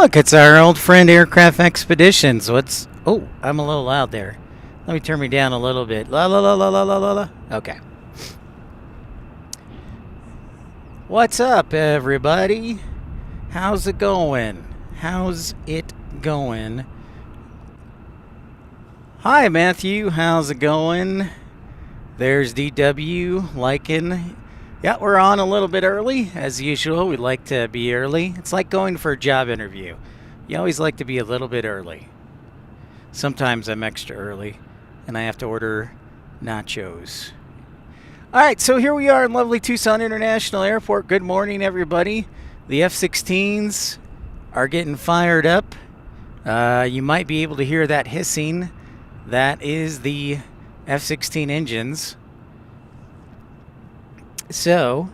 look, it's our old friend Aircraft Expeditions. What's... Oh, I'm a little loud there. Let me turn me down a little bit. La la la la la la la la. Okay. What's up, everybody? How's it going? How's it going? Hi, Matthew. How's it going? There's DW liking. Yeah, we're on a little bit early. As usual, we like to be early. It's like going for a job interview. You always like to be a little bit early. Sometimes I'm extra early, and I have to order nachos. All right, so here we are in lovely Tucson International Airport. Good morning, everybody. The F-16s are getting fired up. You might be able to hear that hissing. That is the F-16 engines. So,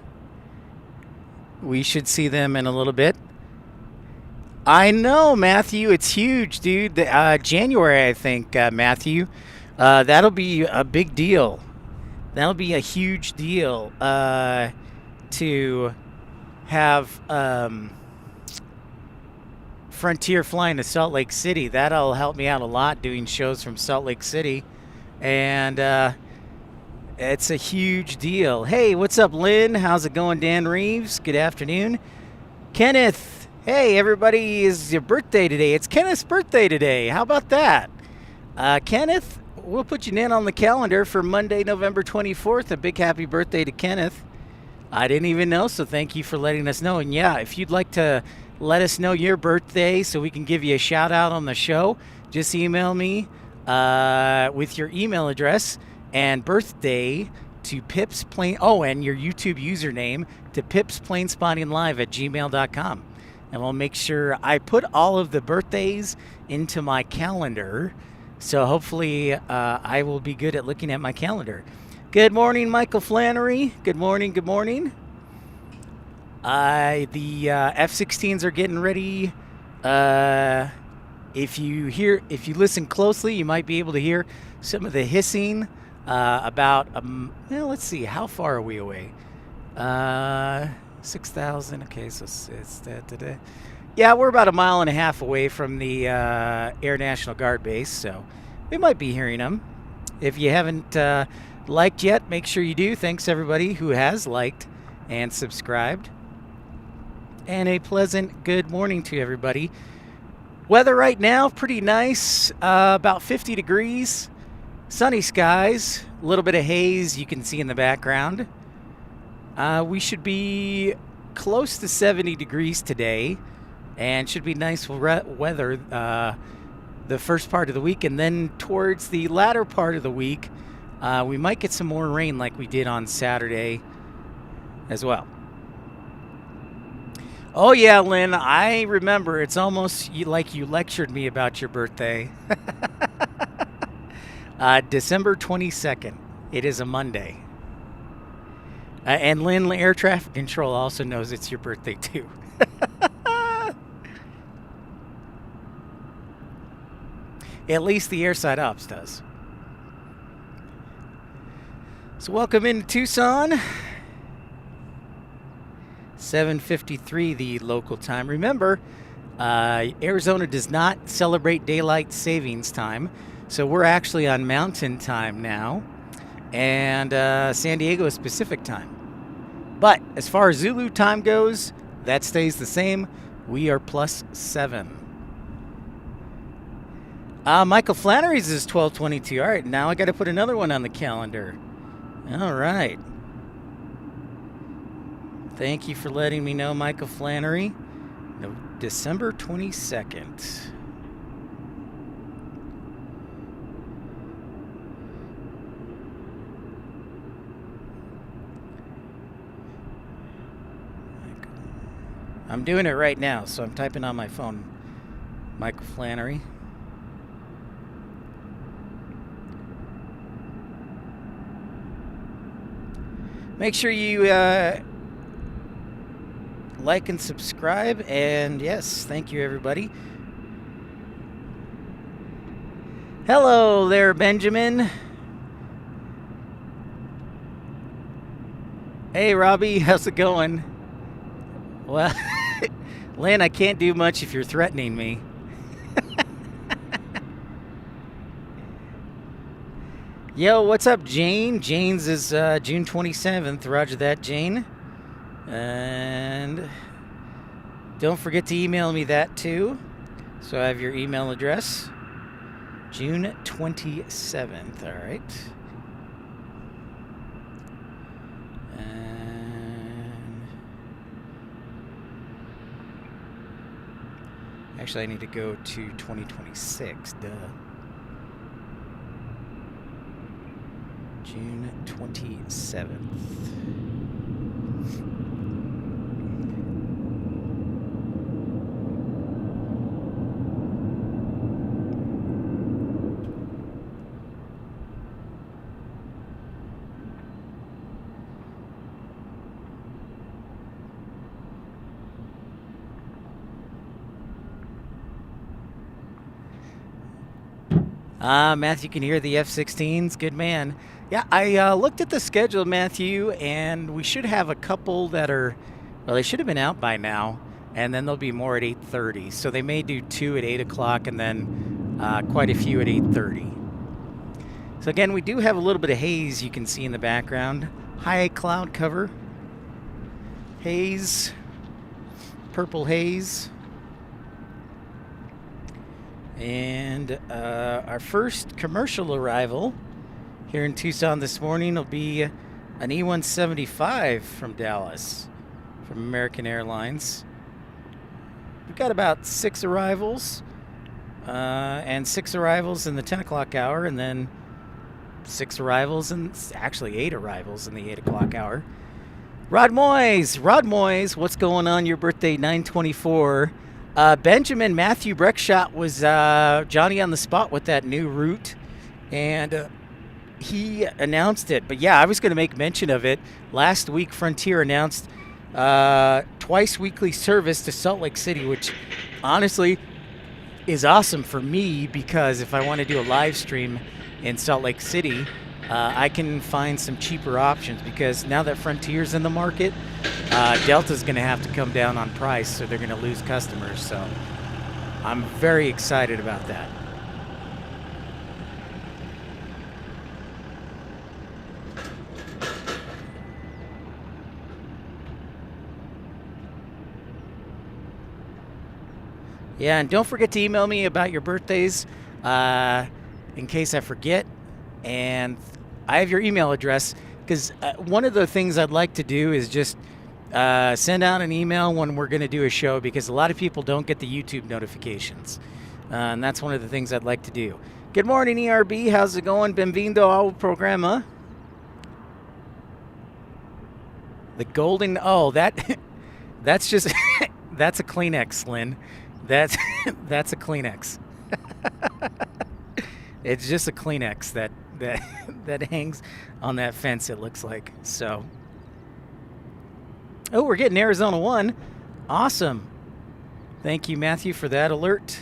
we should see them in a little bit. I know, Matthew, it's huge, dude. January, I think, Matthew. That'll be a big deal. That'll be a huge deal to have Frontier flying to Salt Lake City. That'll help me out a lot doing shows from Salt Lake City. And it's a huge deal. Hey, what's up, Lynn? How's it going, Dan Reeves? Good afternoon. Kenneth, hey, everybody, is your birthday today. It's Kenneth's birthday today. How about that? Kenneth, we'll put you in on the calendar for Monday, November 24th. A big happy birthday to Kenneth. I didn't even know, so thank you for letting us know. And yeah, if you'd like to let us know your birthday so we can give you a shout out on the show, just email me with your email address and birthday to Pip's Plane. Oh, and your YouTube username to pipsplanespottinglive@gmail.com. And we'll make sure I put all of the birthdays into my calendar. So hopefully I will be good at looking at my calendar. Good morning, Michael Flannery. Good morning, good morning. The F-16s are getting ready. If you listen closely, you might be able to hear some of the hissing about, well, let's see, how far are we away? 6,000, okay, so it's that. Yeah, we're about 1.5 miles away from the Air National Guard base, so we might be hearing them. If you haven't liked yet, make sure you do. Thanks, everybody who has liked and subscribed. And a pleasant good morning to everybody. Weather right now, pretty nice, about 50 degrees. Sunny skies, a little bit of haze you can see in the background. We should be close to 70 degrees today, and should be nice weather the first part of the week. And then towards the latter part of the week, we might get some more rain like we did on Saturday as well. Oh yeah, Lynn, I remember. It's almost like you lectured me about your birthday. December 22nd. It is a Monday. And Lynn, Air Traffic Control also knows it's your birthday too. At least the Airside Ops does. So welcome into Tucson. 7:53 the local time. Remember, Arizona does not celebrate daylight savings time, so we're actually on mountain time now, and San Diego is Pacific time. But as far as Zulu time goes, that stays the same. We are +7. Michael Flannery's is 12:22. All right, now I got to put another one on the calendar. All right. Thank you for letting me know, Michael Flannery. No, December 22nd. I'm doing it right now, so I'm typing on my phone. Michael Flannery. Make sure you like and subscribe, and yes, thank you, everybody. Hello there, Benjamin. Hey, Robbie, how's it going? Well, Lynn, I can't do much if you're threatening me. Yo, what's up, Jane? Jane's is June 27th. Roger that, Jane. And don't forget to email me that, too. So I have your email address. June 27th, all right. And actually, I need to go to 2026, duh. June 27th. Matthew can hear the F-16s. Good man. Yeah, I looked at the schedule, Matthew, and we should have a couple that are, well, they should have been out by now, and then there'll be more at 8:30. So they may do 2 at 8 o'clock and then quite a few at 8:30. So again, we do have a little bit of haze you can see in the background. High cloud cover. Haze. Purple haze. And our first commercial arrival here in Tucson this morning will be an E-175 from Dallas, from American Airlines. We've got about 6 arrivals, and 6 arrivals in the 10 o'clock hour, and then 6 arrivals, and actually 8 arrivals in the 8 o'clock hour. Rod Moyes, what's going on? Your birthday, 9/24. Benjamin Matthew Breckshot was Johnny on the spot with that new route, and he announced it. But yeah, I was going to make mention of it. Last week, Frontier announced twice weekly service to Salt Lake City, which honestly is awesome for me, because if I want to do a live stream in Salt Lake City, I can find some cheaper options, because now that Frontier's in the market, Delta's going to have to come down on price, so they're going to lose customers. So I'm very excited about that. Yeah, and don't forget to email me about your birthdays in case I forget. And I have your email address, because one of the things I'd like to do is just send out an email when we're going to do a show, because a lot of people don't get the YouTube notifications. And that's one of the things I'd like to do. Good morning, ERB. How's it going? Benvindo ao programa. The golden... Oh, that's just... that's a Kleenex, Lynn. That's a Kleenex. It's just a Kleenex that hangs on that fence, it looks like. So, oh, we're getting Arizona 1. Awesome. Thank you, Matthew, for that alert.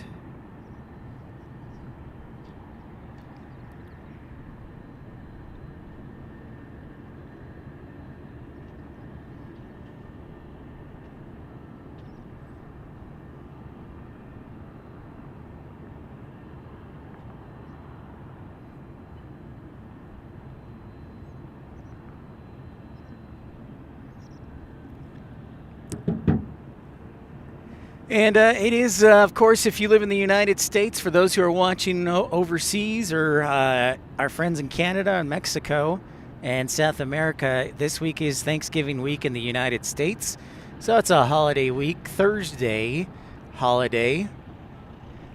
And it is, of course, if you live in the United States, for those who are watching overseas, or our friends in Canada and Mexico and South America, this week is Thanksgiving week in the United States. So it's a holiday week, Thursday holiday.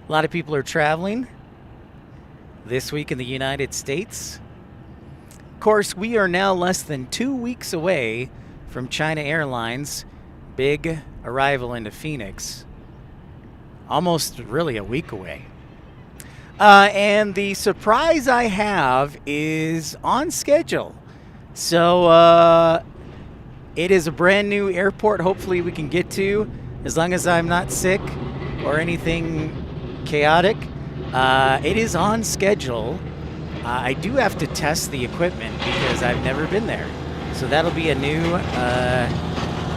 A lot of people are traveling this week in the United States. Of course, we are now less than 2 weeks away from China Airlines' big arrival into Phoenix. Almost really a week away. And the surprise I have is on schedule. So it is a brand new airport, hopefully we can get to, as long as I'm not sick or anything chaotic. It is on schedule. I do have to test the equipment because I've never been there. So that'll be a new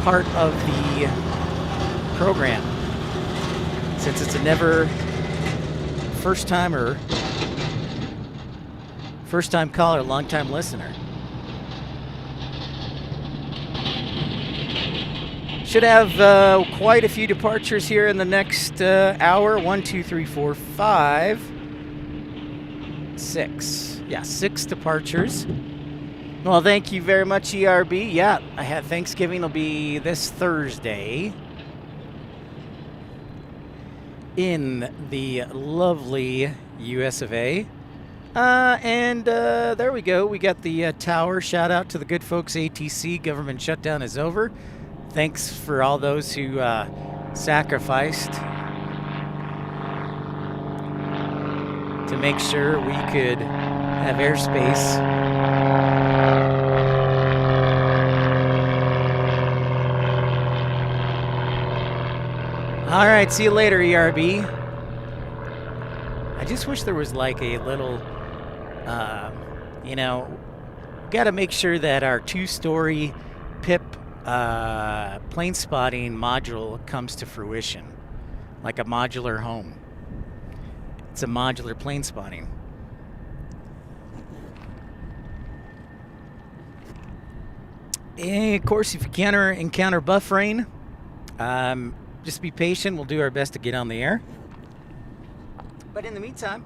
part of the program. since it's a never first time caller, long time listener. Should have quite a few departures here in the next hour. 1, 2, 3, 4, 5, 6. Yeah, 6 departures. Well, thank you very much, ERB. Yeah, I had Thanksgiving will be this Thursday in the lovely US of A. And there we go. We got the tower. Shout out to the good folks. ATC government shutdown is over. Thanks for all those who sacrificed to make sure we could have airspace. All right, see you later, ERB. I just wish there was like a little, you know, got to make sure that our 2-story Pip plane spotting module comes to fruition, like a modular home. It's a modular plane spotting. And of course, if you encounter buffering, just be patient. We'll do our best to get on the air. But in the meantime,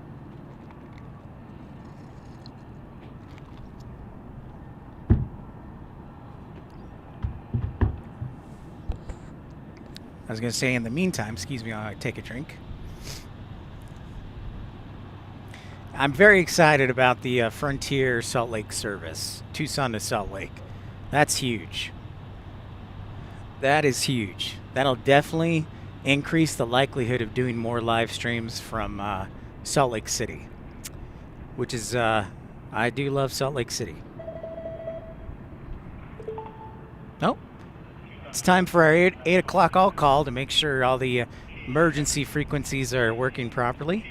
I was going to say in the meantime, excuse me, I'll take a drink. I'm very excited about the Frontier Salt Lake service, Tucson to Salt Lake. That's huge. That is huge. That'll definitely increase the likelihood of doing more live streams from Salt Lake City, which is, I do love Salt Lake City. Nope. It's time for our 8 o'clock all call to make sure all the emergency frequencies are working properly.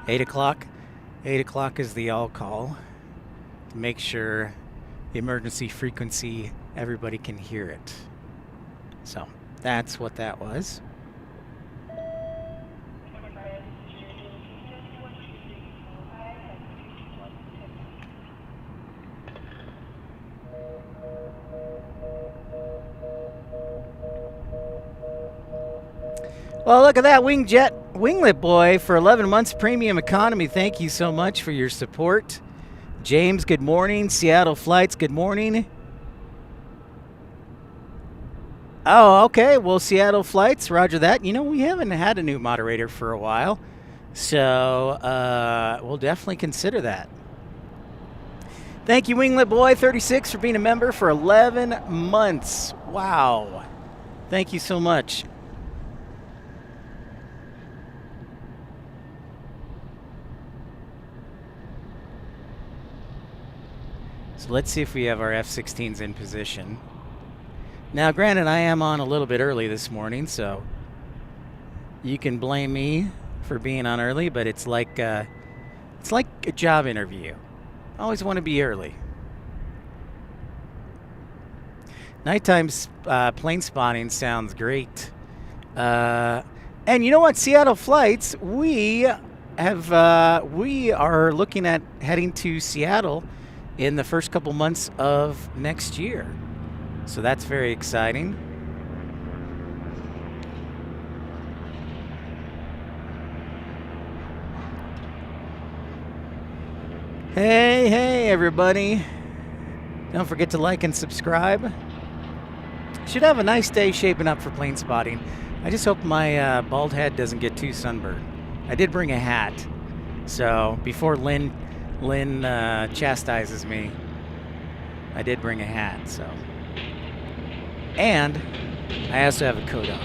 Eight o'clock is the all call to make sure the emergency frequency, everybody can hear it. So that's what that was. Well, look at that Winglet Boy for 11 months premium economy. Thank you so much for your support. James, good morning. Seattle Flights, good morning. Oh, okay. Well, Seattle Flights, roger that. You know, we haven't had a new moderator for a while, so we'll definitely consider that. Thank you, Winglet Boy 36, for being a member for 11 months. Wow. Thank you so much. So let's see if we have our F-16s in position. Now, granted, I am on a little bit early this morning, so you can blame me for being on early, but it's like a job interview. I always want to be early. Nighttime plane spotting sounds great. And you know what, Seattle Flights, we are looking at heading to Seattle in the first couple months of next year. So that's very exciting. Hey, everybody. Don't forget to like and subscribe. Should have a nice day shaping up for plane spotting. I just hope my bald head doesn't get too sunburned. I did bring a hat. So before Lynn chastises me, I did bring a hat, so. And I also have a coat on.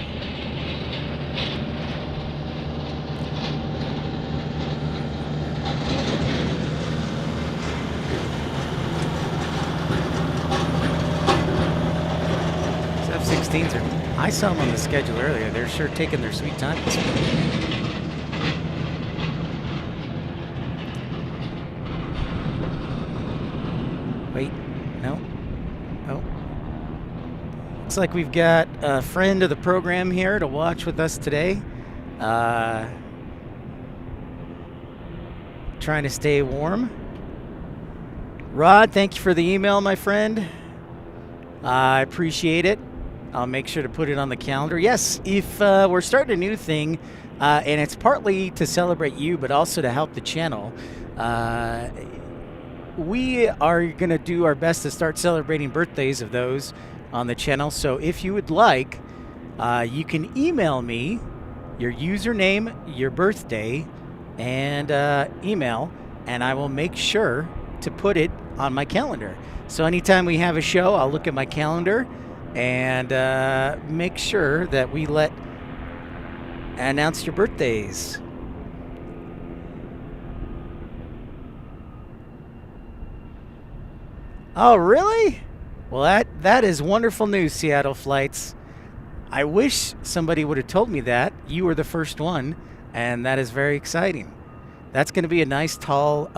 These F-16s are, I saw them on the schedule earlier. They're sure taking their sweet time this morning. like we've got a friend of the program here to watch with us today. Trying to stay warm. Rod, thank you for the email, my friend. I appreciate it. I'll make sure to put it on the calendar. Yes, if we're starting a new thing, and it's partly to celebrate you, but also to help the channel. We are going to do our best to start celebrating birthdays of those on the channel. So if you would like, you can email me your username, your birthday, and email, and I will make sure to put it on my calendar. So anytime we have a show, I'll look at my calendar and make sure that we announce your birthdays. Oh, really? Well, that is wonderful news, Seattle Flights. I wish somebody would have told me that. You were the first one, and that is very exciting. That's going to be a nice, tall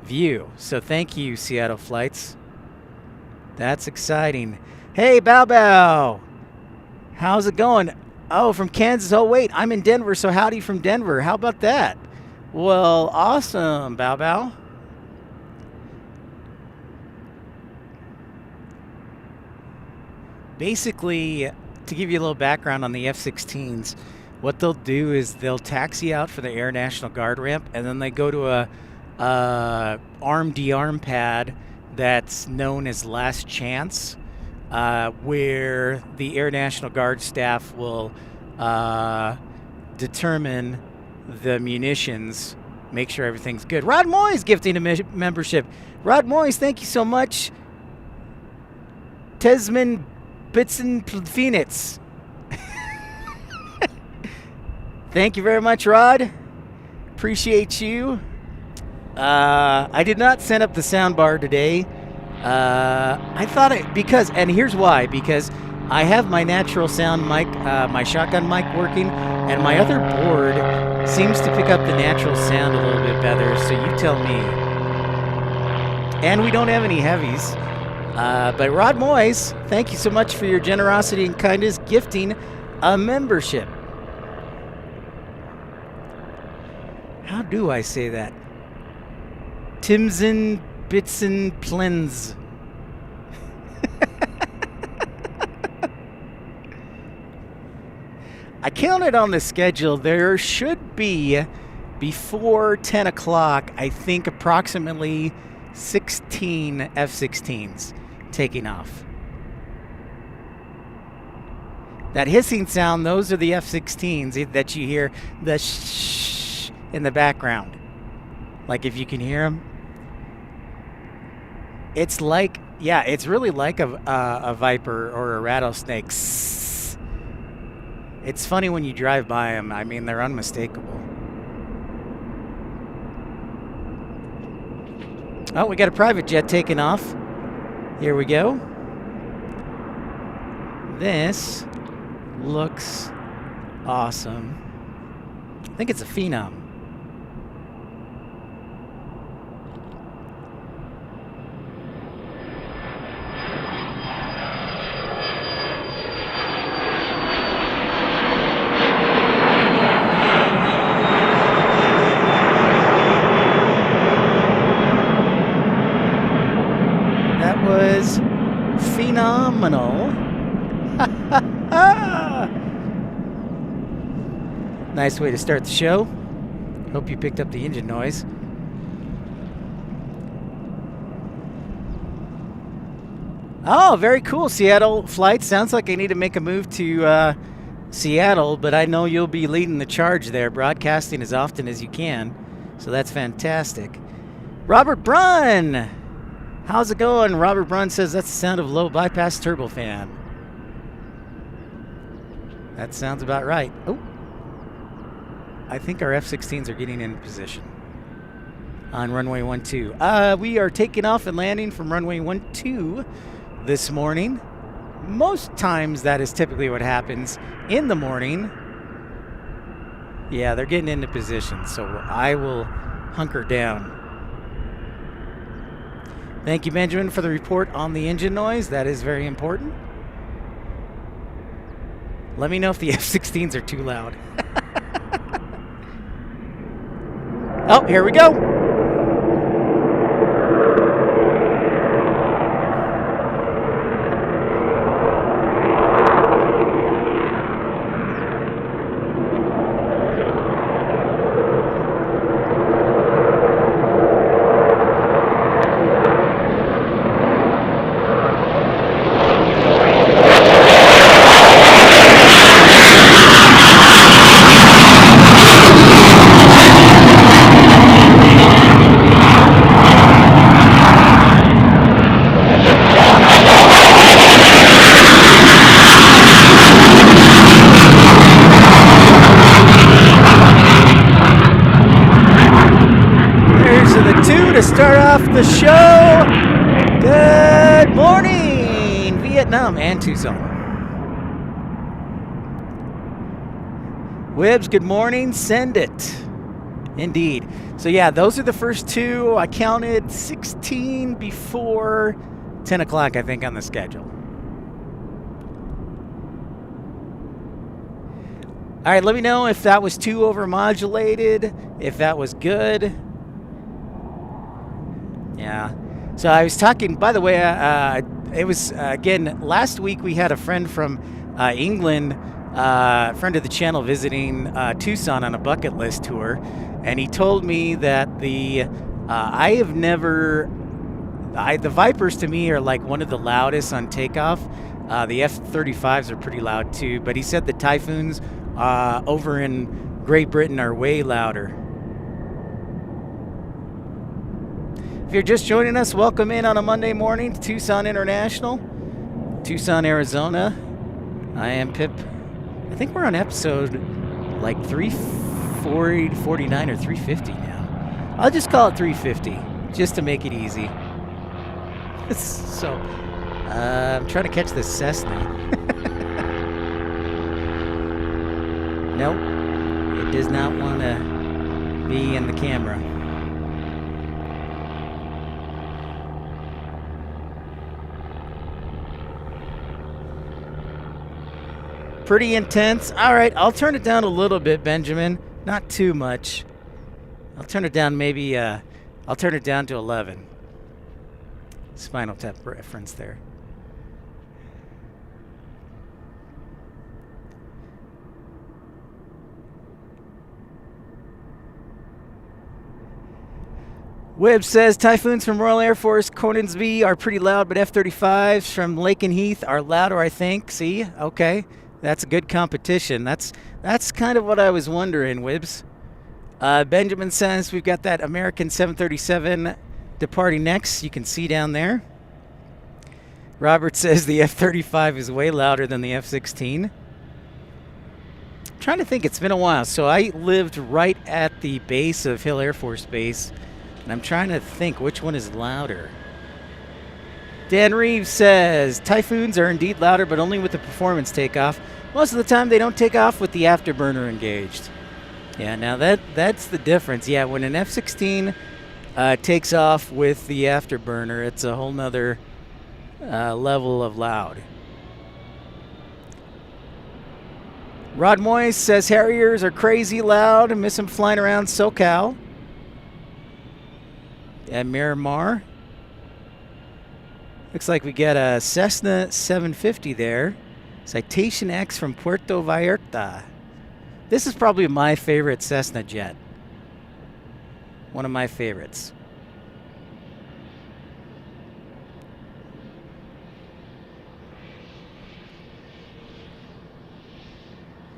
view. So thank you, Seattle Flights. That's exciting. Hey, Bow Bow. How's it going? Oh, from Kansas. Oh, wait, I'm in Denver, so howdy from Denver. How about that? Well, awesome, Bow Bow. Basically, to give you a little background on the F-16s, what they'll do is they'll taxi out for the Air National Guard ramp, and then they go to a arm-de-arm pad that's known as Last Chance, where the Air National Guard staff will determine the munitions, make sure everything's good. Rod Moyes gifting a membership. Rod Moyes, thank you so much. Tesman Bitson Phoenix. Thank you very much, Rod. Appreciate you. I did not set up the sound bar today. I thought and here's why, because I have my natural sound mic, my shotgun mic working, and my other board seems to pick up the natural sound a little bit better, so you tell me. And we don't have any heavies. But Rod Moyes, thank you so much for your generosity and kindness, gifting a membership. How do I say that? Timson Bitson Plens. I counted on the schedule. There should be, before 10 o'clock, I think approximately 16 F-16s taking off. That hissing sound, those are the F-16s that you hear, the shh in the background. Like if you can hear them. It's like, yeah, it's really like a viper or a rattlesnake. It's funny when you drive by them. I mean, they're unmistakable. Oh, we got a private jet taking off. Here we go. This looks awesome. I think it's a Phenom. Phenomenal. Nice way to start the show. Hope you picked up the engine noise. Oh, very cool. Seattle flight. Sounds like I need to make a move to Seattle, but I know you'll be leading the charge there, broadcasting as often as you can. So that's fantastic. Robert Brunn. How's it going? Robert Brunn says that's the sound of low bypass turbofan. That sounds about right. Oh, I think our F-16s are getting in position on runway 12. We are taking off and landing from runway 12 this morning. Most times that is typically what happens in the morning. Yeah, they're getting into position, so I will hunker down. Thank you, Benjamin, for the report on the engine noise. That is very important. Let me know if the F-16s are too loud. Oh, here we go. To start off the show, good morning, Vietnam and Tucson. Wibbs, good morning, send it. Indeed. So yeah, those are the first two. I counted 16 before 10 o'clock, I think, on the schedule. All right, let me know if that was too overmodulated, if that was good. Yeah. So I was talking, by the way, it was, again, last week we had a friend from England, friend of the channel, visiting Tucson on a bucket list tour. And he told me that the Vipers to me are like one of the loudest on takeoff. The F-35s are pretty loud too. But he said the Typhoons over in Great Britain are way louder. If you're just joining us, welcome in on a Monday morning to Tucson International, Tucson, Arizona. I am Pip. I think we're on episode like 349 or 350 now. I'll just call it 350 just to make it easy. So, I'm trying to catch this Cessna. Nope, it does not want to be in the camera. Pretty intense. All right, I'll turn it down a little bit, Benjamin. Not too much. I'll turn it down maybe, I'll turn it down to 11. Spinal Tap reference there. Webb says, Typhoons from Royal Air Force Coningsby are pretty loud, but F-35s from Lake and Heath are louder, I think. See? Okay. That's a good competition. That's kind of what I was wondering, Wibbs. Benjamin says we've got that American 737 departing next. You can see down there. Robert says the F-35 is way louder than the F-16. I'm trying to think. It's been a while. So I lived right at the base of Hill Air Force Base, and I'm trying to think which one is louder. Dan Reeves says, Typhoons are indeed louder, but only with the performance takeoff. Most of the time, they don't take off with the afterburner engaged. Yeah, now that's the difference. Yeah, when an F-16 takes off with the afterburner, it's a whole nother level of loud. Rod Moyes says, Harriers are crazy loud and miss them flying around SoCal. At Miramar. Looks like we got a Cessna 750 there. Citation X from Puerto Vallarta. This is probably my favorite Cessna jet. One of my favorites.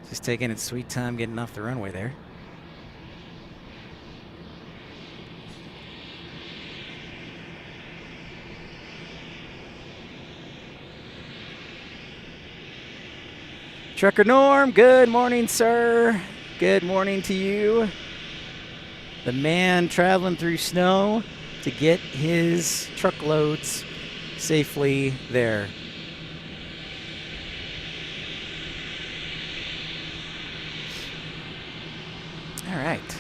Just taking its sweet time getting off the runway there. Trucker Norm, good morning, sir. Good morning to you. The man traveling through snow to get his truckloads safely there. All right.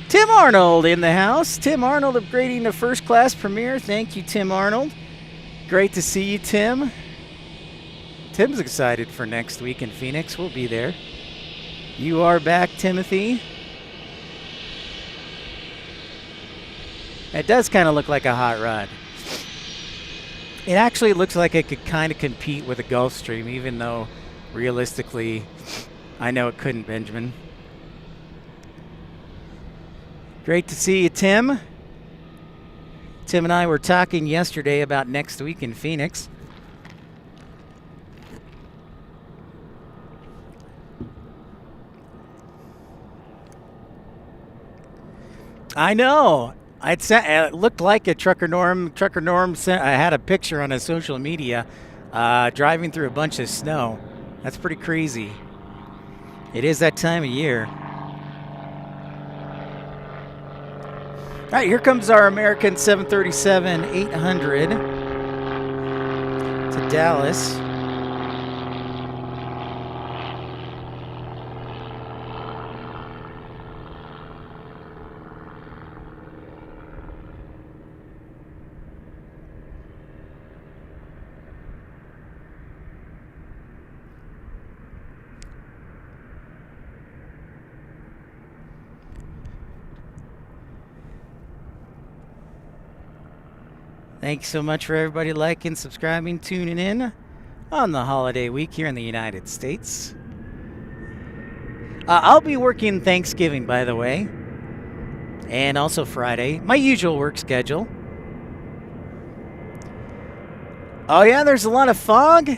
Tim Arnold in the house. Tim Arnold upgrading to first class premier. Thank you, Tim Arnold. Great to see you, Tim. Tim's excited for next week in Phoenix. We'll be there. You are back, Timothy. It does kind of look like a hot rod. It actually looks like it could kind of compete with a Gulfstream, even though realistically, I know it couldn't, Benjamin. Great to see you, Tim. Tim and I were talking yesterday about next week in Phoenix. I know. It looked like a Trucker Norm. Trucker Norm I had a picture on his social media driving through a bunch of snow. That's pretty crazy. It is that time of year. All right, here comes our American 737-800 to Dallas. Thanks so much for everybody liking, subscribing, tuning in on the holiday week here in the United States. I'll be working Thanksgiving, by the way, and also Friday. My usual work schedule. Oh, yeah, there's a lot of fog.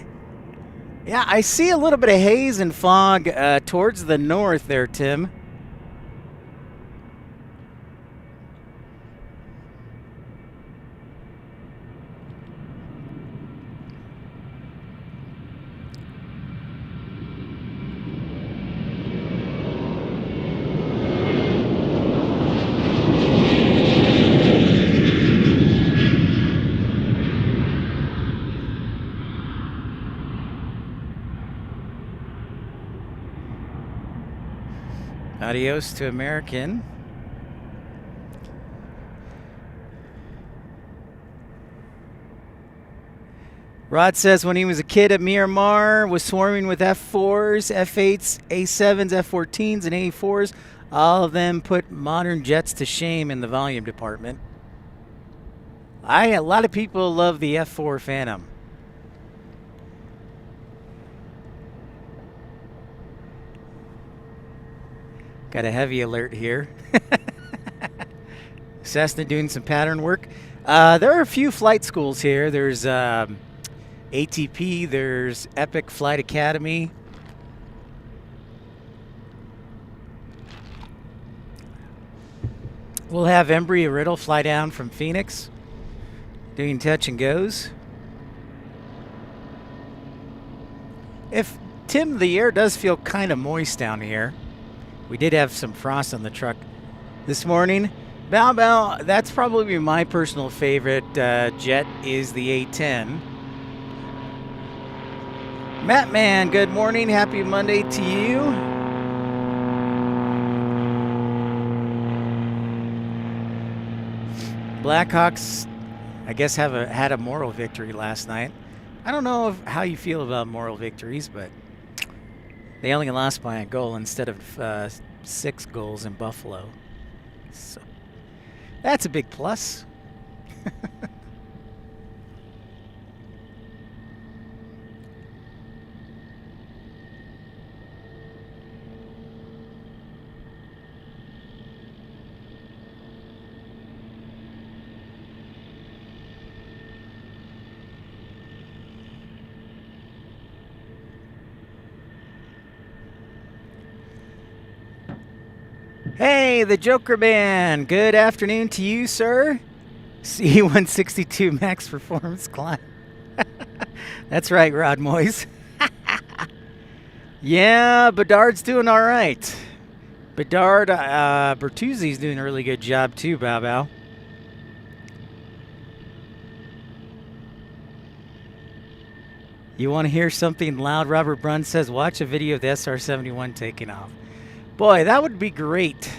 Yeah, I see a little bit of haze and fog towards the north there, Tim. Adios to American. Rod says when he was a kid at Miramar, was swarming with F4s, F8s, A7s, F14s, and A4s. All of them put modern jets to shame in the volume department. A lot of people love the F4 Phantom. Got a heavy alert here. Cessna doing some pattern work. There are a few flight schools here. There's ATP, there's Epic Flight Academy. We'll have Embry Riddle fly down from Phoenix, doing touch and goes. If Tim, the air does feel kind of moist down here. We did have some frost on the truck this morning. Bow Bow, that's probably my personal favorite jet is the A10. Matt Man, good morning. Happy Monday to you. Blackhawks, I guess, had a moral victory last night. I don't know how you feel about moral victories, but they only lost by a goal instead of 6 goals in Buffalo. So that's a big plus. Hey, the Joker Man. Good afternoon to you, sir. C162 Max Performance Climb. That's right, Rod Moyes. Yeah, Bedard's doing all right. Bedard, Bertuzzi's doing a really good job too, Bow Bow. You want to hear something loud? Robert Brunn says, watch a video of the SR-71 taking off. Boy, that would be great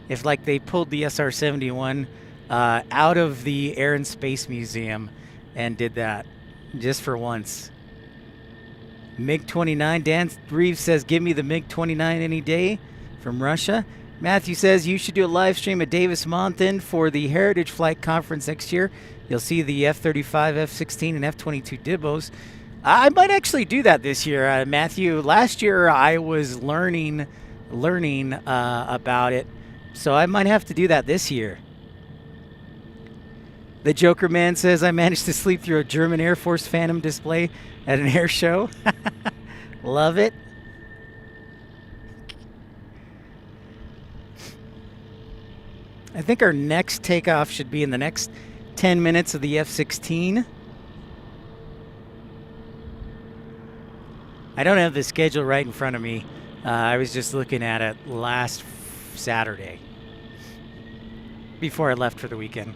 if, like, they pulled the SR-71 out of the Air and Space Museum and did that just for once. MiG-29. Dan Reeves says, give me the MiG-29 any day from Russia. Matthew says, you should do a live stream at Davis Monthan for the Heritage Flight Conference next year. You'll see the F-35, F-16, and F-22 Dibos. I might actually do that this year, Matthew. Last year I was learning about it, so I might have to do that this year. The Joker Man says, I managed to sleep through a German Air Force Phantom display at an air show. Love it. I think our next takeoff should be in the next 10 minutes of the F-16. I don't have the schedule right in front of me. I was just looking at it last Saturday before I left for the weekend.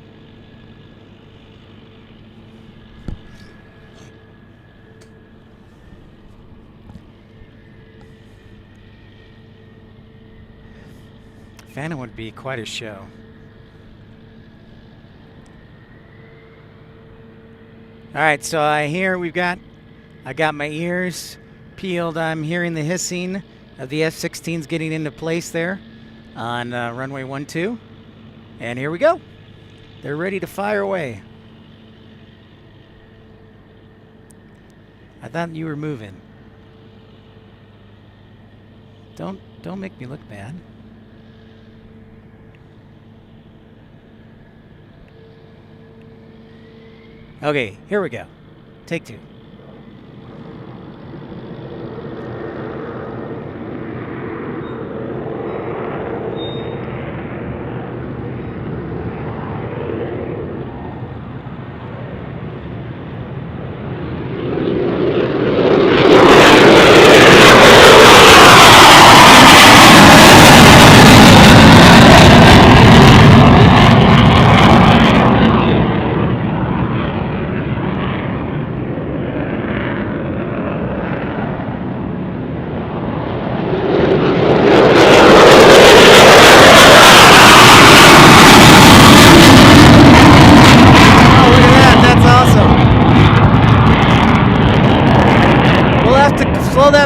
Phantom would be quite a show. All right, so I got my ears peeled. I'm hearing the hissing of the F-16s getting into place there on runway 12. And here we go. They're ready to fire away. I thought you were moving. Don't make me look bad. Okay, here we go. Take two.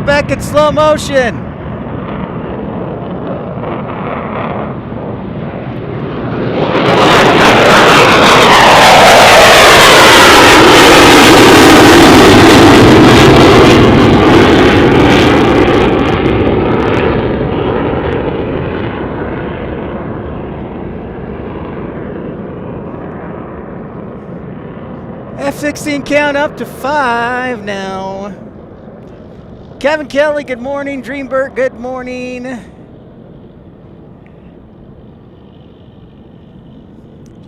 Back in slow motion. F-16 count up to 5 now. Kevin Kelly, good morning. Dreambird, good morning. You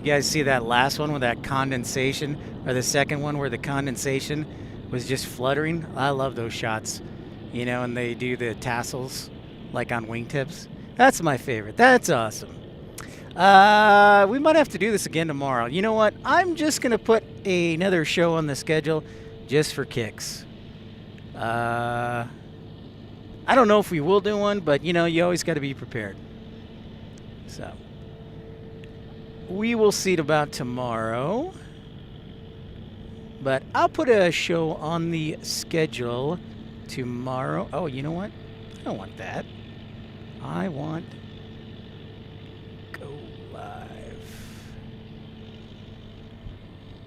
guys see that last one with that condensation, or the second one where the condensation was just fluttering? I love those shots, you know, and they do the tassels like on wingtips. That's my favorite. That's awesome. We might have to do this again tomorrow. You know what? I'm just going to put another show on the schedule just for kicks. I don't know if we will do one, but you know, you always got to be prepared. So we will see about tomorrow, but I'll put a show on the schedule tomorrow. Oh, you know what? I don't want that. I want go live.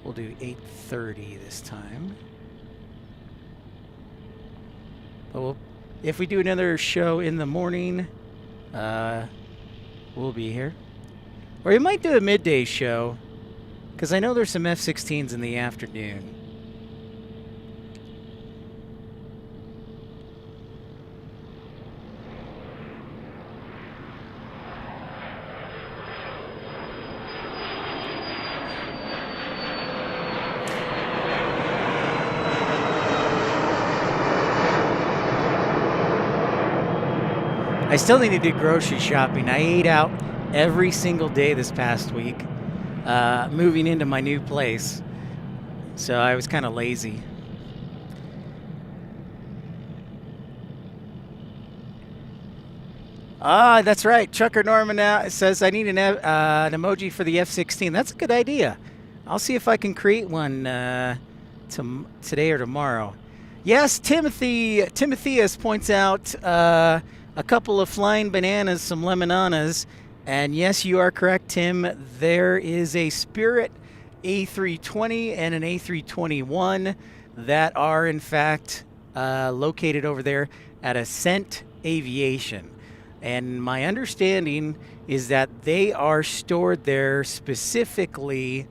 We'll do 8:30 this time. Well, if we do another show in the morning, we'll be here. Or you might do a midday show, because I know there's some F-16s in the afternoon. I still need to do grocery shopping. I ate out every single day this past week, moving into my new place. So I was kind of lazy. Ah, that's right. Trucker Norman now says I need an emoji for the F-16. That's a good idea. I'll see if I can create one today or tomorrow. Yes, Timotheus points out a couple of flying bananas, some lemon-anas, and yes, you are correct, Tim. There is a Spirit A320 and an A321 that are in fact located over there at Ascent Aviation. And my understanding is that they are stored there specifically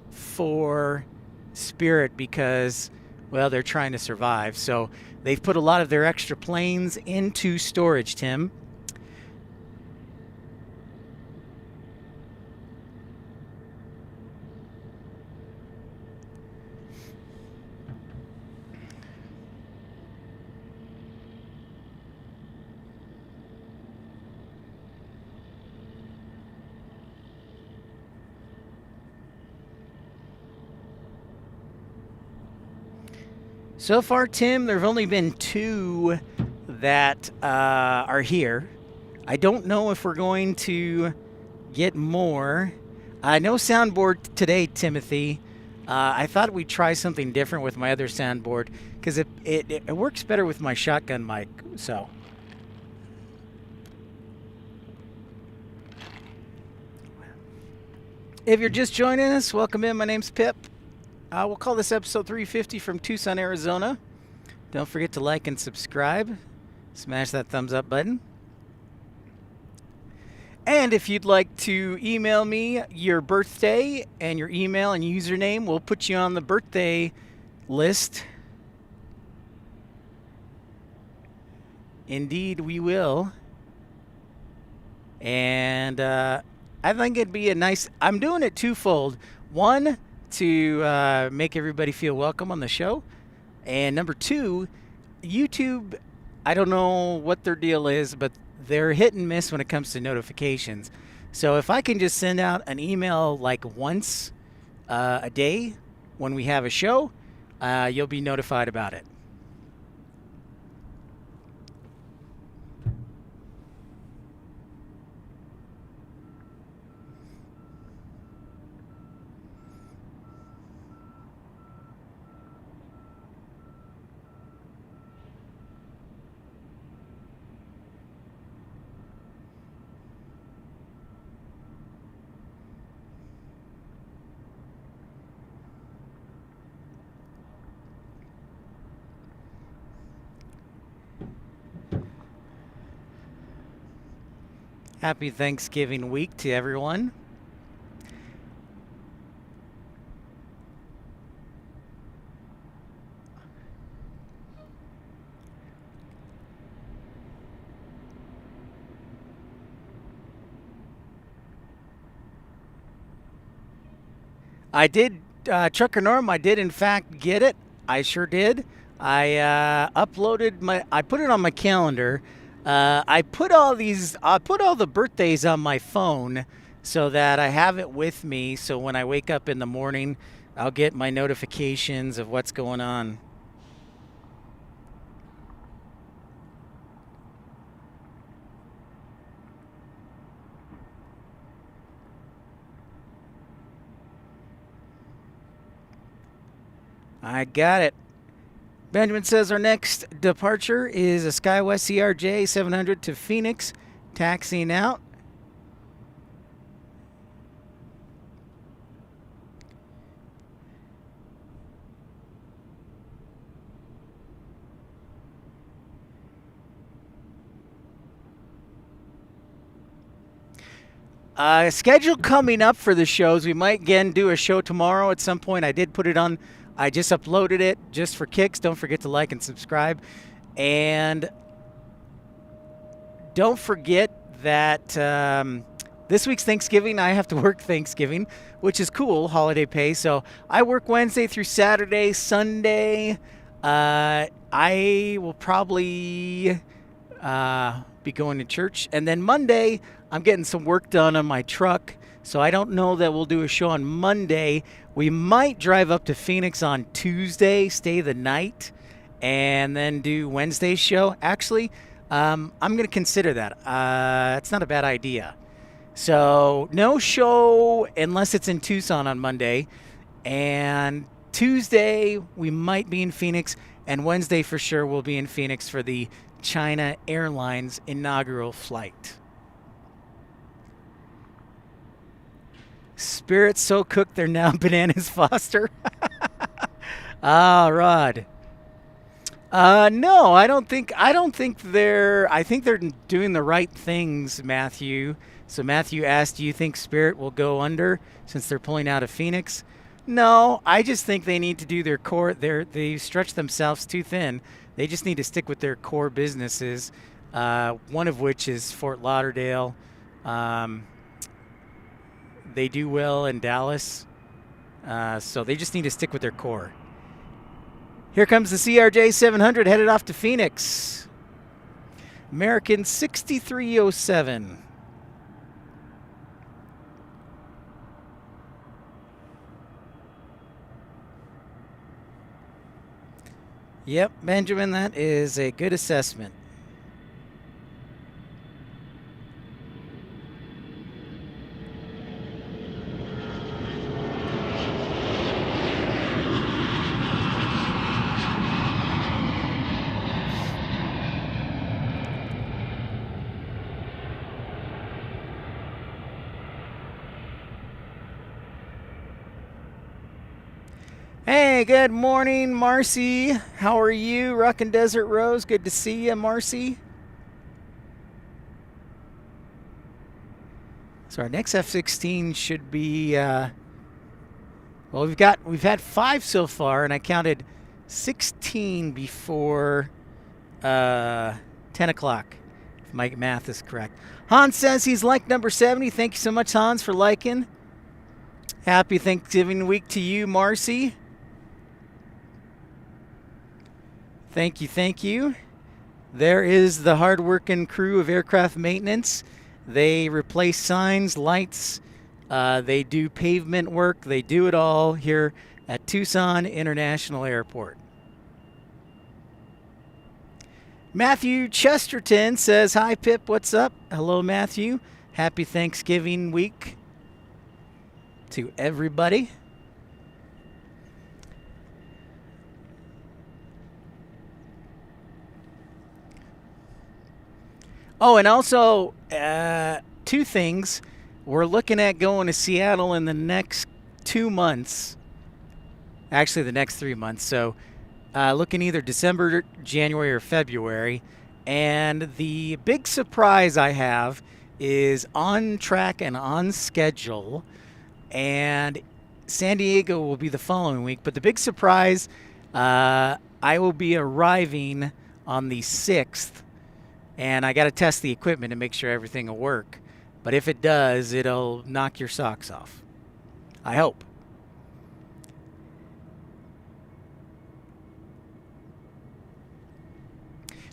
for Spirit because, well, they're trying to survive. So they've put a lot of their extra planes into storage, Tim. So far, Tim, there have only been 2 that are here. I don't know if we're going to get more. No soundboard today, Timothy. I thought we'd try something different with my other soundboard because it works better with my shotgun mic. So. If you're just joining us, welcome in. My name's Pip. We'll call this episode 350 from Tucson, Arizona. Don't forget to like and subscribe. Smash that thumbs up button. And if you'd like to email me your birthday and your email and username, we'll put you on the birthday list. Indeed, we will. And I think it'd be a nice... I'm doing it twofold. One, to make everybody feel welcome on the show. And number 2, YouTube, I don't know what their deal is, but they're hit and miss when it comes to notifications. So if I can just send out an email like once a day when we have a show, you'll be notified about it. Happy Thanksgiving week to everyone. I did, Trucker Norm, I did in fact get it. I sure did. I uploaded I put it on my calendar. I put all the birthdays on my phone so that I have it with me. So when I wake up in the morning, I'll get my notifications of what's going on. I got it. Benjamin says our next departure is a SkyWest CRJ 700 to Phoenix, taxiing out. Schedule coming up for the shows. We might again do a show tomorrow at some point. I did put it on. I just uploaded it just for kicks. Don't forget to like and subscribe. And don't forget that this week's Thanksgiving, I have to work Thanksgiving, which is cool, holiday pay. So I work Wednesday through Saturday. Sunday, I will probably be going to church. And then Monday, I'm getting some work done on my truck. So I don't know that we'll do a show on Monday. We might drive up to Phoenix on Tuesday, stay the night, and then do Wednesday's show. Actually, I'm going to consider that. It's not a bad idea. So no show unless it's in Tucson on Monday. And Tuesday, we might be in Phoenix. And Wednesday for sure we'll be in Phoenix for the China Airlines inaugural flight. Spirit's so cooked they're now bananas, Foster. Rod. No, I don't think they're. I think they're doing the right things, Matthew. So Matthew asked, "Do you think Spirit will go under since they're pulling out of Phoenix?" No, I just think they need to do their core. They stretch themselves too thin. They just need to stick with their core businesses. One of which is Fort Lauderdale. They do well in Dallas, so they just need to stick with their core. Here comes the CRJ 700 headed off to Phoenix. American 6307. Yep, Benjamin, that is a good assessment. Hey, good morning, Marcy. How are you? Rockin' Desert Rose. Good to see you, Marcy. So our next F-16 should be. Well, we've had 5 so far, and I counted 16 before 10 o'clock. If my math is correct. Hans says he's liked number 70. Thank you so much, Hans, for liking. Happy Thanksgiving week to you, Marcy. Thank you, thank you. There is the hard-working crew of aircraft maintenance. They replace signs, lights. They do pavement work. They do it all here at Tucson International Airport. Matthew Chesterton says, "Hi, Pip. What's up?" Hello, Matthew. Happy Thanksgiving week to everybody. Oh, and also 2 things. We're looking at going to Seattle in the next 2 months. Actually, the next 3 months. So looking either December, January, or February. And the big surprise I have is on track and on schedule. And San Diego will be the following week. But the big surprise, I will be arriving on the 6th. And I got to test the equipment to make sure everything will work. But if it does, it'll knock your socks off. I hope.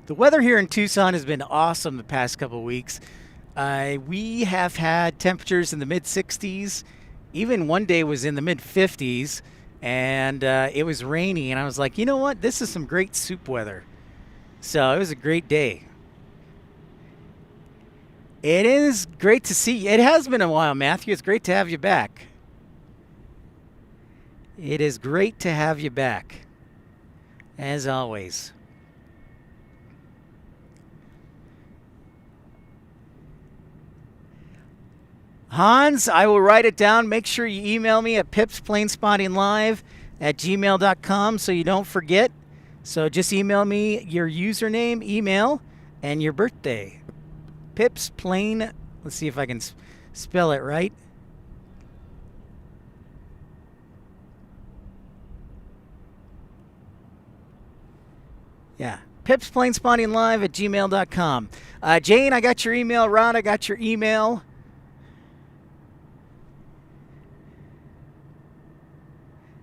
The weather here in Tucson has been awesome the past couple of weeks. We have had temperatures in the mid-60s. Even one day was in the mid-50s. And it was rainy. And I was like, you know what? This is some great soup weather. So it was a great day. It is great to see you. It has been a while, Matthew. It's great to have you back. It is great to have you back, as always. Hans, I will write it down. Make sure you email me at pipsplanespottinglive@gmail.com so you don't forget. So just email me your username, email, and your birthday. Pip's Plane. Let's see if I can spell it right. Yeah. pipsplanespottinglive@gmail.com. Jane, I got your email. Rod, I got your email.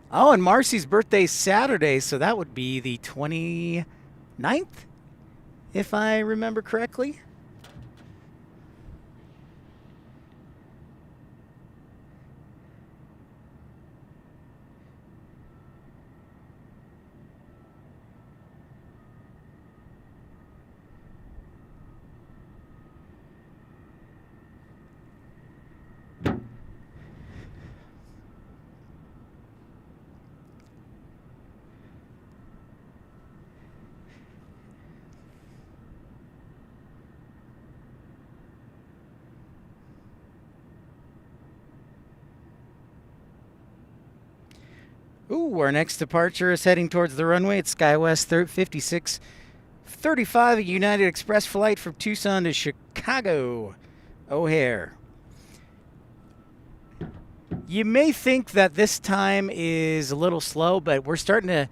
Oh, and Marcy's birthday's Saturday, so that would be the 29th, if I remember correctly. Ooh, our next departure is heading towards the runway at SkyWest 5635, a United Express flight from Tucson to Chicago O'Hare. You may think that this time is a little slow, but we're starting to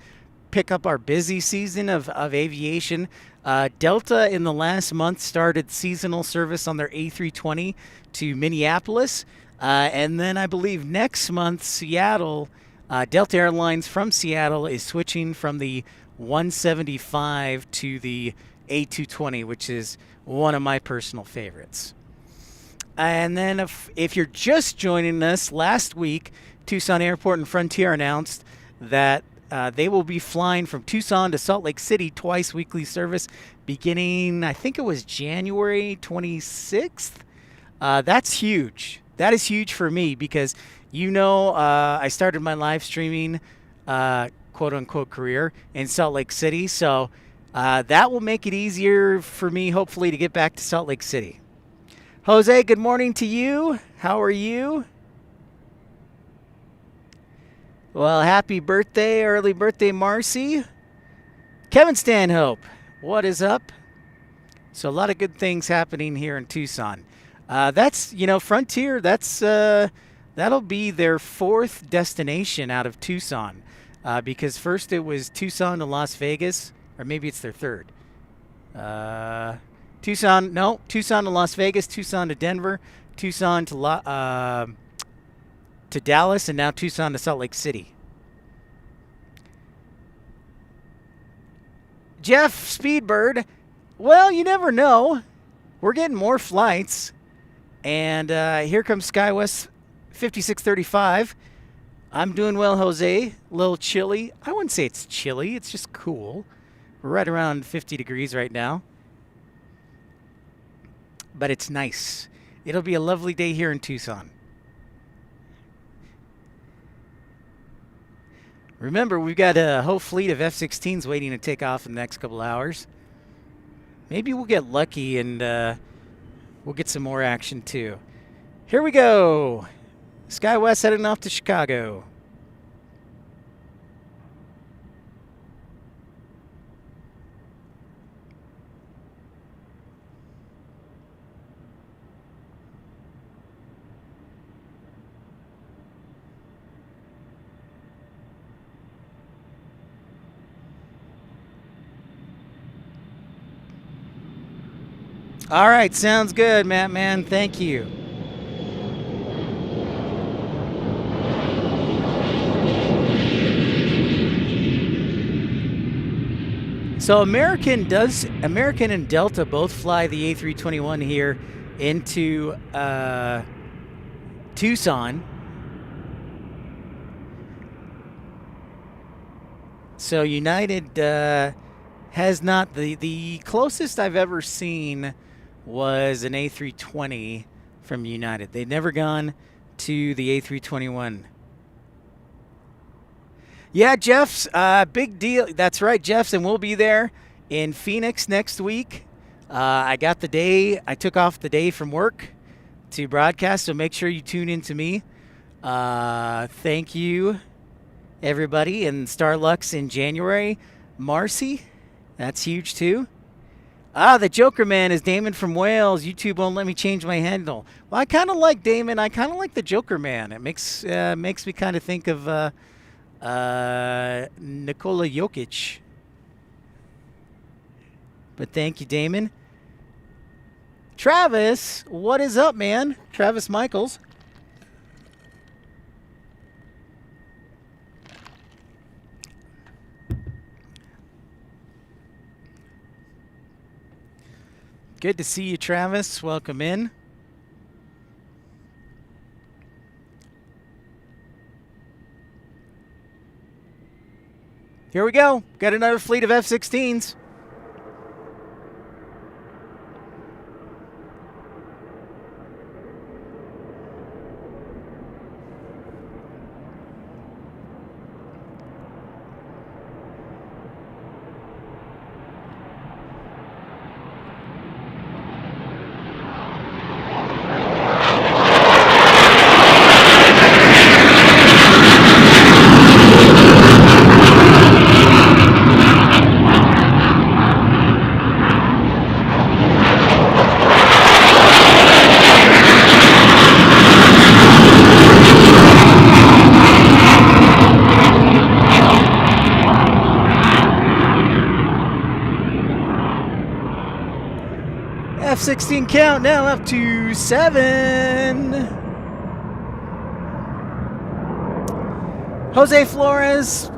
pick up our busy season of aviation. Delta in the last month started seasonal service on their A320 to Minneapolis. And then I believe next month, Seattle, Delta Airlines from Seattle is switching from the 175 to the A220, which is one of my personal favorites. And then if you're just joining us, last week, Tucson Airport and Frontier announced that they will be flying from Tucson to Salt Lake City twice weekly service beginning, I think it was January 26th. That's huge. That is huge for me because, I started my live streaming quote-unquote career in Salt Lake City. So that will make it easier for me, hopefully, to get back to Salt Lake City. Jose, good morning to you. How are you? Well, happy birthday, early birthday, Marcy. Kevin Stanhope, what is up? So a lot of good things happening here in Tucson. That's, Frontier, that'll be their fourth destination out of Tucson. Because first it was Tucson to Las Vegas, or maybe it's their third. Tucson to Las Vegas, Tucson to Denver, Tucson to Dallas, and now Tucson to Salt Lake City. Jeff Speedbird, well, you never know. We're getting more flights. And here comes SkyWest 5635. I'm doing well, Jose. A little chilly. I wouldn't say it's chilly. It's just cool. We're right around 50 degrees right now. But it's nice. It'll be a lovely day here in Tucson. Remember, we've got a whole fleet of F-16s waiting to take off in the next couple hours. Maybe we'll get lucky and we'll get some more action too. Here we go. SkyWest heading off to Chicago. All right, sounds good, Matt, man. Thank you. So American and Delta both fly the A321 here into Tucson. So United has not. The closest I've ever seen was an A320 from United. They'd never gone to the A321. Yeah, Jeff's big deal. That's right, Jeff's, and we'll be there in Phoenix next week. I took off the day from work to broadcast, so make sure you tune in to me. Thank you, everybody. And Starlux in January. Marcy, that's huge too. The Joker Man is Damon from Wales. YouTube won't let me change my handle. Well, I kind of like Damon. I kind of like the Joker Man. It makes me kind of think of Nikola Jokic. But thank you, Damon. Travis, what is up, man? Travis Michaels. Good to see you, Travis. Welcome in. Here we go. Got another fleet of F-16s. F-16 count now up to 7. Jose Flores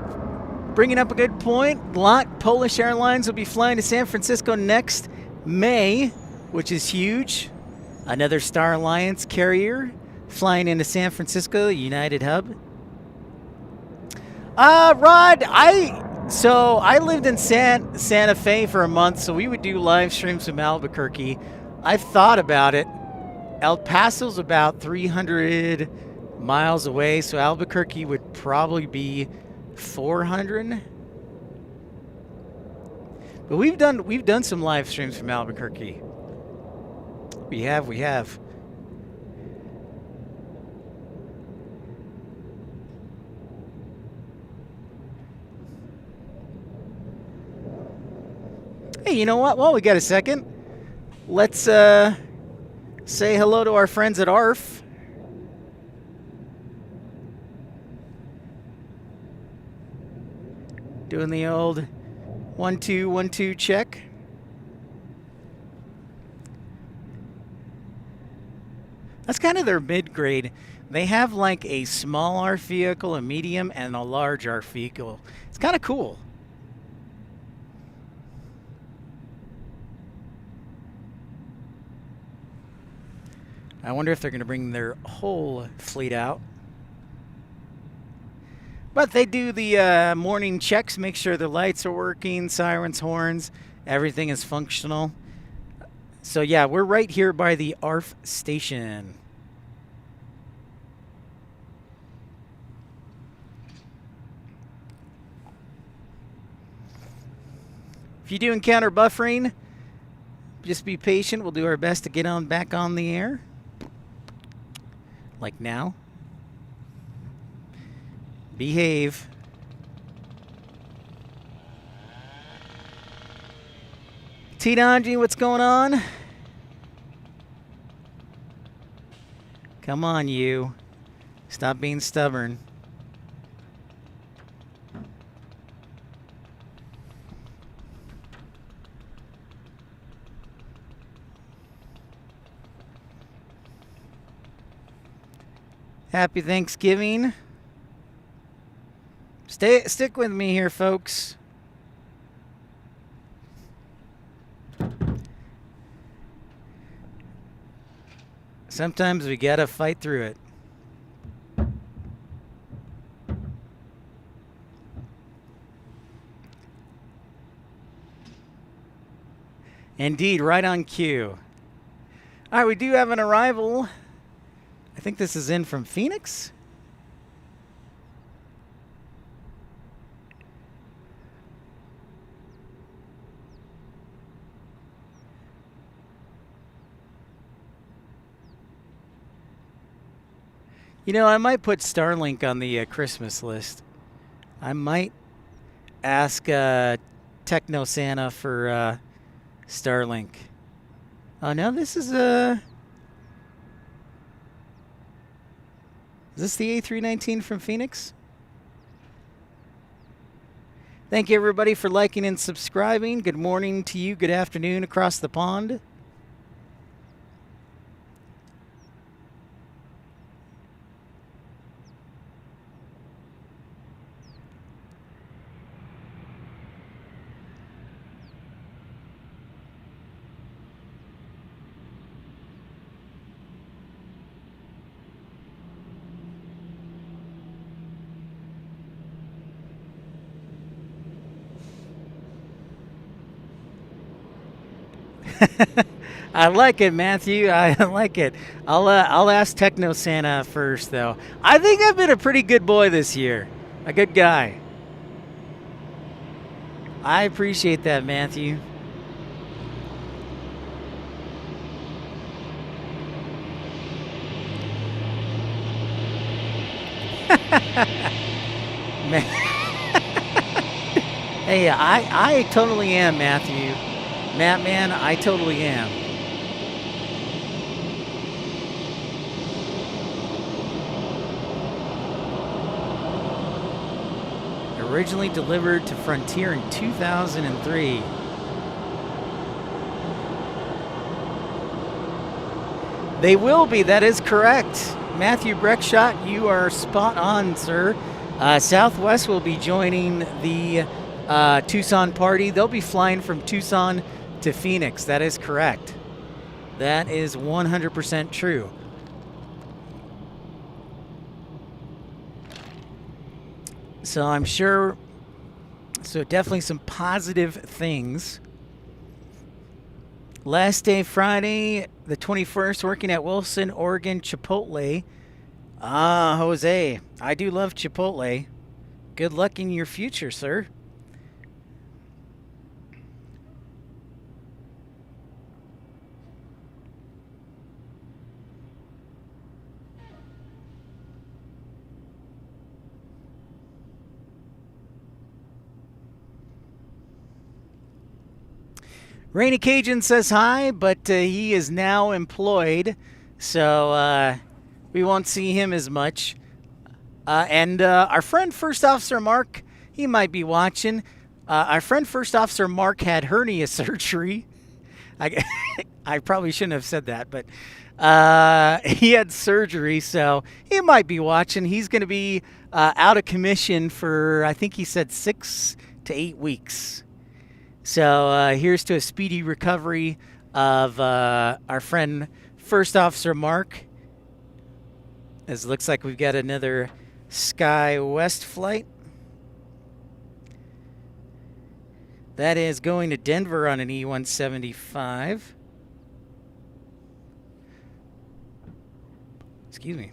bringing up a good point. LOT Polish Airlines will be flying to San Francisco next May, which is huge. Another Star Alliance carrier flying into San Francisco, United Hub. Rod, I lived in Santa Fe for a month, so we would do live streams from Albuquerque. I've thought about it. El Paso's about 300 miles away, so Albuquerque would probably be 400. But we've done some live streams from Albuquerque. We have. Hey, you know what? Well, we got a second. Let's say hello to our friends at ARF. Doing the old 1 2 1 2 check. That's kind of their mid-grade. They have like a small ARF vehicle, a medium, and a large ARF vehicle. It's kind of cool. I wonder if they're going to bring their whole fleet out. But they do the morning checks, make sure the lights are working, sirens, horns, everything is functional. So yeah, we're right here by the ARF station. If you do encounter buffering, just be patient. We'll do our best to get on back on the air. Like now. Behave. T-Donji, what's going on? Come on, you. Stop being stubborn. Happy Thanksgiving. Stick with me here, folks. Sometimes we gotta fight through it. Indeed, right on cue. All right, we do have an arrival. I think this is in from Phoenix. You know, I might put Starlink on the Christmas list. I might ask Techno Santa for Starlink. Oh no, this is a... Is this the A319 from Phoenix? Thank you, everybody, for liking and subscribing. Good morning to you. Good afternoon across the pond. I like it, Matthew. I like it. I'll ask Techno Santa first, though. I think I've been a pretty good boy this year. A good guy. I appreciate that, Matthew. Hey, I totally am, Matthew. Matt, man, I totally am. Originally delivered to Frontier in 2003. They will be. That is correct. Matthew Breckshot, you are spot on, sir. Southwest will be joining the Tucson party. They'll be flying from Tucson to Phoenix. That is correct. That is 100% true. So I'm sure, so definitely some positive things. Last day Friday, the 21st, working at Wilson, Oregon, Chipotle. Ah, Jose, I do love Chipotle. Good luck in your future, sir. Rainy Cajun says hi, but he is now employed, so we won't see him as much. And our friend First Officer Mark, he might be watching. Our friend First Officer Mark had hernia surgery. I probably shouldn't have said that, but he had surgery, so he might be watching. He's going to be out of commission for, I think he said 6 to 8 weeks. So here's to a speedy recovery of our friend First Officer Mark. As it looks like we've got another Sky West flight. That is going to Denver on an E-175. Excuse me.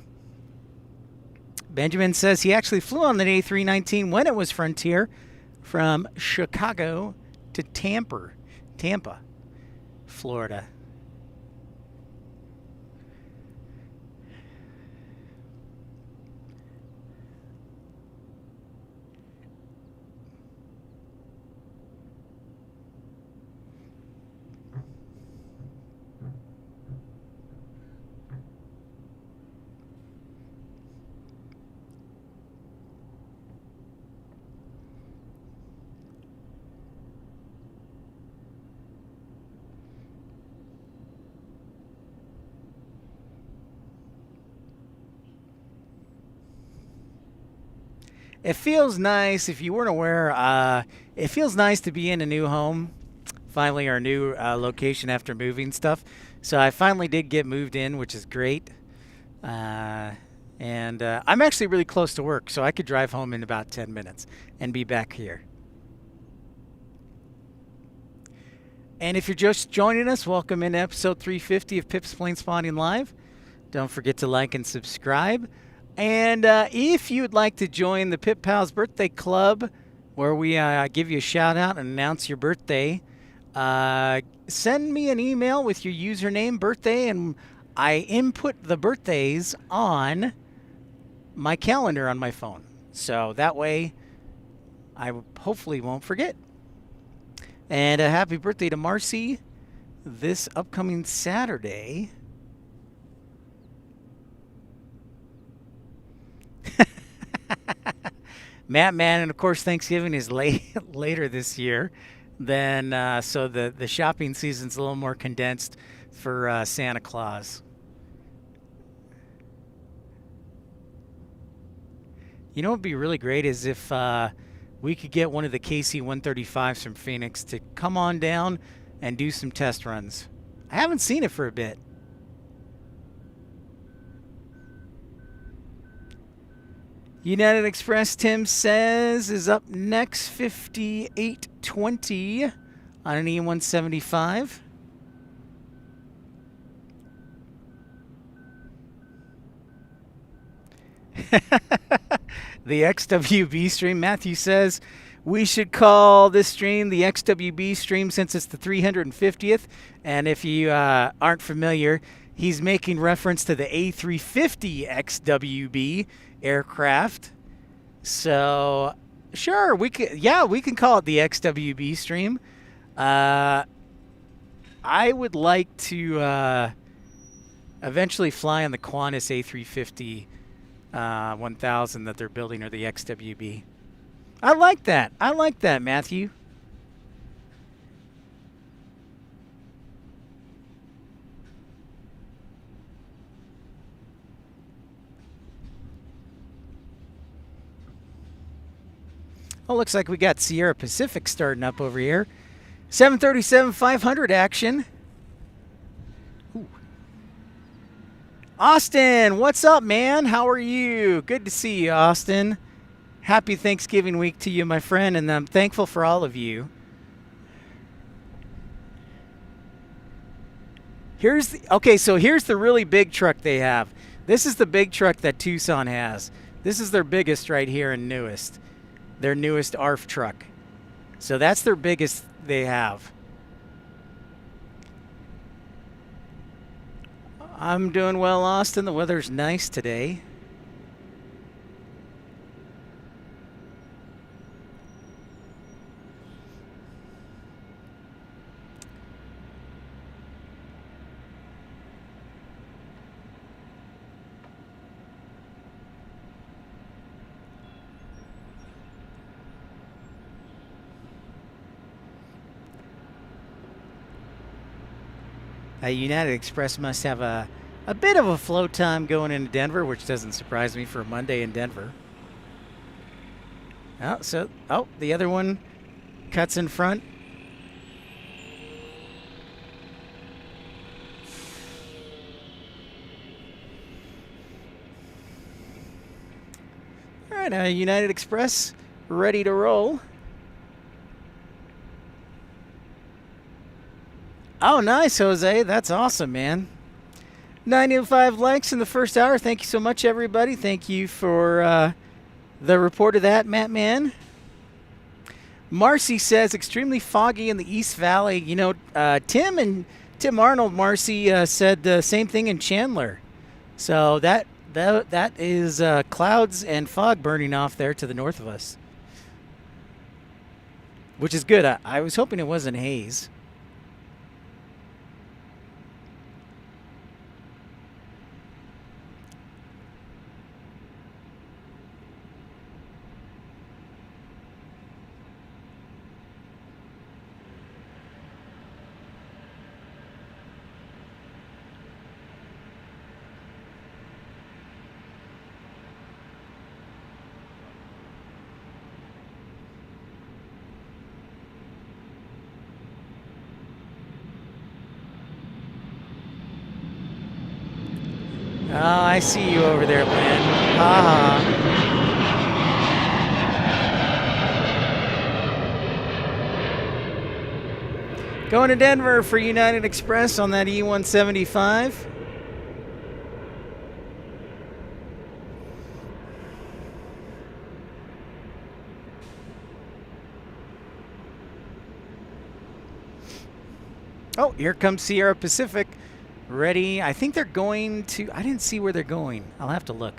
Benjamin says he actually flew on the A319 when it was Frontier from Chicago to Tampa, Florida. It feels nice, if you weren't aware, it feels nice to be in a new home. Finally, our new location after moving stuff. So I finally did get moved in, which is great. And I'm actually really close to work, so I could drive home in about 10 minutes and be back here. And if you're just joining us, welcome in episode 350 of Pip's Plane Spotting Live. Don't forget to like and subscribe. And if you'd like to join the Pip Pals Birthday Club, where we give you a shout out and announce your birthday, send me an email with your username, birthday, and I input the birthdays on my calendar on my phone. So that way I hopefully won't forget. And a happy birthday to Marcy this upcoming Saturday. Matt, man, and of course Thanksgiving is later this year. Then so the shopping season's a little more condensed for Santa Claus. You know what would be really great is if we could get one of the KC-135s from Phoenix to come on down and do some test runs. I haven't seen it for a bit. United Express, Tim says, is up next, 5820 on an E-175. The XWB stream. Matthew says we should call this stream the XWB stream since it's the 350th. And if you aren't familiar, he's making reference to the A350 XWB aircraft. So sure, we can call it the XWB stream. I would like to eventually fly on the Qantas A350 1000 that they're building, or the XWB. I like that. I like that, Matthew. Oh, looks like we got Sierra Pacific starting up over here. 737-500 action. Ooh. Austin, what's up, man? How are you? Good to see you, Austin. Happy Thanksgiving week to you, my friend, and I'm thankful for all of you. So here's the really big truck they have. This is the big truck that Tucson has. This is their biggest right here and newest. Their newest ARF truck. So that's their biggest they have. I'm doing well, Austin. The weather's nice today. United Express must have a bit of a flow time going into Denver, which doesn't surprise me for a Monday in Denver. The other one cuts in front. All right, United Express ready to roll. Oh, nice, Jose. That's awesome, man. 905 likes in the first hour. Thank you so much, everybody. Thank you for the report of that, Matt Man. Marcy says, extremely foggy in the East Valley. You know, Tim Arnold, Marcy, said the same thing in Chandler. So that is clouds and fog burning off there to the north of us. Which is good. I was hoping it wasn't haze. Oh, I see you over there, man. Ha ha. Going to Denver for United Express on that E-175. Oh, here comes Sierra Pacific. Ready. I think they're going to... I didn't see where they're going. I'll have to look.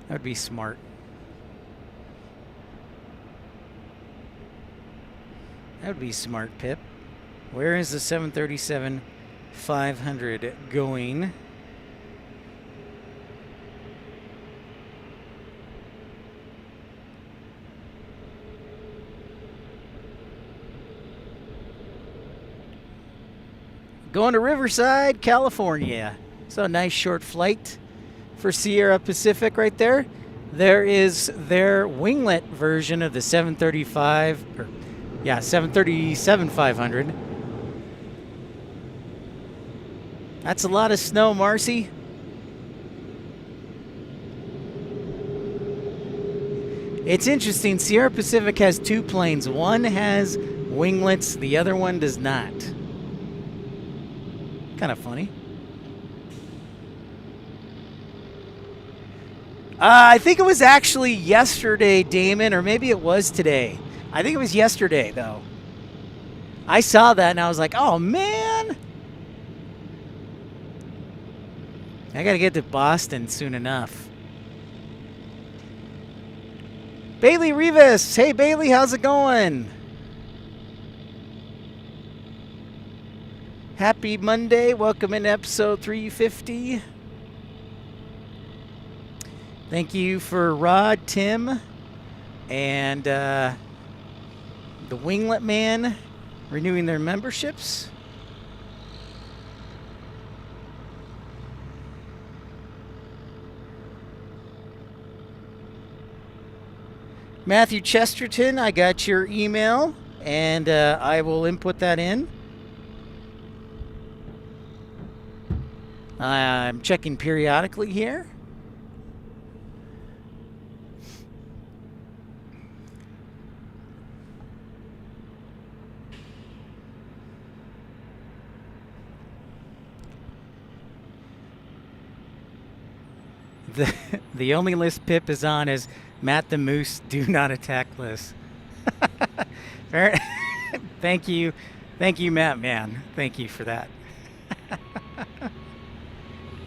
That would be smart. That would be smart, Pip. Where is the 737-500 going? Going to Riverside, California. So a nice short flight for Sierra Pacific right there. There is their winglet version of the 737-500. That's a lot of snow, Marcy. It's interesting. Sierra Pacific has two planes. One has winglets, the other one does not. Kind of funny. I think it was actually yesterday, Damon, or maybe it was today. I think it was yesterday, though. I saw that and I was like, oh, man. I got to get to Boston soon enough. Bailey Rivas. Hey, Bailey, how's it going? Happy Monday. Welcome in episode 350. Thank you for Rod, Tim, and the Winglet Man renewing their memberships. Matthew Chesterton, I got your email, and I will input that in. I'm checking periodically here. The only list Pip is on is Matt the Moose do not attack list. Thank you, Matt, man. Thank you for that.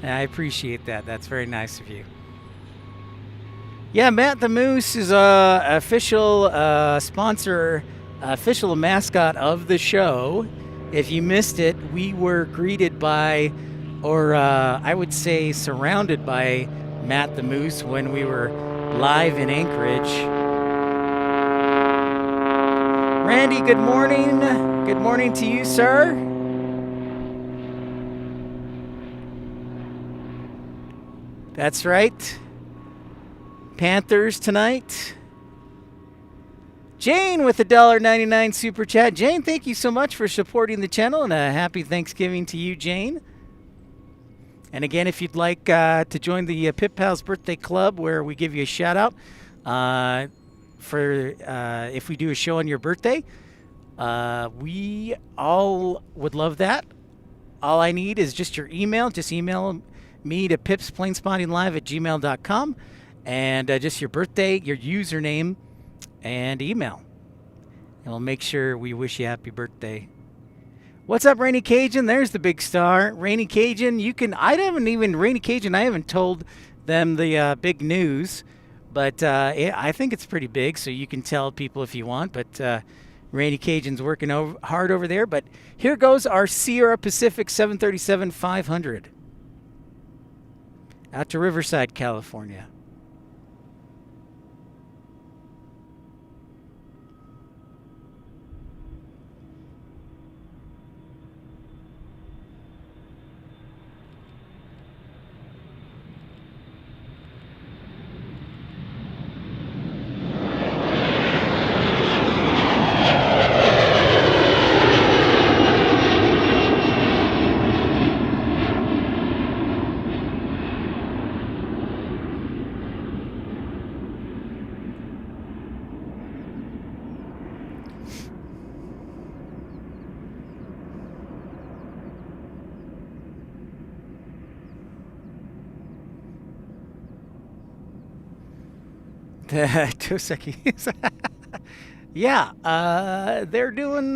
I appreciate that. That's very nice of you. Yeah, Matt the Moose is a official sponsor, official mascot of the show. If you missed it, we were greeted by, or I would say surrounded by, Matt the Moose when we were live in Anchorage. Randy, good morning. Good morning to you, sir. That's right. Panthers tonight. Jane with the $1.99 super chat. Jane, thank you so much for supporting the channel, and a happy Thanksgiving to you, Jane. And again, if you'd like to join the Pip Pals Birthday Club, where we give you a shout out for if we do a show on your birthday, we all would love that. All I need is just your email. Just email me to pipsplanespottinglive@gmail.com, and just your birthday, your username, and email. And we'll make sure we wish you happy birthday. What's up, Rainy Cajun? There's the big star. Rainy Cajun, Rainy Cajun, I haven't told them the big news, but I think it's pretty big, so you can tell people if you want, but Rainy Cajun's working hard over there. But here goes our Sierra Pacific 737-500 out to Riverside, California. Dos Equis. Yeah, they're doing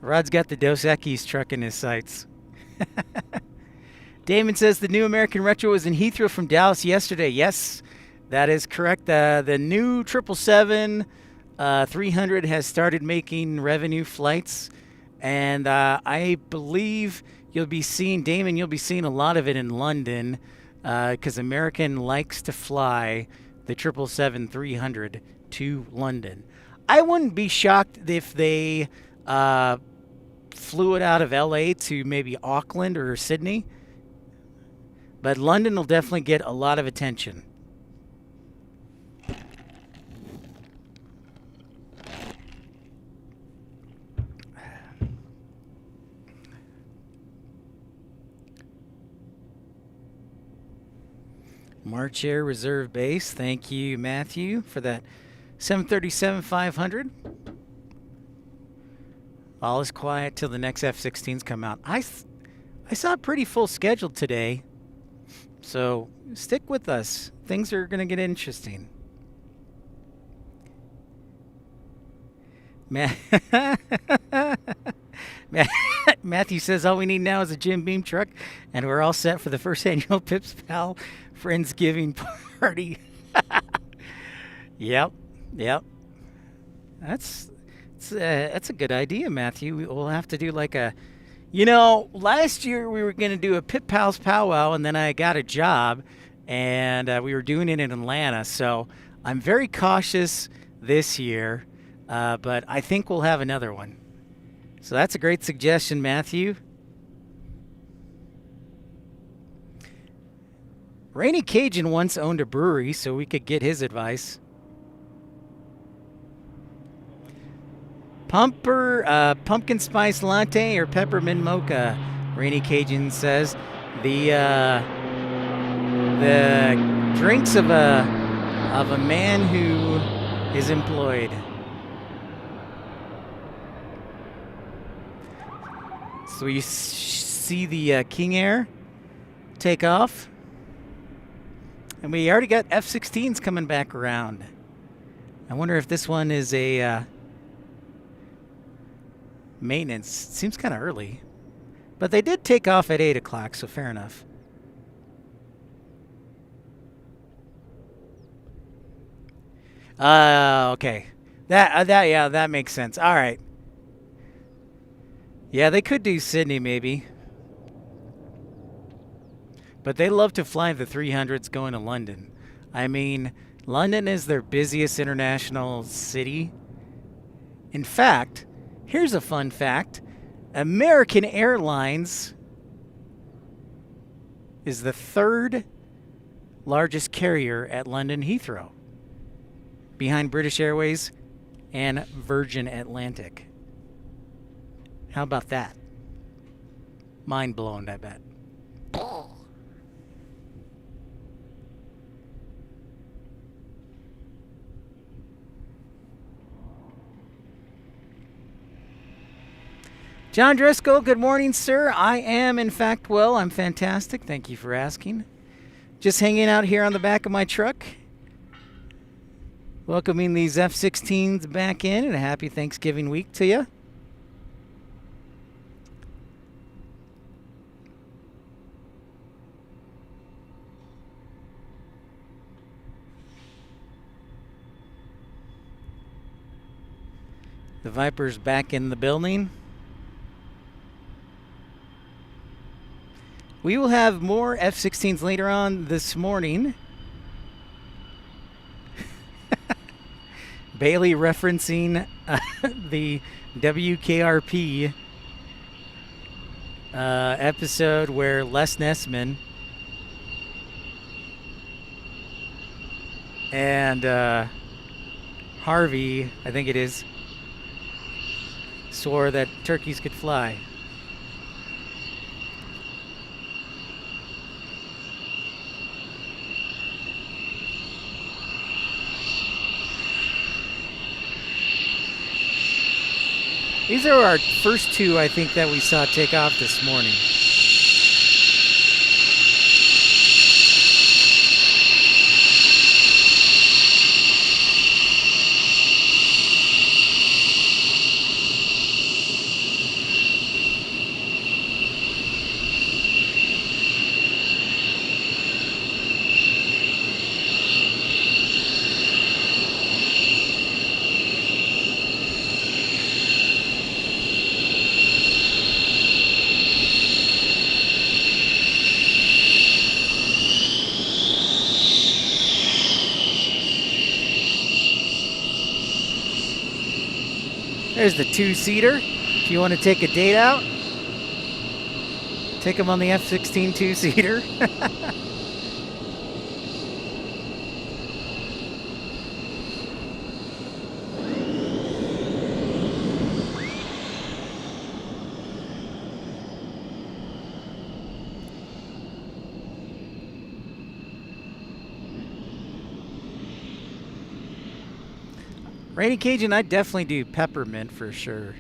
Rod's got the Dos Equis truck in his sights. Damon says the new American Retro was in Heathrow from Dallas yesterday. Yes, that is correct. The new 777-300 has started making revenue flights, and I believe you'll be seeing a lot of it in London, because American likes to fly the 777-300 to London. I wouldn't be shocked if they flew it out of LA to maybe Auckland or Sydney, but London will definitely get a lot of attention. March Air Reserve Base. Thank you, Matthew, for that 737-500. All is quiet till the next F-16s come out. I saw a pretty full schedule today, so stick with us. Things are going to get interesting. Matthew says all we need now is a Jim Beam truck, and we're all set for the first annual Pips Pal Friendsgiving party. Yep. That's a good idea, Matthew. We'll have to do like a, last year we were going to do a Pip Pals powwow, and then I got a job, and we were doing it in Atlanta. So I'm very cautious this year, but I think we'll have another one. So that's a great suggestion, Matthew. Rainy Cajun once owned a brewery, so we could get his advice. Pumpkin spice latte or peppermint mocha? Rainy Cajun says the drinks of a man who is employed. So you see the King Air take off, and we already got F-16s coming back around. I wonder if this one is a maintenance. Seems kind of early, but they did take off at 8 o'clock, so fair enough. Okay. That makes sense. All right. Yeah, they could do Sydney maybe. But they love to fly the 300s going to London. I mean, London is their busiest international city. In fact, here's a fun fact. American Airlines is the 3rd largest carrier at London Heathrow, behind British Airways and Virgin Atlantic. How about that? Mind blown, I bet. John Driscoll, good morning, sir. I am, in fact, well. I'm fantastic. Thank you for asking. Just hanging out here on the back of my truck. Welcoming these F-16s back in, and a happy Thanksgiving week to you. The Viper's back in the building. We will have more F-16s later on this morning. Bailey referencing the WKRP episode where Les Nessman and Harvey, I think it is, swore that turkeys could fly. These are our first two, I think, that we saw take off this morning. There's the 2-seater. If you want to take a date out, take them on the F-16 2-seater. Rainy Cajun, I'd definitely do peppermint for sure.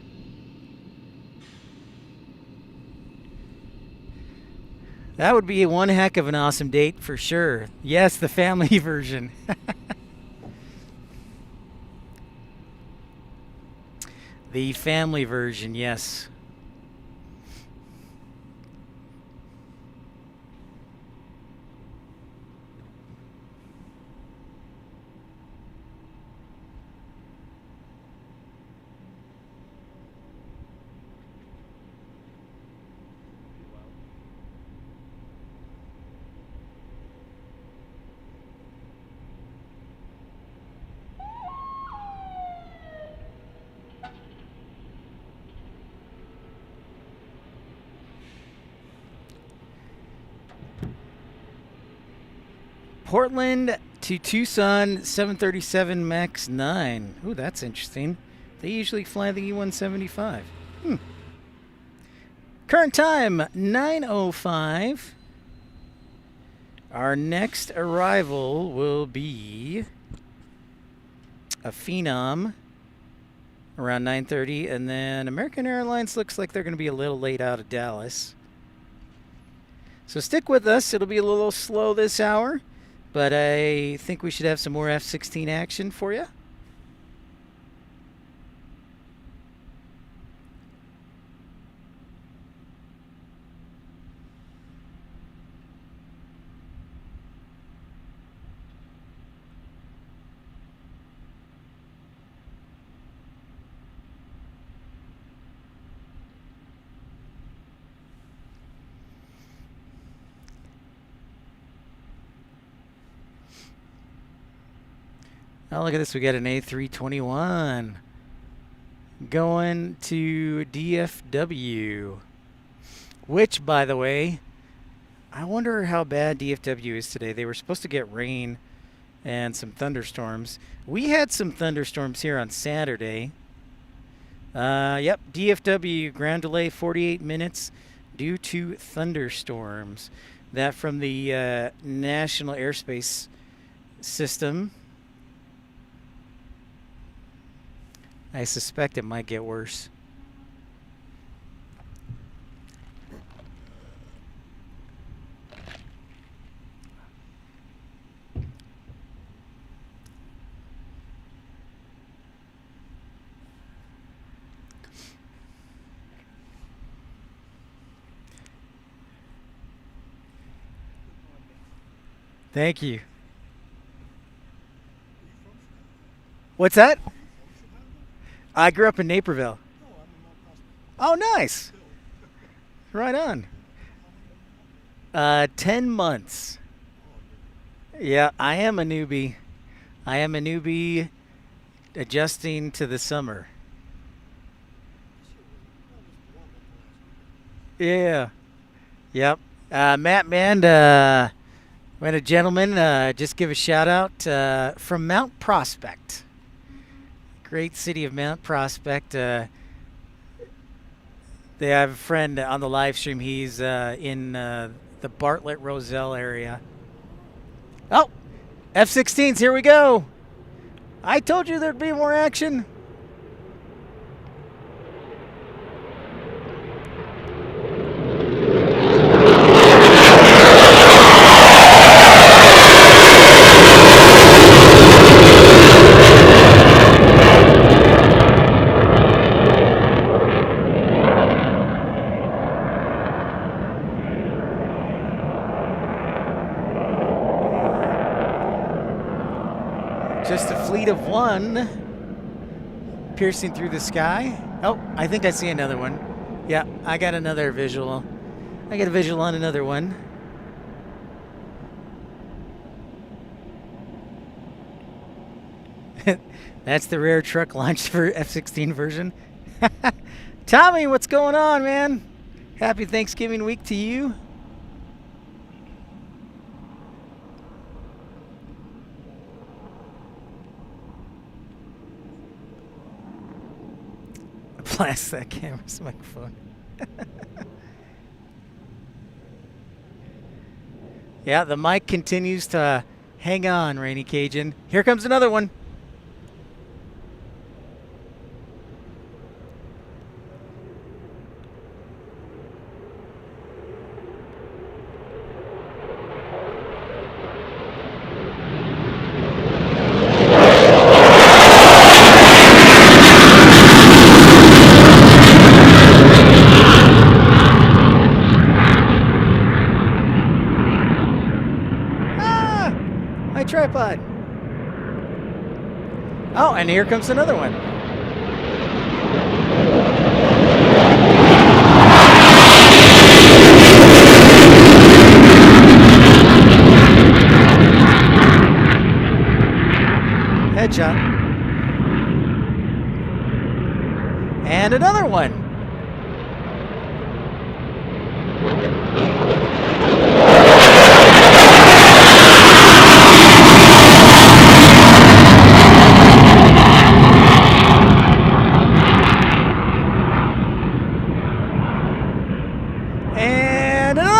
That would be one heck of an awesome date for sure. Yes, the family version. The family version, yes. Portland to Tucson 737 MAX 9. Ooh, that's interesting. They usually fly the E-175. Current time, 9:05. Our next arrival will be a Phenom around 9:30, and then American Airlines looks like they're going to be a little late out of Dallas. So stick with us. It'll be a little slow this hour, but I think we should have some more F-16 action for you. Oh, look at this. We got an A321 going to DFW, which, by the way, I wonder how bad DFW is today. They were supposed to get rain and some thunderstorms. We had some thunderstorms here on Saturday. Yep, DFW, ground delay 48 minutes due to thunderstorms. That from the National Airspace System. I suspect it might get worse. Thank you. What's that? I grew up in Naperville. Oh, nice. Right on. 10 months. Yeah, I am a newbie. I am a newbie adjusting to the summer. Yeah. Yep. Matt Mand, when a gentleman, just give a shout out from Mount Prospect. Great city of Mount Prospect. They have a friend on the live stream. He's in the Bartlett Roselle area. Oh, F-16s, here we go. I told you there'd be more action. Just a fleet of one piercing through the sky. Oh, I think I see another one. Yeah, I got another visual. I got a visual on another one. That's the rare truck launched for F-16 version. Tommy, what's going on, man? Happy Thanksgiving week to you. Blast that camera's microphone. Yeah, the mic continues to hang on, Rainy Cajun. Here comes another one. Tripod. Oh, and here comes another one. Headshot. And another one.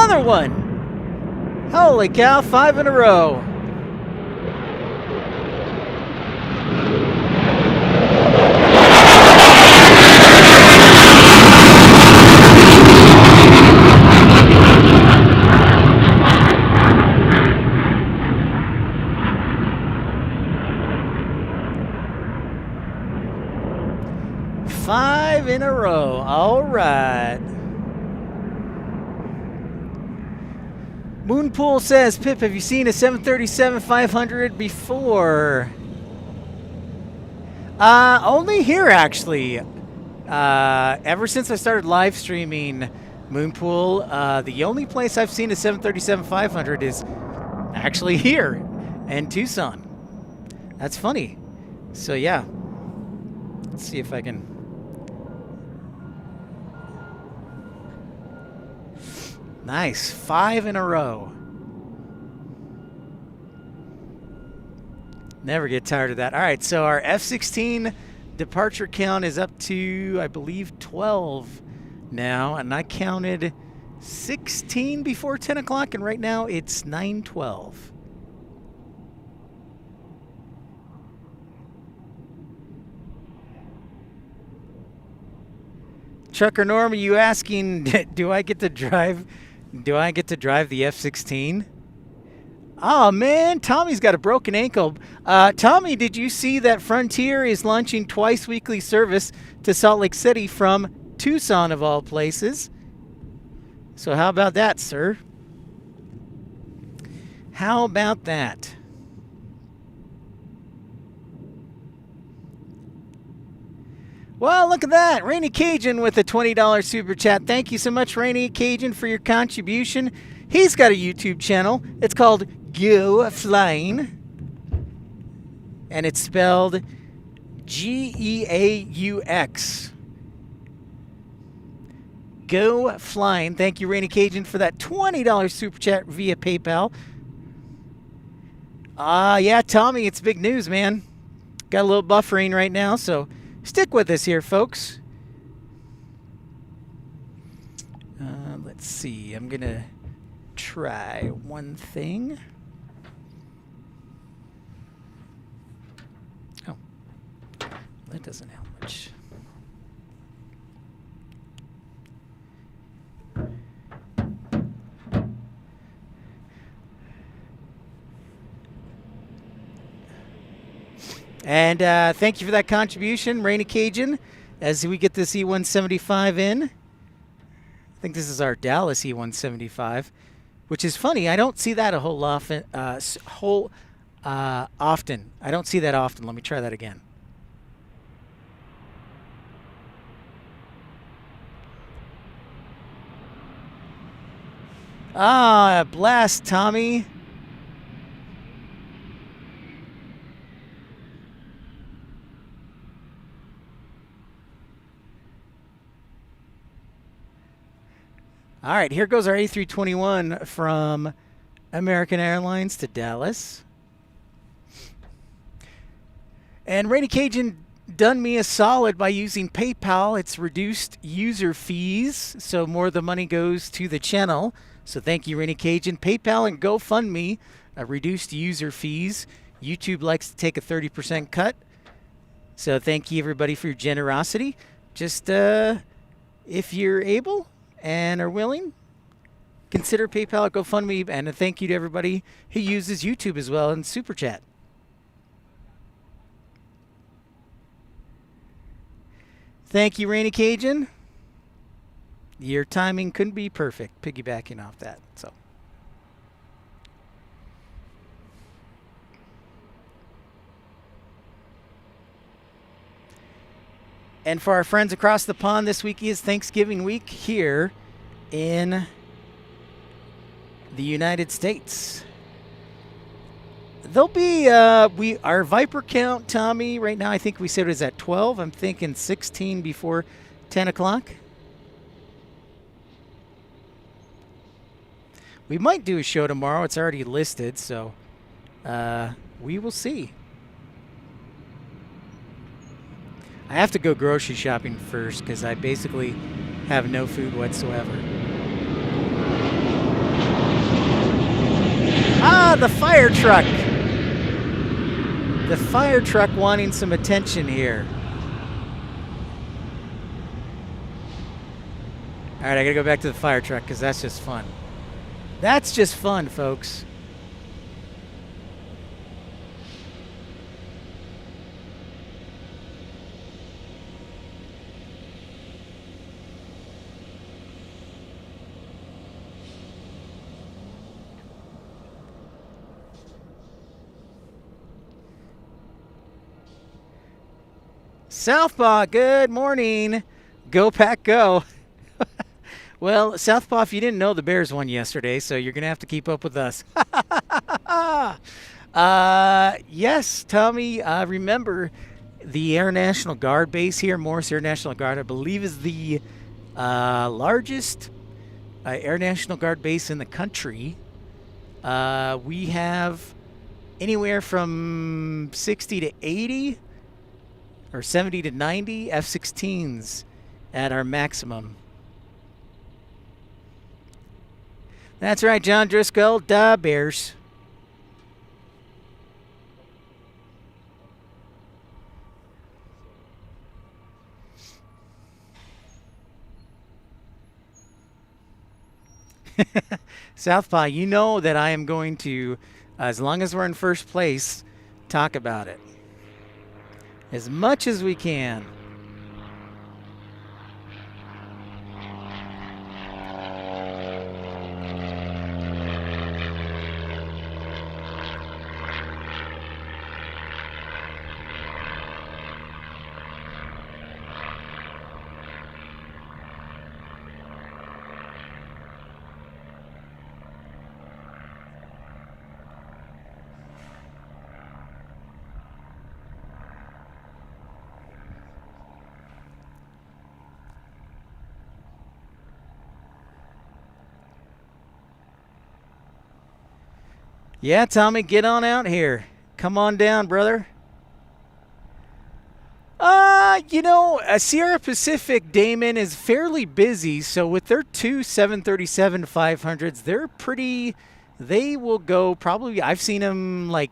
another one. Holy cow, 5 in a row. Five in a row. All right. Moonpool says, Pip, have you seen a 737-500 before? Only here, actually. Ever since I started live streaming Moonpool, the only place I've seen a 737-500 is actually here in Tucson. That's funny. So, yeah. Let's see if I can... Nice. 5 in a row. Never get tired of that. All right, so our F-16 departure count is up to, I believe, 12 now. And I counted 16 before 10 o'clock, and right now it's 9:12. Trucker Norm, are you asking, do I get to drive the F-16? Oh, man, Tommy's got a broken ankle. Tommy, did you see that Frontier is launching twice weekly service to Salt Lake City from Tucson, of all places? So how about that, sir? How about that? Well, look at that. Rainy Cajun with a $20 super chat. Thank you so much, Rainy Cajun, for your contribution. He's got a YouTube channel. It's called Go Flying. And it's spelled G-E-A-U-X. Go Flying. Thank you, Rainy Cajun, for that $20 super chat via PayPal. Yeah, Tommy, it's big news, man. Got a little buffering right now, so... stick with us here, folks. Let's see. I'm going to try one thing. Oh, that doesn't help much. And thank you for that contribution, Rainy Cajun, as we get this E-175 in. I think this is our Dallas E-175, which is funny. I don't see that a whole often. Often. I don't see that often. Let me try that again. Blast, Tommy. All right, here goes our A321 from American Airlines to Dallas. And Rainy Cajun done me a solid by using PayPal. It's reduced user fees, so more of the money goes to the channel. So thank you, Rainy Cajun. PayPal and GoFundMe, reduced user fees. YouTube likes to take a 30% cut. So thank you, everybody, for your generosity. Just if you're able and are willing, consider PayPal, GoFundMe, and a thank you to everybody who uses YouTube as well in Super Chat. Thank you, Rainy Cajun. Your timing couldn't be perfect, piggybacking off that. So, and for our friends across the pond, this week is Thanksgiving week here in the United States. There'll be our Viper count, Tommy, right now I think we said it was at 12. I'm thinking 16 before 10 o'clock. We might do a show tomorrow. It's already listed, so we will see. I have to go grocery shopping first because I basically have no food whatsoever. Ah, the fire truck. The fire truck wanting some attention here. All right, I gotta go back to the fire truck because that's just fun. That's just fun, folks. Southpaw, good morning. Go Pack, go. Well, Southpaw, if you didn't know, the Bears won yesterday, so you're going to have to keep up with us. Yes, Tommy, remember the Air National Guard base here, Morris Air National Guard, I believe is the largest Air National Guard base in the country. We have anywhere from 60 to 80 or 70 to 90 F-16s at our maximum. That's right, John Driscoll, da Bears. Southpaw, you know that I am going to, as long as we're in first place, talk about it as much as we can. Yeah, Tommy, get on out here. Come on down, brother. Sierra Pacific Damon is fairly busy, so with their two 737-500s, they will go probably, I've seen them like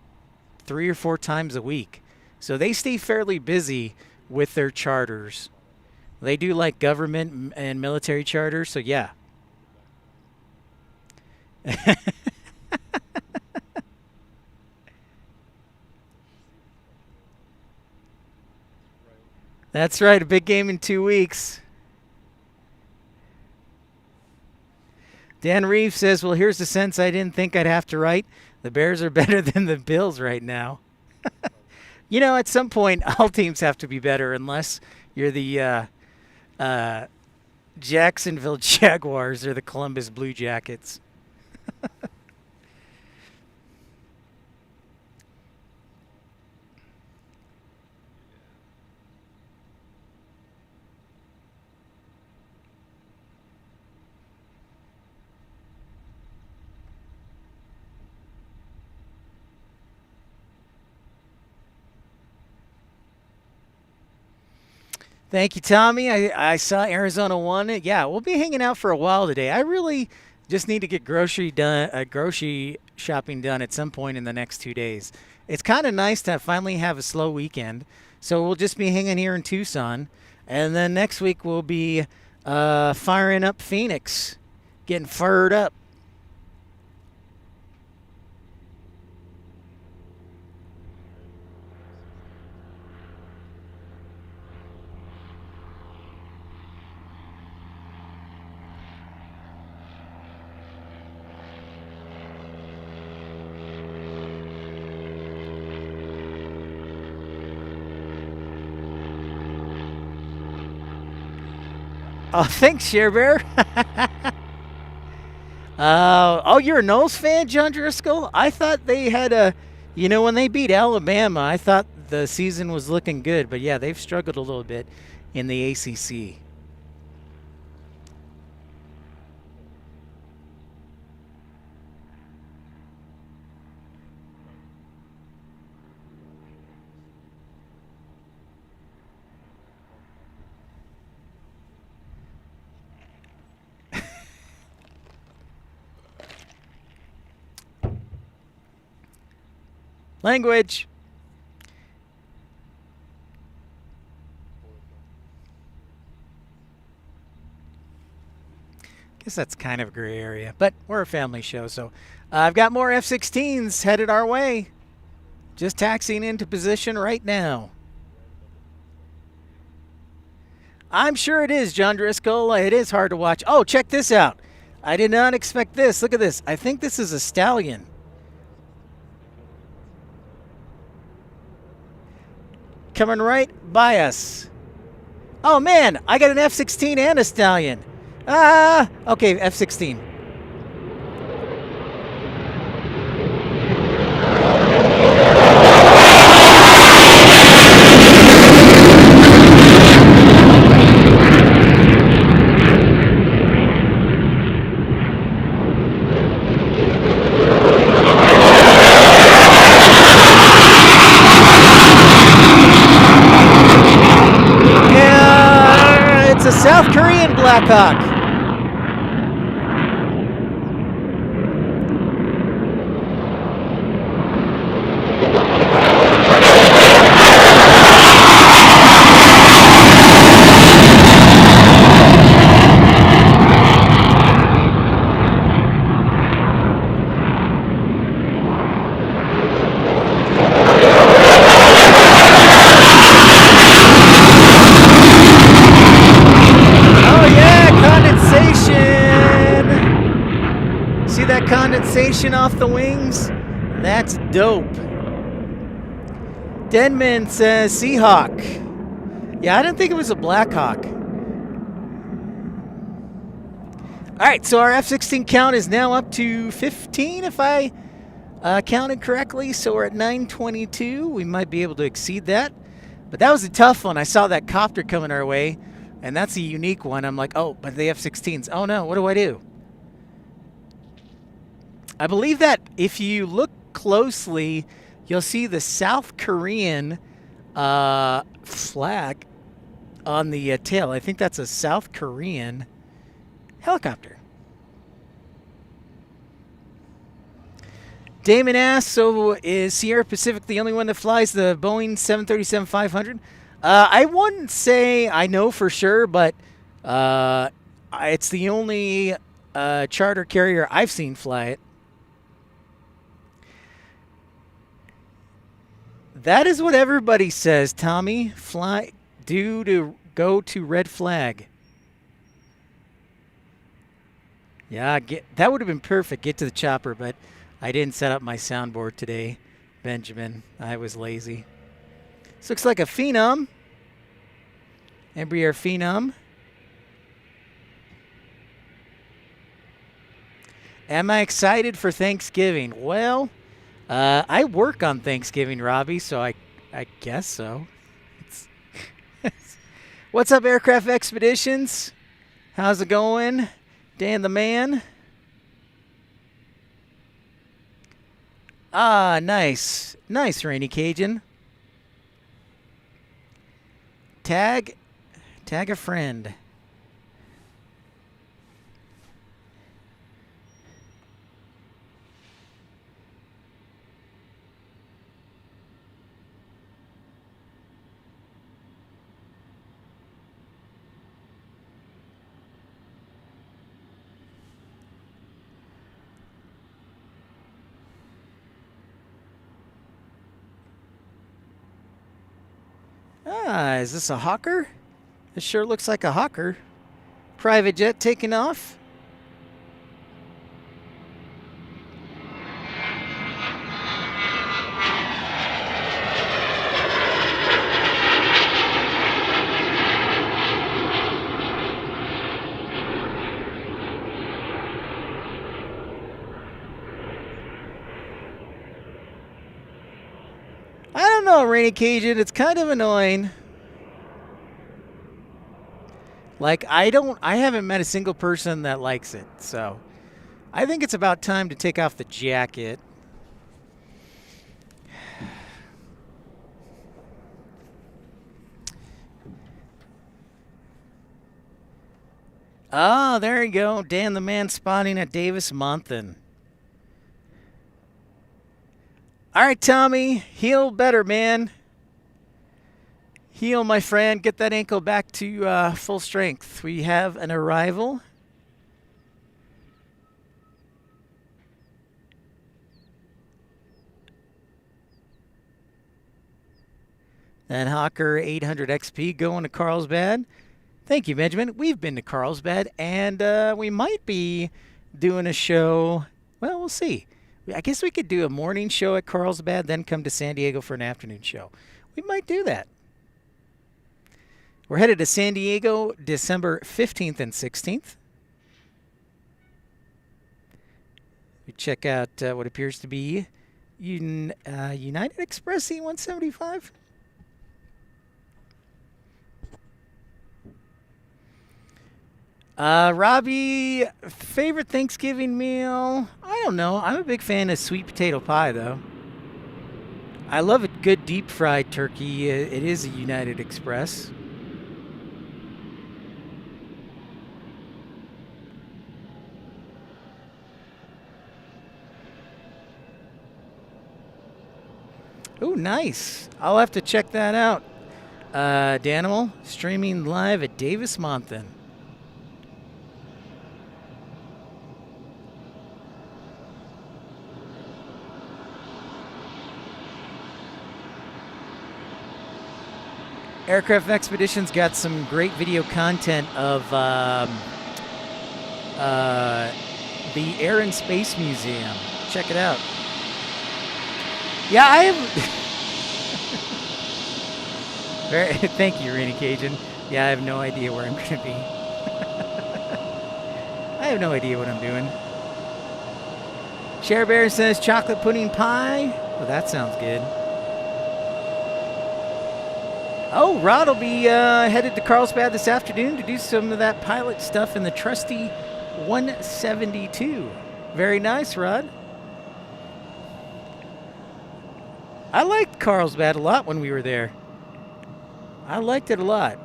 3 or 4 times a week. So they stay fairly busy with their charters. They do like government and military charters, so yeah. That's right, a big game in 2 weeks. Dan Reeves says, well, here's the sense I didn't think I'd have to write. The Bears are better than the Bills right now. At some point, all teams have to be better unless you're the Jacksonville Jaguars or the Columbus Blue Jackets. Thank you, Tommy. I saw Arizona won it. Yeah, we'll be hanging out for a while today. I really just need to get grocery shopping done at some point in the next 2 days. It's kind of nice to finally have a slow weekend. So we'll just be hanging here in Tucson. And then next week we'll be firing up Phoenix, getting fired up. Oh, thanks, Share Bear. You're a Knowles fan, John Driscoll? I thought they had when they beat Alabama, I thought the season was looking good. But yeah, they've struggled a little bit in the ACC. Language. Guess that's kind of a gray area, but we're a family show, so I've got more F-16s headed our way. Just taxiing into position right now. I'm sure it is, John Driscoll. It is hard to watch. Oh, check this out. I did not expect this. Look at this. I think this is a Stallion. Coming right by us. Oh, man. I got an F-16 and a Stallion. Okay, F-16. Yeah, it's a South Korean Black Hawk. Condensation off the wings. That's dope. Denman says Seahawk. Yeah, I didn't think it was a Black Hawk. Alright, so our F-16 count is now up to 15 if I counted correctly. So we're at 922. We might be able to exceed that. But that was a tough one. I saw that copter coming our way, and that's a unique one. I'm like, oh, but the F-16s. Oh no, what do I do? I believe that if you look closely, you'll see the South Korean flag on the tail. I think that's a South Korean helicopter. Damon asks, so is Sierra Pacific the only one that flies the Boeing 737-500? I wouldn't say I know for sure, but it's the only charter carrier I've seen fly it. That is what everybody says, Tommy. Fly, due to go to red flag. Yeah, that would have been perfect. Get to the chopper, but I didn't set up my soundboard today, Benjamin. I was lazy. This looks like a Phenom. Embraer Phenom. Am I excited for Thanksgiving? Well, I work on Thanksgiving, Robbie, so I guess so. What's up, Aircraft Expeditions? How's it going? Dan the man. Ah, nice. Nice, Rainy Cajun. Tag a friend. Ah, is this a Hawker? This sure looks like a Hawker. Private jet taking off. I don't know, Rainy Cajun. It's kind of annoying. Like, I haven't met a single person that likes it. So, I think it's about time to take off the jacket. Oh, there you go. Dan the man spotting at Davis Monthan. All right, Tommy, heal better, man. Heal, my friend. Get that ankle back to full strength. We have an arrival. And Hawker 800 XP going to Carlsbad. Thank you, Benjamin. We've been to Carlsbad, and we might be doing a show. Well, we'll see. I guess we could do a morning show at Carlsbad, then come to San Diego for an afternoon show. We might do that. We're headed to San Diego December 15th and 16th. We check out what appears to be United Express E-175. Robbie, favorite Thanksgiving meal? I don't know. I'm a big fan of sweet potato pie, though. I love a good deep fried turkey. It is a United Express. Oh, nice. I'll have to check that out. Danimal, streaming live at Davis Monthan. Aircraft Expeditions got some great video content of the Air and Space Museum. Check it out. Yeah, I have. Thank you, Rainy Cajun. Yeah, I have no idea where I'm going to be. I have no idea what I'm doing. Cher Bear says chocolate pudding pie. Well, that sounds good. Oh, Rod will be headed to Carlsbad this afternoon to do some of that pilot stuff in the trusty 172. Very nice, Rod. I liked Carlsbad a lot when we were there. I liked it a lot.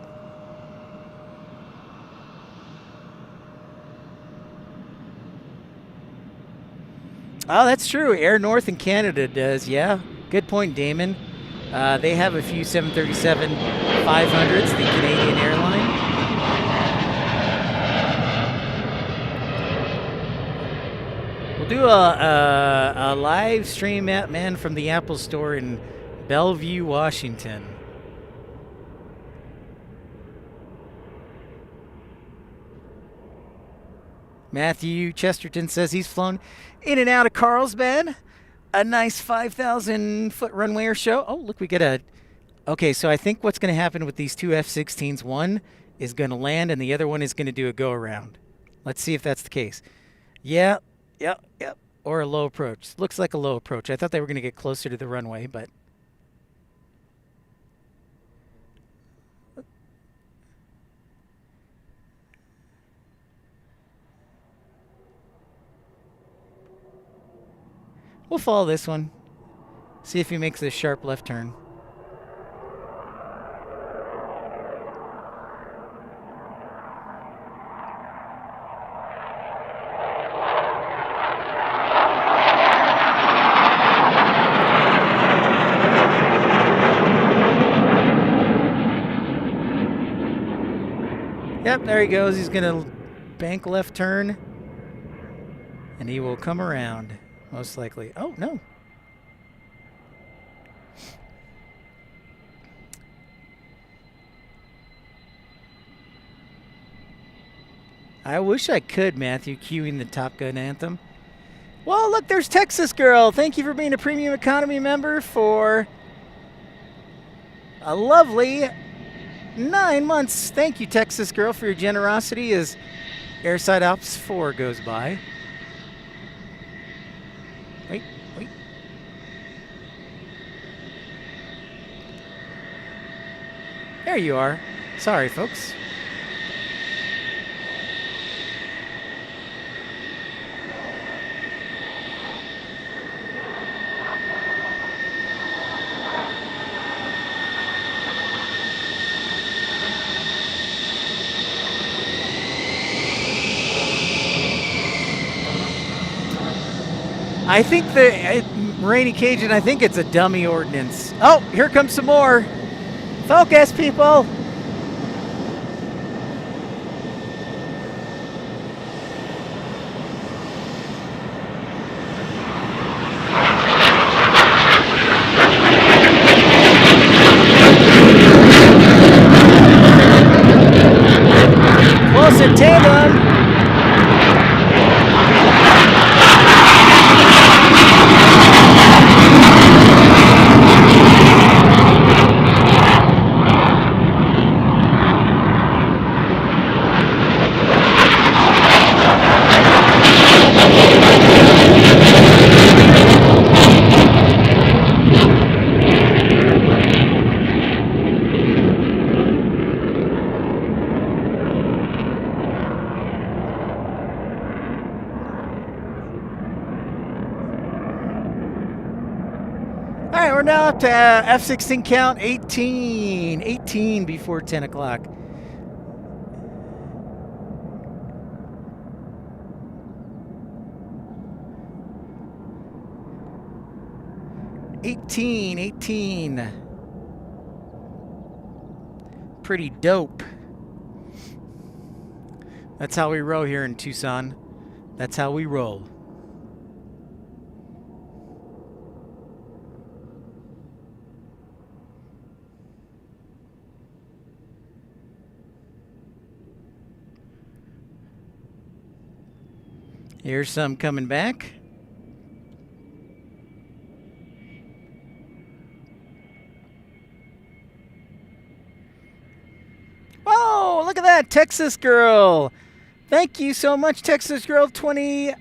Oh, that's true. Air North in Canada does, yeah. Good point, Damon. They have a few 737 500s, the Canadian airline. We'll do a live stream at man from the Apple Store in Bellevue, Washington. Matthew Chesterton says he's flown in and out of Carlsbad. A nice 5,000-foot runway or show. Oh, look, we get a... Okay, so I think what's going to happen with these two F-16s, one is going to land and the other one is going to do a go-around. Let's see if that's the case. Yeah. Or a low approach. Looks like a low approach. I thought they were going to get closer to the runway, but... We'll follow this one. See if he makes this sharp left turn. Yep, there he goes. He's going to bank left turn. And he will come around, most likely. Oh, no. I wish I could, Matthew, cueing the Top Gun anthem. Well, look, there's Texas Girl. Thank you for being a premium economy member for a lovely 9 months. Thank you, Texas Girl, for your generosity as Airside Ops 4 goes by. Wait. There you are. Sorry, folks. I think Rainy Cajun, I think it's a dummy ordinance. Oh, here comes some more. Focus, people. Closer, tandem. All right, we're now up to F-16 count 18. 18 before 10 o'clock. Eighteen. Pretty dope. That's how we roll here in Tucson. That's how we roll. Here's some coming back. Whoa, look at that, Texas Girl. Thank you so much, Texas Girl. 20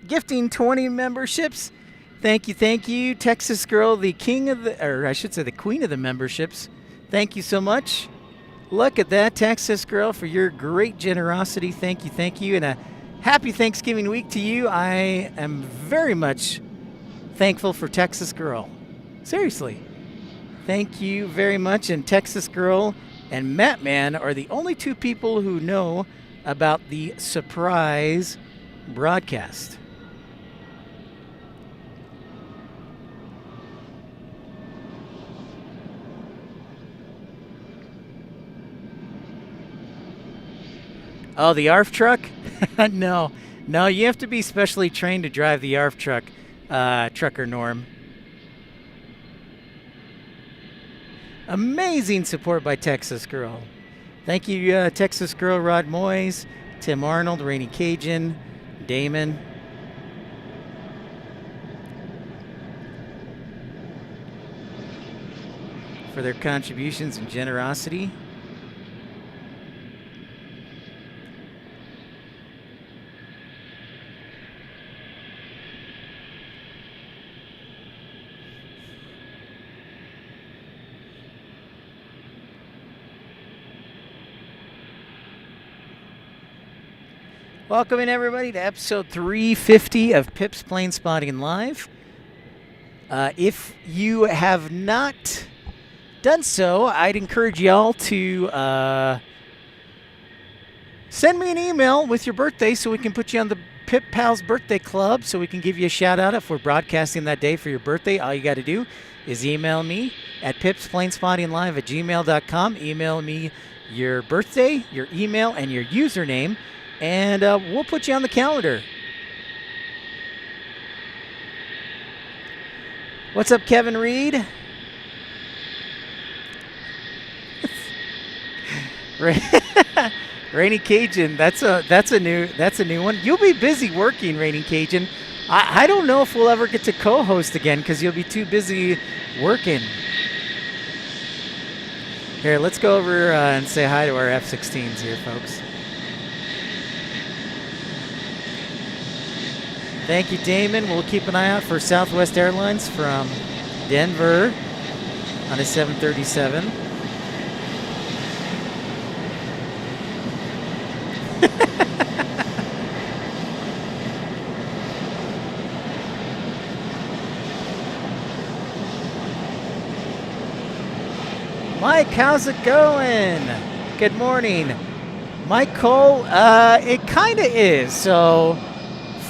gifting 20 memberships. Thank you, Texas Girl, the king of the, or I should say the queen of the memberships. Thank you so much. Look at that, Texas Girl, for your great generosity. Thank you, and a happy Thanksgiving week to you. I am very much thankful for Texas Girl. Seriously. Thank you very much. And Texas Girl and Matt Man are the only two people who know about the surprise broadcast. Oh, the ARF truck? No, you have to be specially trained to drive the ARF truck, Trucker Norm. Amazing support by Texas Girl. Thank you, Texas Girl, Rod Moyes, Tim Arnold, Rainy Cajun, Damon. For their contributions and generosity. Welcoming everybody to episode 350 of Pip's Plane Spotting Live. If you have not done so, I'd encourage y'all to send me an email with your birthday so we can put you on the Pip Pals Birthday Club so we can give you a shout out if we're broadcasting that day for your birthday. All you got to do is email me at pipsplanespottinglive@gmail.com. Email me your birthday, your email, and your username. And we'll put you on the calendar. What's up, Kevin Reed? Rainy Cajun, that's a new one. You'll be busy working, Rainy Cajun. I don't know if we'll ever get to co-host again because you'll be too busy working. Here, let's go over and say hi to our F-16s here, folks. Thank you, Damon. We'll keep an eye out for Southwest Airlines from Denver on a 737. Mike, how's it going? Good morning. Mike Cole, it kind of is. So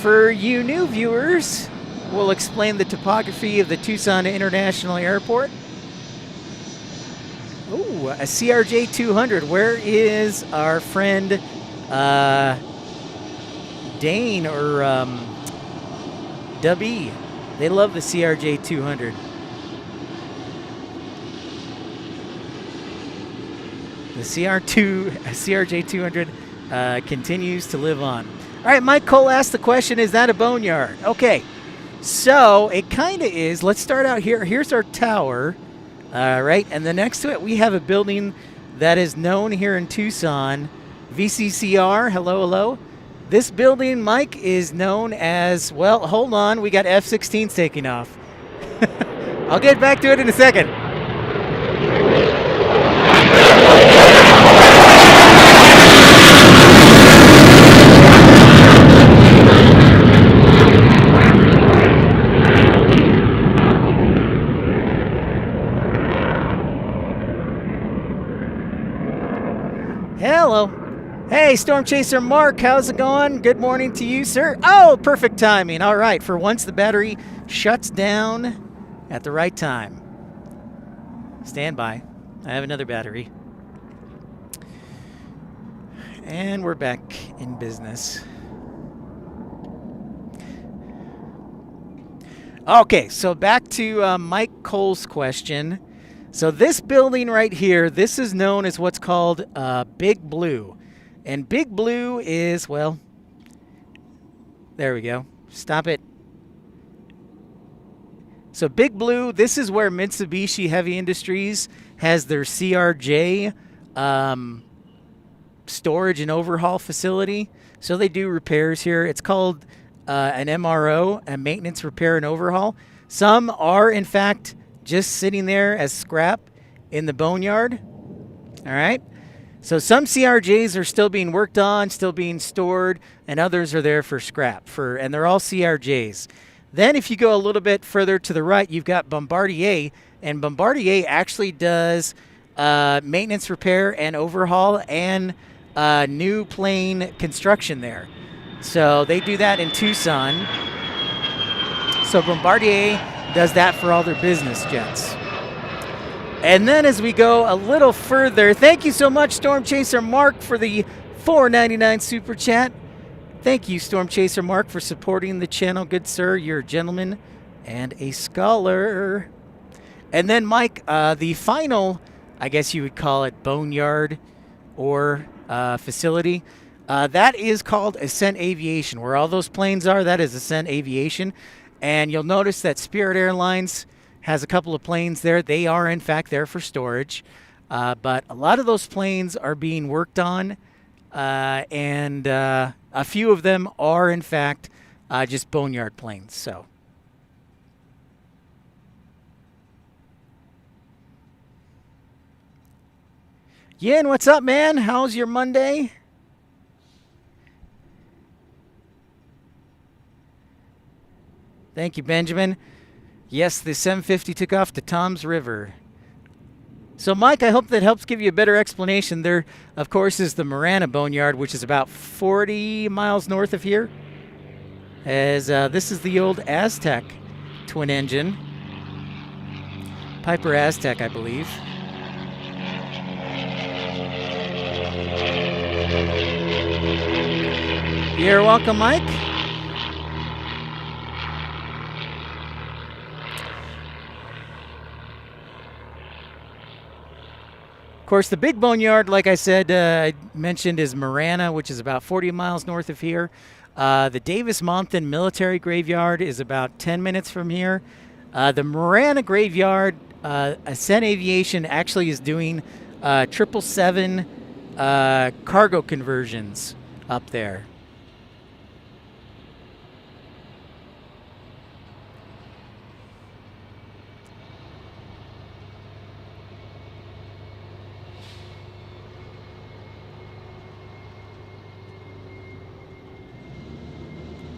for you new viewers, will explain the topography of the Tucson International Airport. Ooh, a CRJ 200. Where is our friend Dane or Dubby? They love the CRJ 200. The CRJ 200 continues to live on. All right, Mike Cole asked the question, is that a boneyard? Okay, so it kind of is. Let's start out here. Here's our tower, right? And then next to it, we have a building that is known here in Tucson, VCCR. Hello, hello. This building, Mike, is known as, well, hold on. We got F-16s taking off. I'll get back to it in a second. Hello. Hey, Storm Chaser Mark, how's it going? Good morning to you, sir. Oh, perfect timing. All right, for once the battery shuts down at the right time. Stand by. I have another battery. And we're back in business. Okay, so back to Mike Cole's question. So this building right here, this is known as what's called Big Blue. And Big Blue is, well, there we go. Stop it. So Big Blue, this is where Mitsubishi Heavy Industries has their CRJ storage and overhaul facility. So they do repairs here. It's called an MRO, a maintenance, repair, and overhaul. Some are, in fact, just sitting there as scrap in the boneyard. All right. So some CRJs are still being worked on, still being stored, and others are there for scrap. And they're all CRJs. Then if you go a little bit further to the right, you've got Bombardier, and Bombardier actually does maintenance, repair, and overhaul, and new plane construction there. So they do that in Tucson. So Bombardier does that for all their business jets. And then as we go a little further, thank you so much, Storm Chaser Mark, for the $4.99 super chat. Thank you, Storm Chaser Mark, for supporting the channel. Good sir, you're a gentleman and a scholar. And then, Mike, the final, I guess you would call it, boneyard or facility, that is called Ascent Aviation. Where all those planes are, that is Ascent Aviation. And you'll notice that Spirit Airlines has a couple of planes there. They are, in fact, there for storage. But a lot of those planes are being worked on, and a few of them are, in fact, just boneyard planes. So, Yin, what's up, man? How's your Monday? Thank you, Benjamin. Yes, the 750 took off to Tom's River. So, Mike, I hope that helps give you a better explanation. There, of course, is the Marana Boneyard, which is about 40 miles north of here. As this is the old Aztec twin engine. Piper Aztec, I believe. You're welcome, Mike. Of course, the big boneyard, like I said, I mentioned, is Marana, which is about 40 miles north of here. The Davis-Monthan Military Graveyard is about 10 minutes from here. The Marana Graveyard, Ascent Aviation actually is doing 777 cargo conversions up there.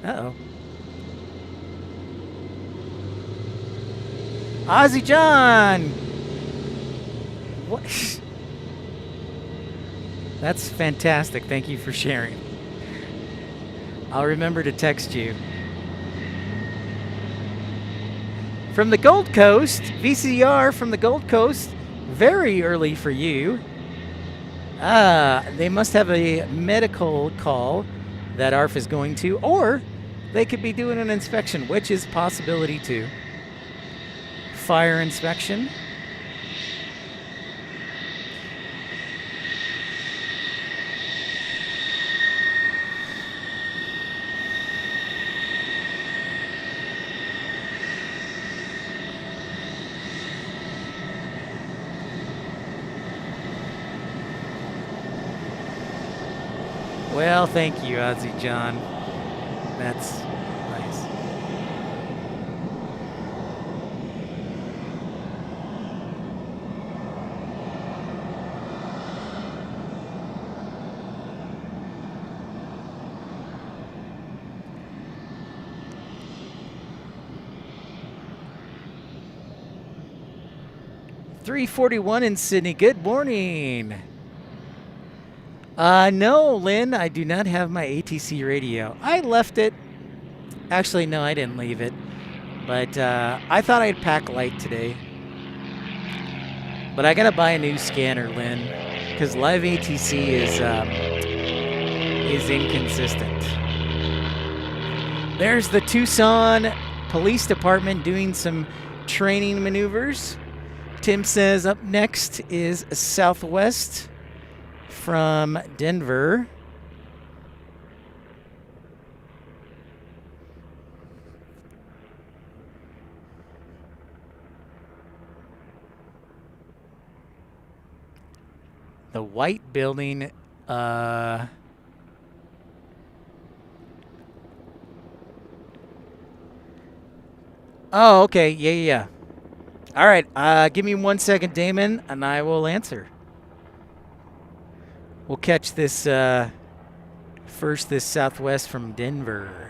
Uh-oh. Ozzy John! What? That's fantastic. Thank you for sharing. I'll remember to text you. From the Gold Coast, VCR from the Gold Coast, very early for you. They must have a medical call that ARF is going to, or they could be doing an inspection, which is possibility too. Fire inspection. Well, thank you, Ozzy John. That's nice. .341 in Sydney. Good morning. No, Lynn, I do not have my ATC radio. I left it. Actually, no, I didn't leave it. But I thought I'd pack light today. But I gotta buy a new scanner, Lynn, because live ATC is inconsistent. There's the Tucson Police Department doing some training maneuvers. Tim says up next is Southwest from Denver. The white building, oh, okay, yeah. All right, give me 1 second, Damon, and I will answer. We'll catch this first, this Southwest from Denver.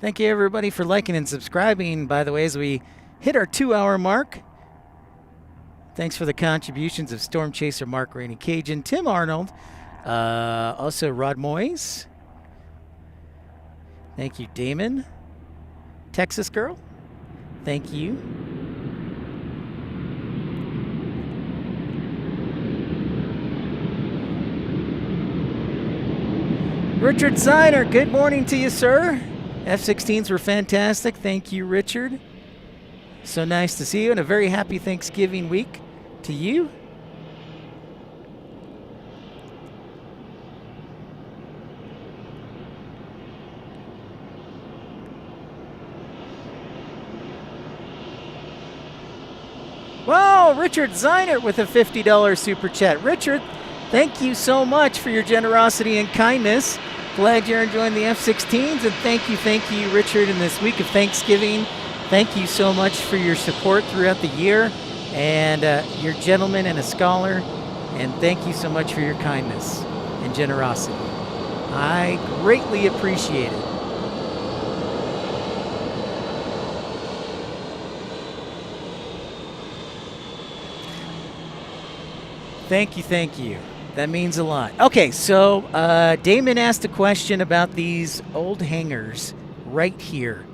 Thank you, everybody, for liking and subscribing, by the way, as we hit our 2-hour mark. Thanks for the contributions of Storm Chaser, Mark Rainey Cajun, Tim Arnold, also Rod Moyes. Thank you, Damon. Texas Girl, thank you. Richard Ziner, good morning to you, sir. F-16s were fantastic. Thank you, Richard. So nice to see you, and a very happy Thanksgiving week to you. Wow, Richard Ziner with a $50 super chat. Richard, thank you so much for your generosity and kindness. Glad you're enjoying the F-16s, and thank you, Richard, in this week of Thanksgiving. Thank you so much for your support throughout the year, and you're a gentleman and a scholar, and thank you so much for your kindness and generosity. I greatly appreciate it. Thank you. That means a lot. Okay, so Damon asked a question about these old hangars right here.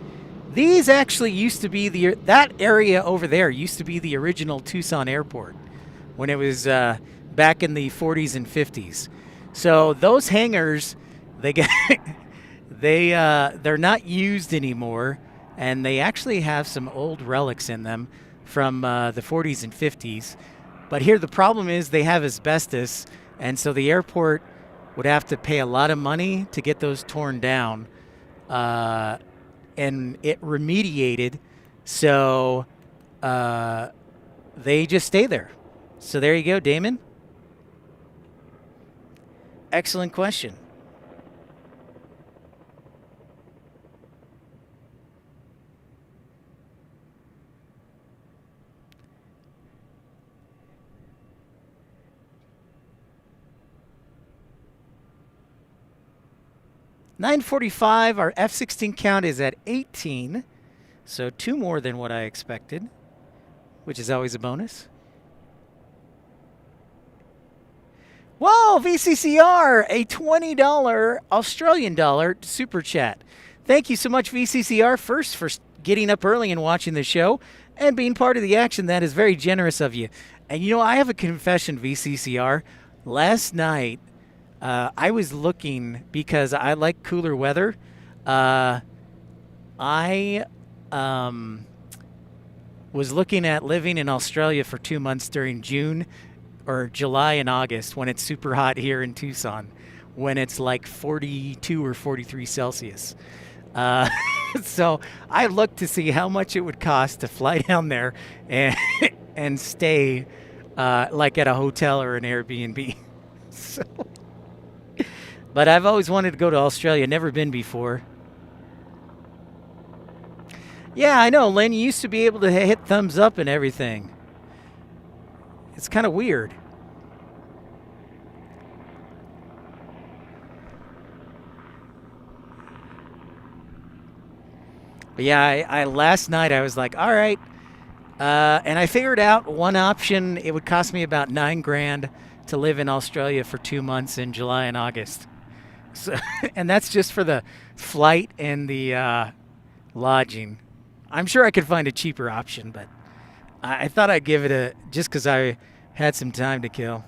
These actually used to be that area over there used to be the original Tucson airport when it was back in the 40s and 50s. So those hangars, they're not used anymore, and they actually have some old relics in them from the 40s and 50s. But here the problem is they have asbestos, and so the airport would have to pay a lot of money to get those torn down and it remediated, so they just stay there. So there you go, Damon. Excellent question. 945, our F-16 count is at 18. So 2 more than what I expected, which is always a bonus. Whoa, VCCR, a $20 Australian dollar super chat. Thank you so much, VCCR, first for getting up early and watching the show and being part of the action. That is very generous of you. And you know, I have a confession, VCCR. Last night, I was looking because I like cooler weather. I was looking at living in Australia for 2 months during June or July and August when it's super hot here in Tucson, when it's like 42 or 43 Celsius. So I looked to see how much it would cost to fly down there and stay like at a hotel or an Airbnb. So, but I've always wanted to go to Australia, never been before. Yeah, I know, Lynn, you used to be able to hit thumbs up and everything. It's kind of weird. But yeah, I last night I was like, all right. And I figured out one option. It would cost me about $9,000 to live in Australia for 2 months in July and August. So, and that's just for the flight and the lodging. I'm sure I could find a cheaper option, but I thought I'd give it a, just because I had some time to kill.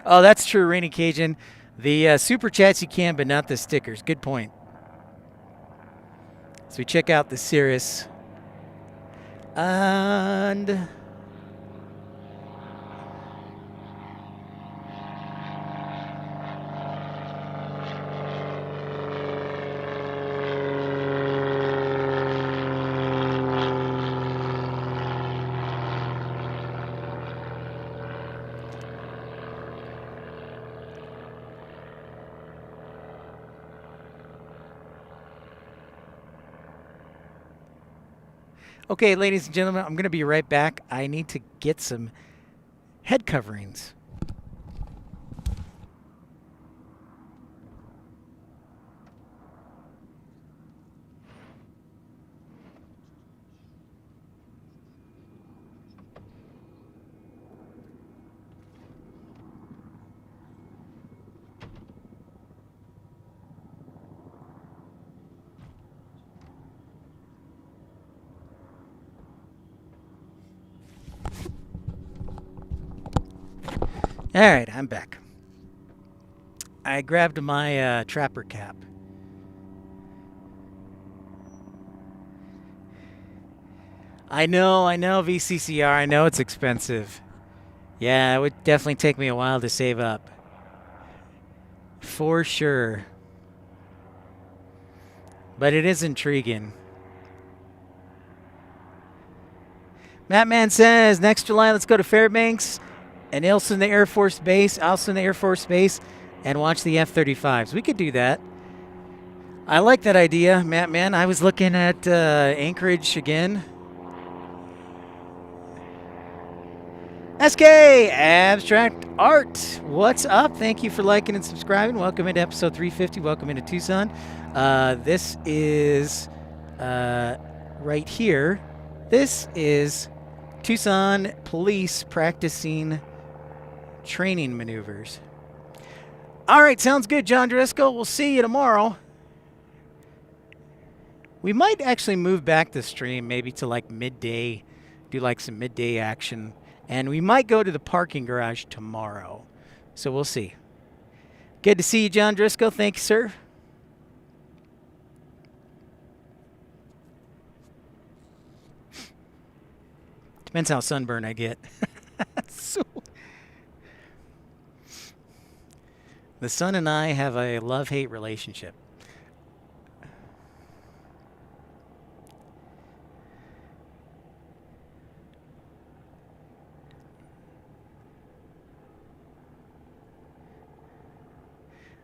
Oh, that's true, Rainy Cajun. The super chats you can, but not the stickers. Good point. So we check out the Cirrus. And okay, ladies and gentlemen, I'm going to be right back. I need to get some head coverings. All right, I'm back. I grabbed my trapper cap. I know, VCCR. I know it's expensive. Yeah, it would definitely take me a while to save up. For sure. But it is intriguing. Mattman says, next July, let's go to Fairbanks and Ilson the Air Force Base, and watch the F-35s. We could do that. I like that idea, Mattman. I was looking at Anchorage again. SK Abstract Art, what's up? Thank you for liking and subscribing. Welcome into episode 350. Welcome into Tucson. This is right here. This is Tucson police practicing training maneuvers. All right, sounds good, John Driscoll. We'll see you tomorrow. We might actually move back the stream maybe to like midday, do like some midday action. And we might go to the parking garage tomorrow. So we'll see. Good to see you, John Driscoll. Thank you, sir. Depends how sunburned I get. So, the sun and I have a love-hate relationship.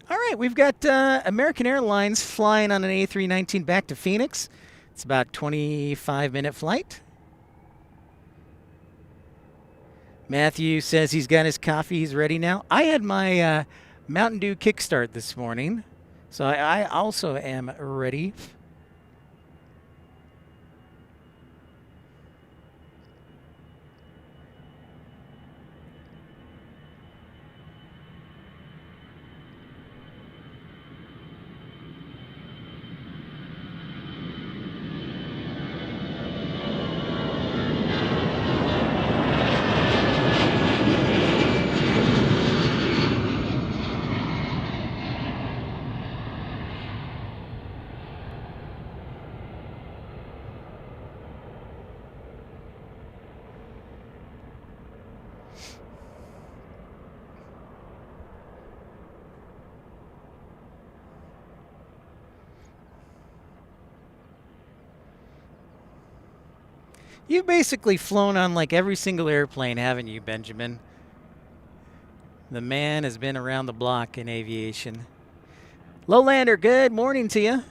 All right, we've got American Airlines flying on an A319 back to Phoenix. It's about a 25-minute flight. Matthew says he's got his coffee. He's ready now. I had my Mountain Dew kickstart this morning. So I also am ready. You've basically flown on like every single airplane, haven't you, Benjamin? The man has been around the block in aviation. Lowlander, good morning to you.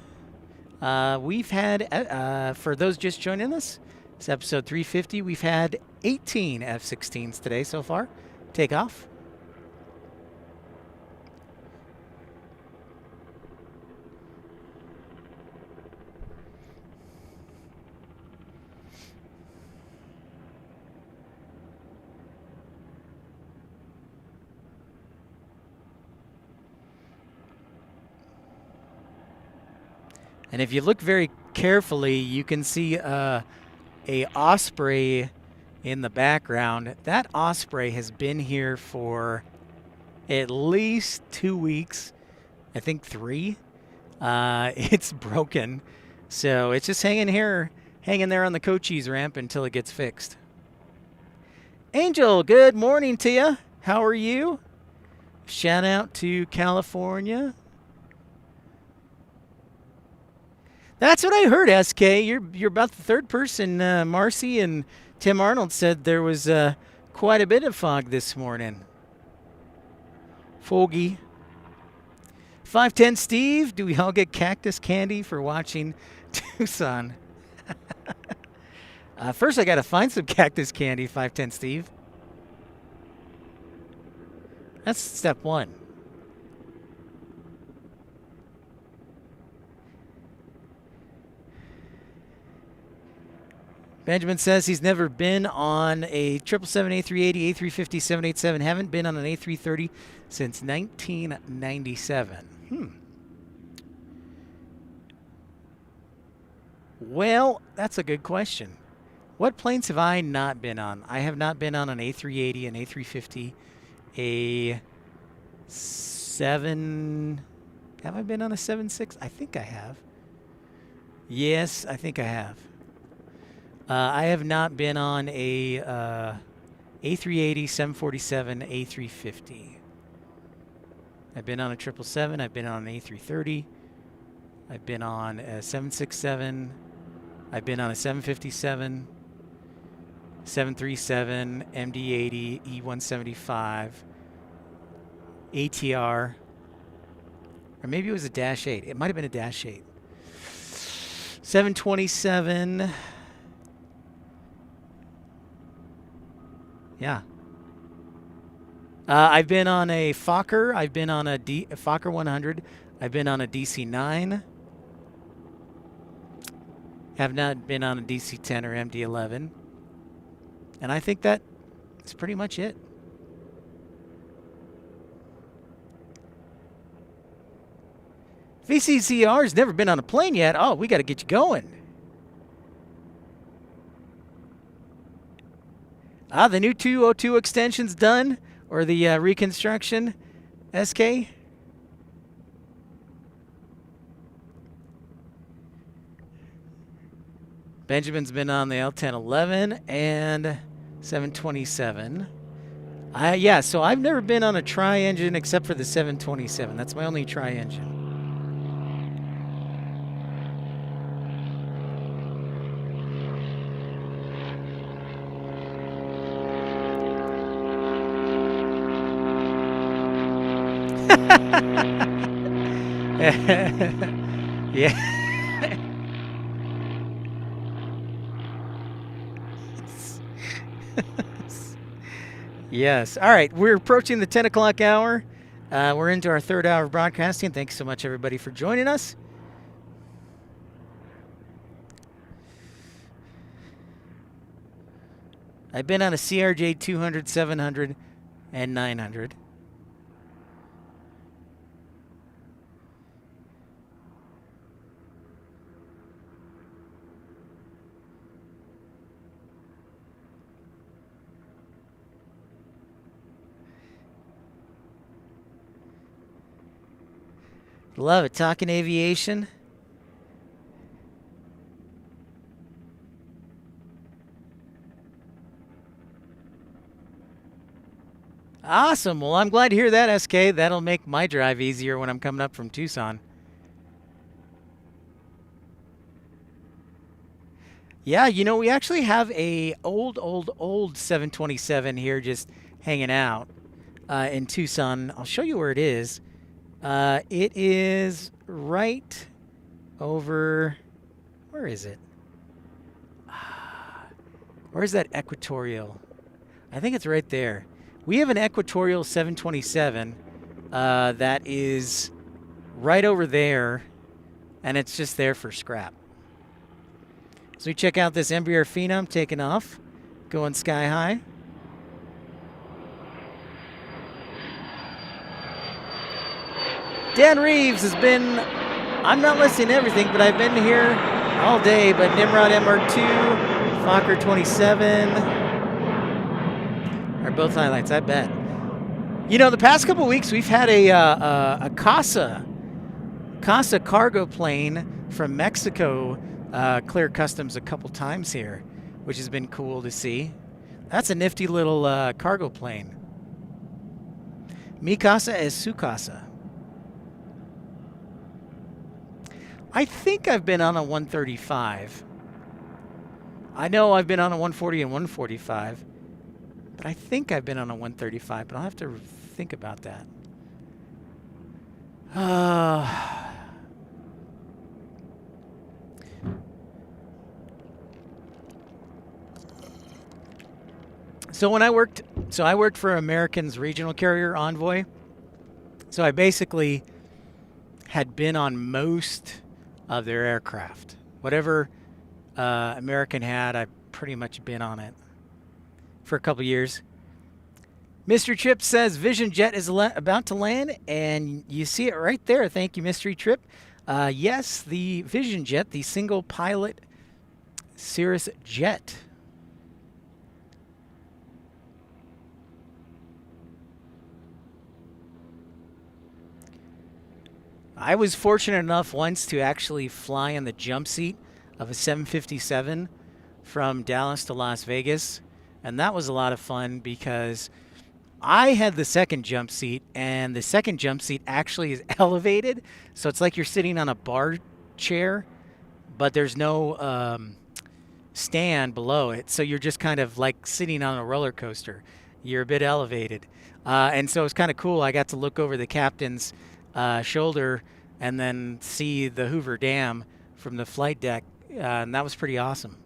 We've had, for those just joining us, it's episode 350. We've had 18 F-16s today so far. Take off. And if you look very carefully, you can see a osprey in the background. That osprey has been here for at least 2 weeks, I think 3. It's broken, so it's just hanging there on the Cochise ramp until it gets fixed. Angel, good morning to you. How are you? Shout out to California. That's what I heard, SK. You're about the third person. Marcy and Tim Arnold said there was quite a bit of fog this morning. Foggy. 510 Steve, do we all get cactus candy for watching Tucson? First, I got to find some cactus candy, 510 Steve. That's step 1. Benjamin says he's never been on a 777, A380, A350, 787. Haven't been on an A330 since 1997. Well, that's a good question. What planes have I not been on? I have not been on an A380, an A350, a 7... Have I been on a 76? I think I have. Yes, I think I have. I have not been on a A380, 747, A350. I've been on a 777. I've been on an A330. I've been on a 767. I've been on a 757, 737, MD-80, E175, ATR, or maybe it was a Dash 8. It might have been a Dash 8. 727. Yeah. I've been on a Fokker. I've been on a Fokker 100. I've been on a DC-9. Have not been on a DC-10 or MD-11. And I think that's pretty much it. VCCR's never been on a plane yet. Oh, we got to get you going. The new 202 extension's done, or the reconstruction, SK? Benjamin's been on the L1011 and 727. Yeah, so I've never been on a tri-engine except for the 727. That's my only tri-engine. Yeah. Yes. All right. We're approaching the 10 o'clock hour. We're into our third hour of broadcasting. Thanks so much, everybody, for joining us. I've been on a CRJ 200, 700, and 900. Love it. Talking aviation. Awesome. Well, I'm glad to hear that, SK. That'll make my drive easier when I'm coming up from Tucson. Yeah, you know, we actually have a old 727 here just hanging out in Tucson. I'll show you where it is. It is right over, where is it? Where's that equatorial? I think it's right there. We have an equatorial 727 that is right over there, and it's just there for scrap. So we check out this Embraer Phenom taking off, going sky high. Dan Reeves has been, I'm not listening to everything, but I've been here all day. But Nimrod MR2, Fokker 27 are both highlights, I bet. You know, the past couple of weeks we've had a Casa cargo plane from Mexico clear customs a couple times here, which has been cool to see. That's a nifty little cargo plane. Mi casa es su casa. I think I've been on a 135. I know I've been on a 140 and 145, but I think I've been on a 135, but I'll have to think about that. So I worked for American's regional carrier Envoy. So I basically had been on most of their aircraft. Whatever American had, I've pretty much been on it for a couple years. Mr. Trip says Vision Jet is about to land, and you see it right there. Thank you, Mystery Trip. Yes, the Vision Jet, the single pilot Cirrus jet. I was fortunate enough once to actually fly in the jump seat of a 757 from Dallas to Las Vegas, and that was a lot of fun because I had the second jump seat, and the second jump seat actually is elevated, so it's like you're sitting on a bar chair, but there's no stand below it, so you're just kind of like sitting on a roller coaster. You're a bit elevated, and so it's kind of cool. I got to look over the captain's shoulder and then see the Hoover Dam from the flight deck, and that was pretty awesome.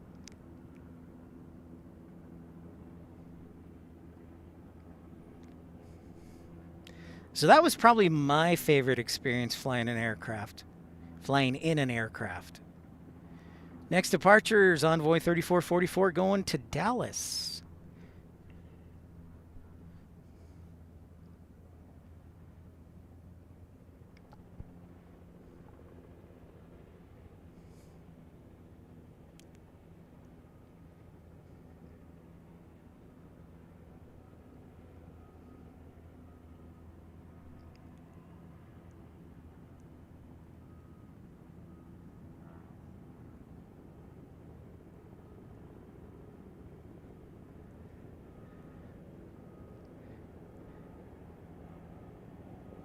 So that was probably my favorite experience flying in an aircraft. Next departure is Envoy 3444 going to Dallas.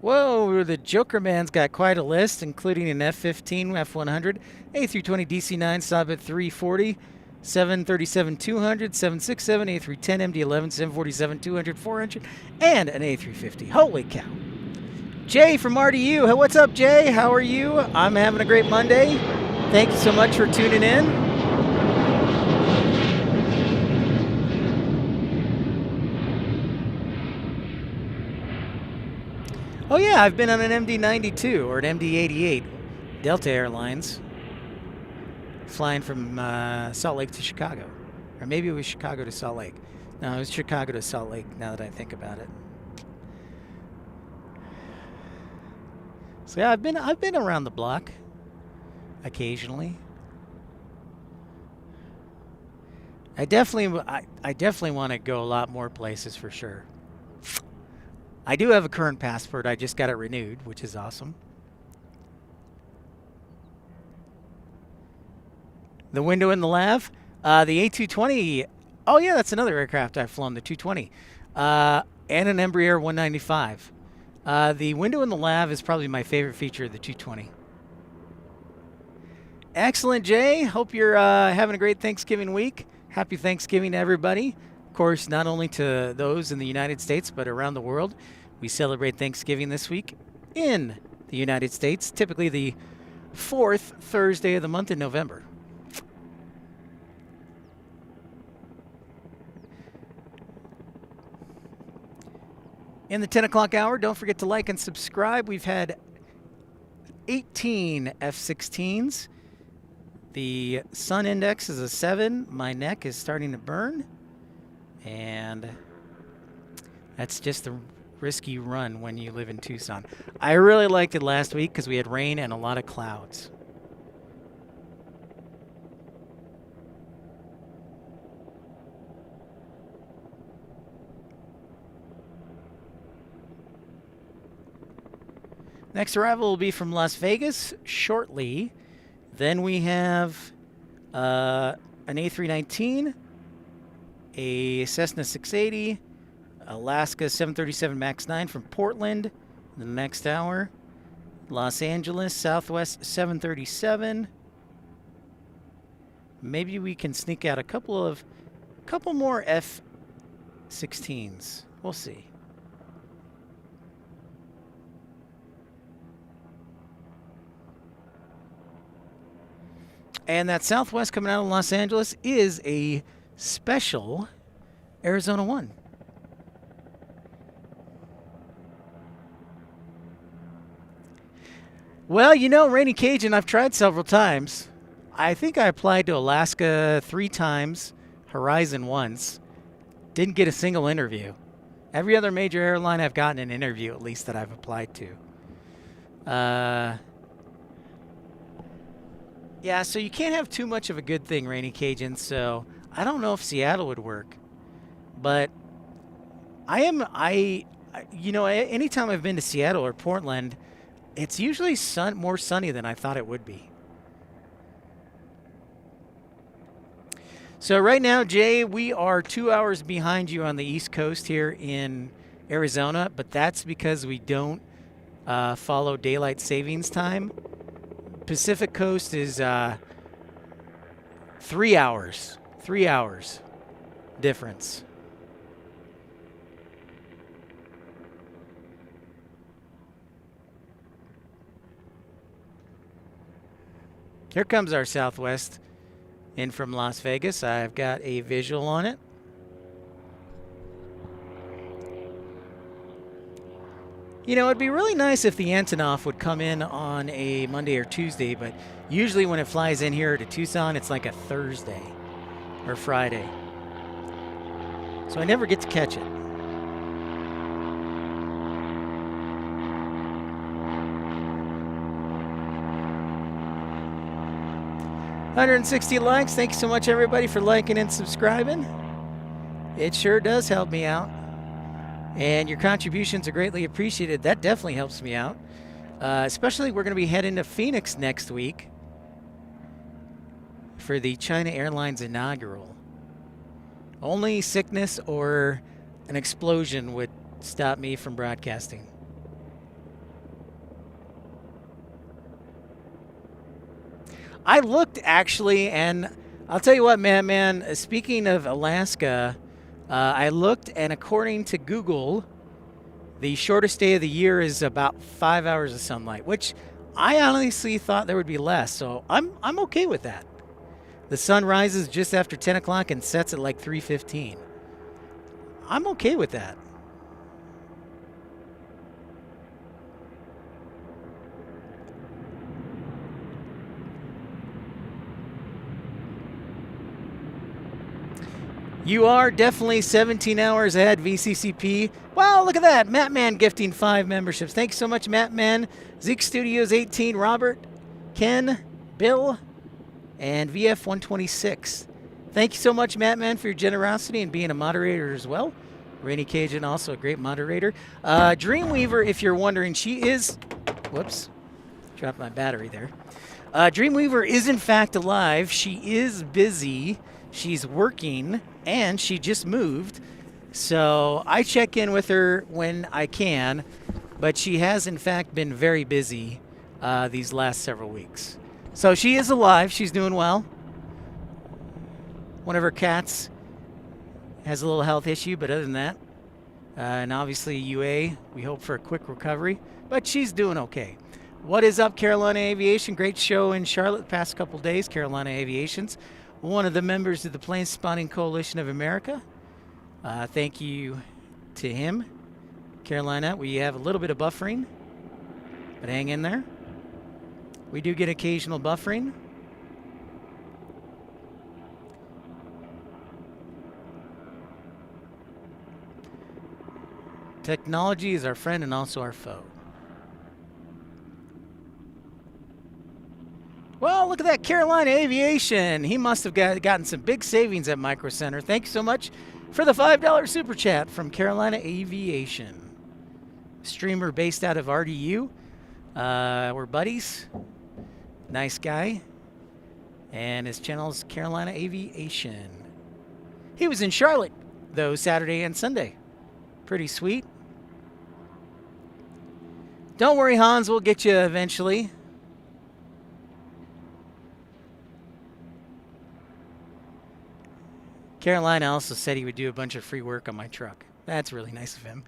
Whoa, the Joker Man's got quite a list, including an F-15, F-100, A320 DC-9, stop at 340, 737-200, 767, A310, MD-11, 747-200, 400, and an A350. Holy cow. Jay from RDU. What's up, Jay? How are you? I'm having a great Monday. Thank you so much for tuning in. Oh yeah, I've been on an MD-92 or an MD-88, Delta Airlines, flying from Salt Lake to Chicago. Or maybe it was Chicago to Salt Lake. No, it was Chicago to Salt Lake, now that I think about it. So yeah, I've been around the block occasionally. I definitely want to go a lot more places for sure. I do have a current passport. I just got it renewed, which is awesome. The window in the lav, the A220. Oh yeah, that's another aircraft I've flown, the 220, and an Embraer 195. The window in the lav is probably my favorite feature of the 220. Excellent, Jay. Hope you're having a great Thanksgiving week. Happy Thanksgiving to everybody. Of course, not only to those in the United States, but around the world. We celebrate Thanksgiving this week in the United States, typically the 4th Thursday of the month in November. In the 10 o'clock hour, don't forget to like and subscribe. We've had 18 F-16s. The sun index is a 7. My neck is starting to burn. And that's just a risky run when you live in Tucson. I really liked it last week because we had rain and a lot of clouds. Next arrival will be from Las Vegas shortly. Then we have an A319, a Cessna 680, Alaska 737 MAX 9 from Portland in the next hour. Los Angeles, Southwest 737. Maybe we can sneak out a couple more F-16s. We'll see. And that Southwest coming out of Los Angeles is a special Arizona 1. Well, you know, Rainy Cajun, I've tried several times. I think I applied to Alaska 3 times, Horizon once. Didn't get a single interview. Every other major airline I've gotten an interview, at least, that I've applied to. Yeah, so you can't have too much of a good thing, Rainy Cajun, so I don't know if Seattle would work. But you know, anytime I've been to Seattle or Portland, it's usually more sunny than I thought it would be. So right now, Jay, we are 2 hours behind you on the East Coast here in Arizona, but that's because we don't follow daylight savings time. Pacific Coast is 3 hours. 3 hours difference. Here comes our Southwest in from Las Vegas. I've got a visual on it. You know, it'd be really nice if the Antonov would come in on a Monday or Tuesday, but usually when it flies in here to Tucson, it's like a Thursday or Friday. So I never get to catch it. $160 likes. Thank you so much, everybody, for liking and subscribing. It sure does help me out. And your contributions are greatly appreciated. That definitely helps me out. Especially we're going to be heading to Phoenix next week for the China Airlines inaugural. Only sickness or an explosion would stop me from broadcasting. I looked, actually, and I'll tell you what, man, speaking of Alaska, I looked, and according to Google, the shortest day of the year is about 5 hours of sunlight, which I honestly thought there would be less, so I'm okay with that. The sun rises just after 10 o'clock and sets at like 3:15. I'm okay with that. You are definitely 17 hours ahead, VCCP. Wow, look at that. Mattman gifting 5 memberships. Thanks so much, Mattman. Zeke Studios 18, Robert, Ken, Bill, and VF126. Thank you so much, Mattman, for your generosity and being a moderator as well. Rainy Cajun, also a great moderator. Dreamweaver, if you're wondering, she is... Whoops. Dropped my battery there. Dreamweaver is, in fact, alive. She is busy. She's working, and she just moved. So I check in with her when I can, but she has, in fact, been very busy these last several weeks. So she is alive. She's doing well. One of her cats has a little health issue, but other than that, and obviously UA, we hope for a quick recovery, but she's doing okay. What is up, Carolina Aviation? Great show in Charlotte the past couple days. Carolina Aviation's one of the members of the Plane Spotting Coalition of America. Thank you to him. Carolina, we have a little bit of buffering, but hang in there. We do get occasional buffering. Technology is our friend and also our foe. Well, look at that, Carolina Aviation. He must have gotten some big savings at Micro Center. Thank you so much for the $5 super chat from Carolina Aviation. Streamer based out of RDU. We're buddies. Nice guy. And his channel is Carolina Aviation. He was in Charlotte, though, Saturday and Sunday. Pretty sweet. Don't worry, Hans, we'll get you eventually. Carolina also said he would do a bunch of free work on my truck. That's really nice of him.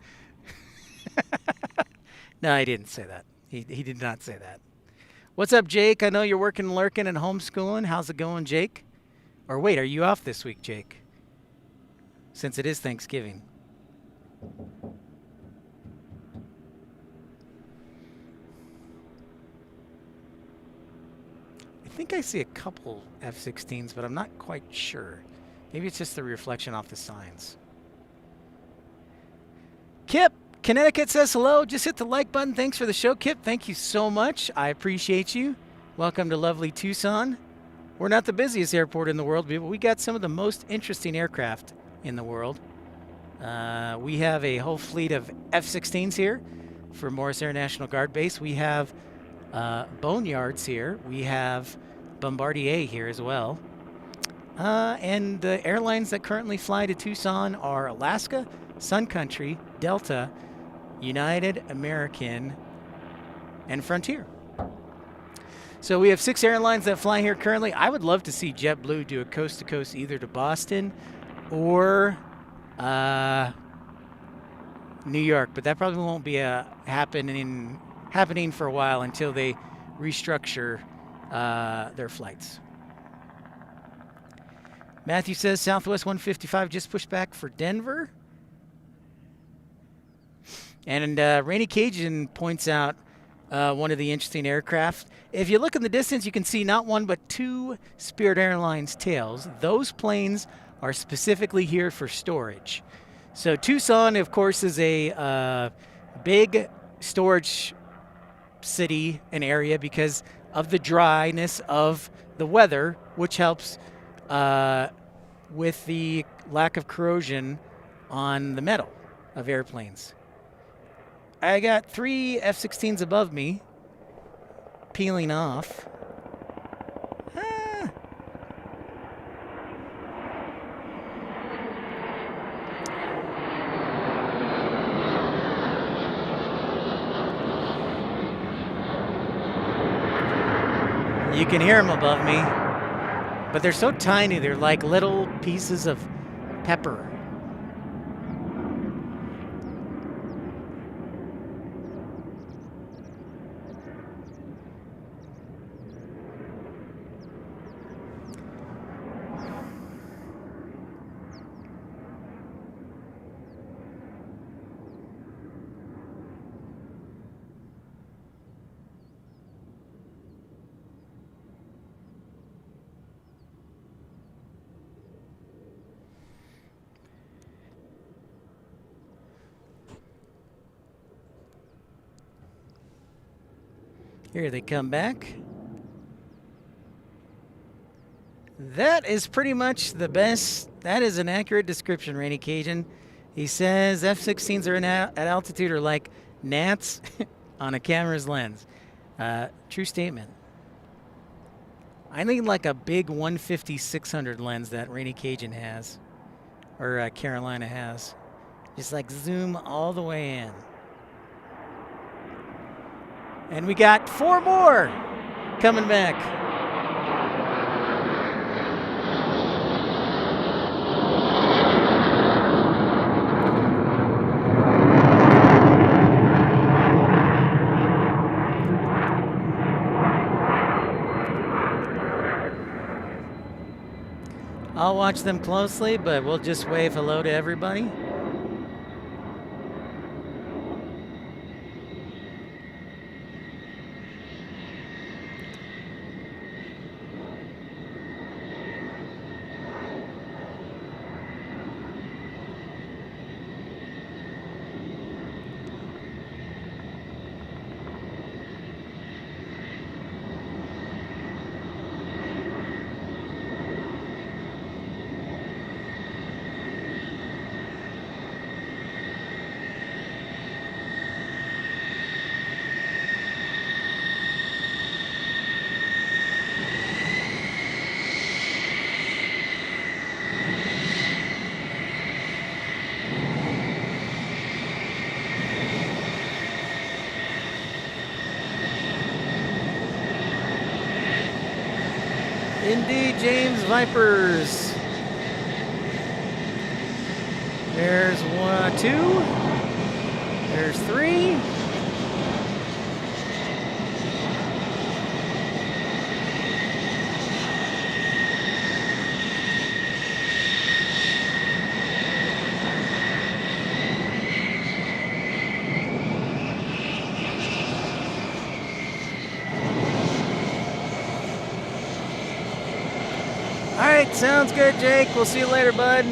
No, he didn't say that. He did not say that. What's up, Jake? I know you're working, lurking, and homeschooling. How's it going, Jake? Or wait, are you off this week, Jake? Since it is Thanksgiving. I think I see a couple F-16s, but I'm not quite sure. Maybe it's just the reflection off the signs. Kip, Connecticut says hello. Just hit the like button. Thanks for the show, Kip. Thank you so much. I appreciate you. Welcome to lovely Tucson. We're not the busiest airport in the world, but we got some of the most interesting aircraft in the world. We have a whole fleet of F-16s here for Morris Air National Guard Base. We have Boneyards here. We have Bombardier here as well. And the airlines that currently fly to Tucson are Alaska, Sun Country, Delta, United, American, and Frontier. So we have 6 airlines that fly here currently. I would love to see JetBlue do a coast-to-coast either to Boston or New York, but that probably won't be happening for a while until they restructure their flights. Matthew says Southwest 155 just pushed back for Denver. And Rainy Cajun points out one of the interesting aircraft. If you look in the distance, you can see not one but 2 Spirit Airlines tails. Those planes are specifically here for storage. So Tucson, of course, is a big storage city and area because of the dryness of the weather, which helps with the lack of corrosion on the metal of airplanes. I got 3 F-16s above me peeling off. You can hear them above me, but they're so tiny. They're like little pieces of pepper. Here they come back. That is pretty much the best. That is an accurate description, Rainy Cajun. He says F-16s are at altitude are like gnats on a camera's lens. True statement. I need like a big 150-600 lens that Rainy Cajun has, or Carolina has. Just like zoom all the way in. And we got 4 more coming back. I'll watch them closely, but we'll just wave hello to everybody. Indeed, James Vipers. There's 1, 2. There's 3. All right, sounds good, Jake. We'll see you later, bud.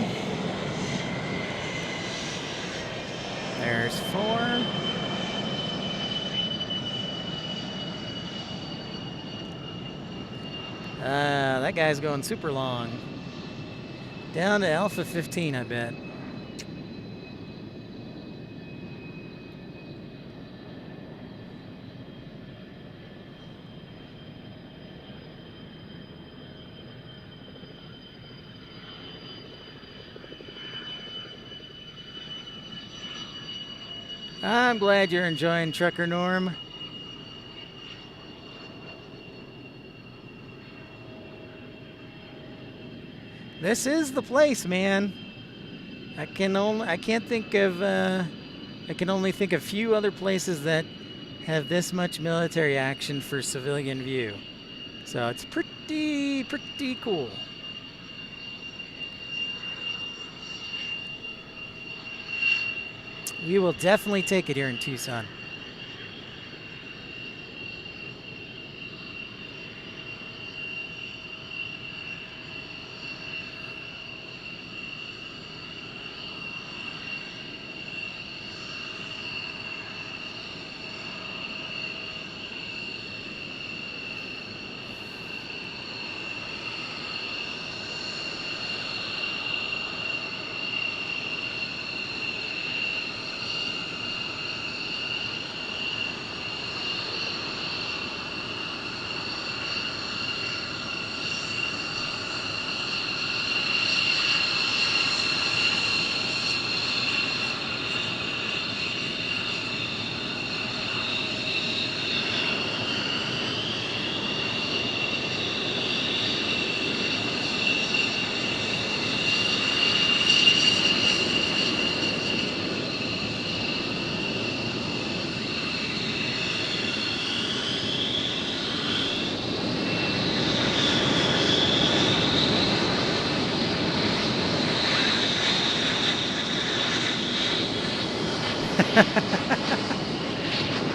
There's 4. That guy's going super long. Down to Alpha 15, I bet. I'm glad you're enjoying Trucker Norm. This is the place, man. I can only think of few other places that have this much military action for civilian view. So it's pretty cool. We will definitely take it here in Tucson.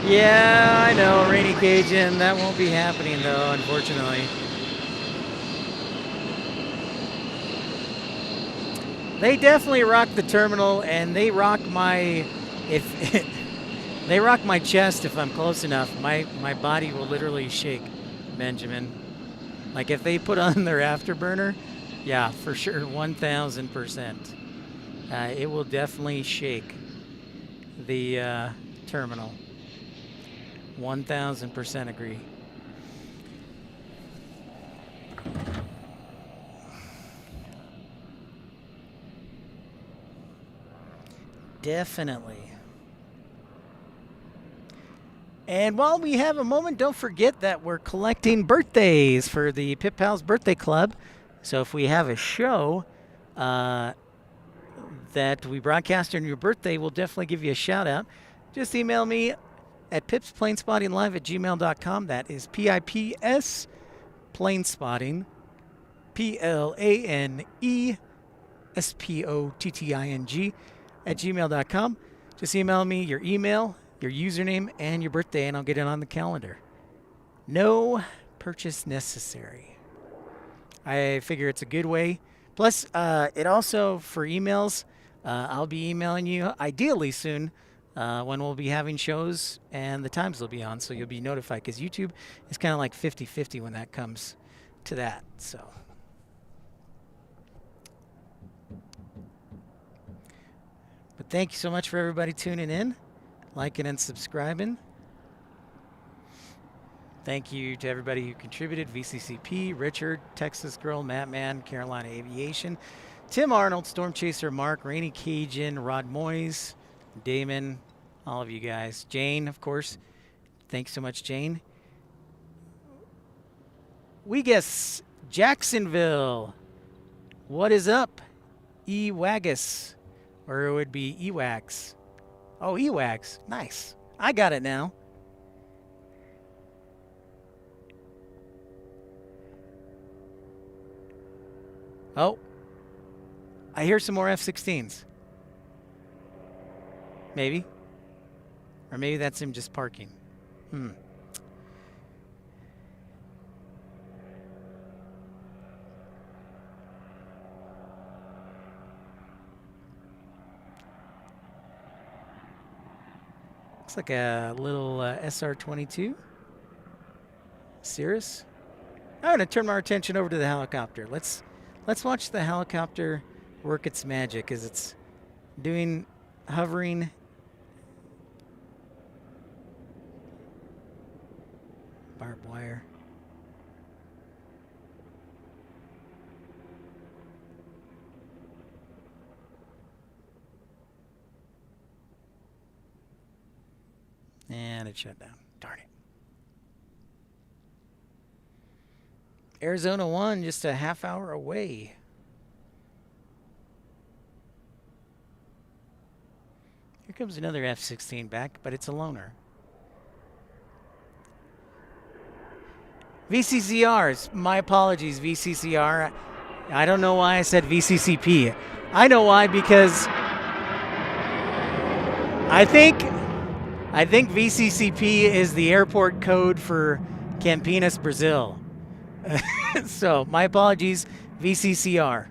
Yeah, I know, Rainy Cajun. That won't be happening, though, unfortunately. They definitely rock the terminal, and they rock my... They rock my chest if I'm close enough. My body will literally shake, Benjamin. Like if they put on their afterburner, yeah, for sure, 1,000%. It will definitely shake the terminal. 1,000% agree. Definitely. And while we have a moment, don't forget that we're collecting birthdays for the Pip Pals Birthday Club. So if we have a show that we broadcast on your birthday, we'll definitely give you a shout out. Just email me at pipsplanespottinglive@gmail.com. That is PIPS planespotting, PLANESPOTTING @gmail.com. Just email me your email, your username, and your birthday, and I'll get it on the calendar. No purchase necessary. I figure it's a good way. Plus, it also, for emails, I'll be emailing you ideally soon when we'll be having shows and the times they'll be on, so you'll be notified, because YouTube is kind of like 50-50 when that comes to that. So. But thank you so much for everybody tuning in, liking and subscribing. Thank you to everybody who contributed: VCCP, Richard, Texas Girl, Matt Man, Carolina Aviation, Tim Arnold, Storm Chaser, Mark, Rainy Cajun, Rod Moyes, Damon, all of you guys. Jane, of course. Thanks so much, Jane. We guess Jacksonville. What is up? Ewagus. Or it would be Ewax. Oh, Ewax. Nice. I got it now. Oh. I hear some more F-16s. Maybe. Or maybe that's him just parking. Looks like a little SR-22. Cirrus. I'm going to turn our attention over to the helicopter. Let's watch the helicopter work its magic as it's doing hovering. Barbed wire. And it shut down. Darn it. Arizona 1, just a half hour away. Here comes another F-16 back, but it's a loner. VCCRs. My apologies, VCCR. I don't know why I said VCCP. I know why, because I think VCCP is the airport code for Campinas, Brazil. So my apologies, VCCR.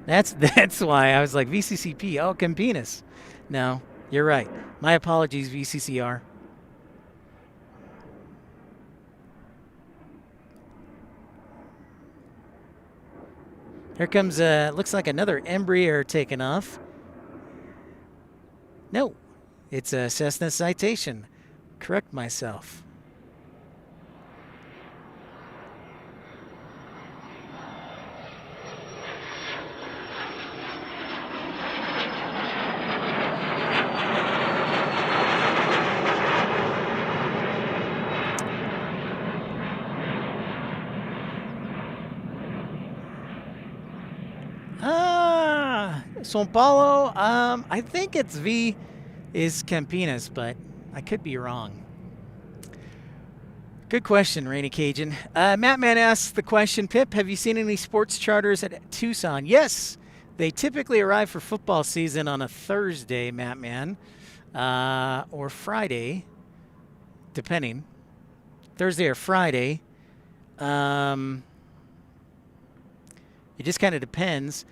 That's why I was like VCCP. Oh, Campinas. No, you're right. My apologies, VCCR. Here comes looks like another Embraer taking off. No, it's a Cessna Citation. Correct myself. São Paulo, I think it's V is Campinas, but I could be wrong. Good question, Rainy Cajun. Matt Man asks the question, Pip, have you seen any sports charters at Tucson? Yes, they typically arrive for football season on a Thursday, Matt Man, or Friday, depending. Thursday or Friday. It just kind of depends.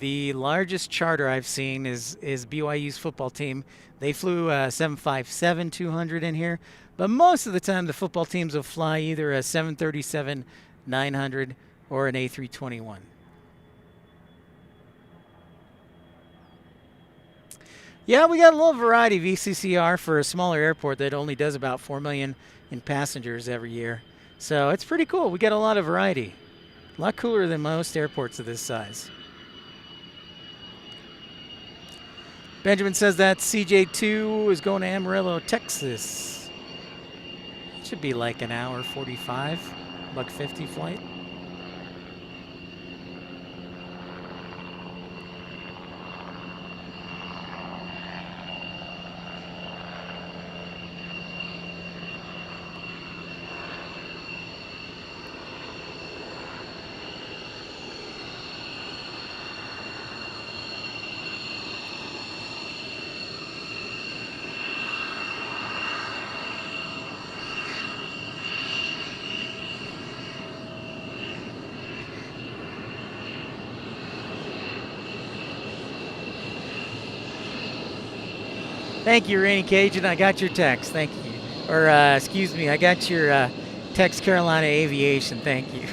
The largest charter I've seen is BYU's football team. They flew a 757-200 in here, but most of the time the football teams will fly either a 737-900 or an A321. Yeah, we got a little variety of VCCR for a smaller airport that only does about 4 million in passengers every year. So it's pretty cool. We got a lot of variety. A lot cooler than most airports of this size. Benjamin says that CJ2 is going to Amarillo, Texas. It should be like an hour 45, $1.50 flight. Thank you, Rainy Cajun. I got your text. Thank you. Or, excuse me, I got your text, Carolina Aviation. Thank you.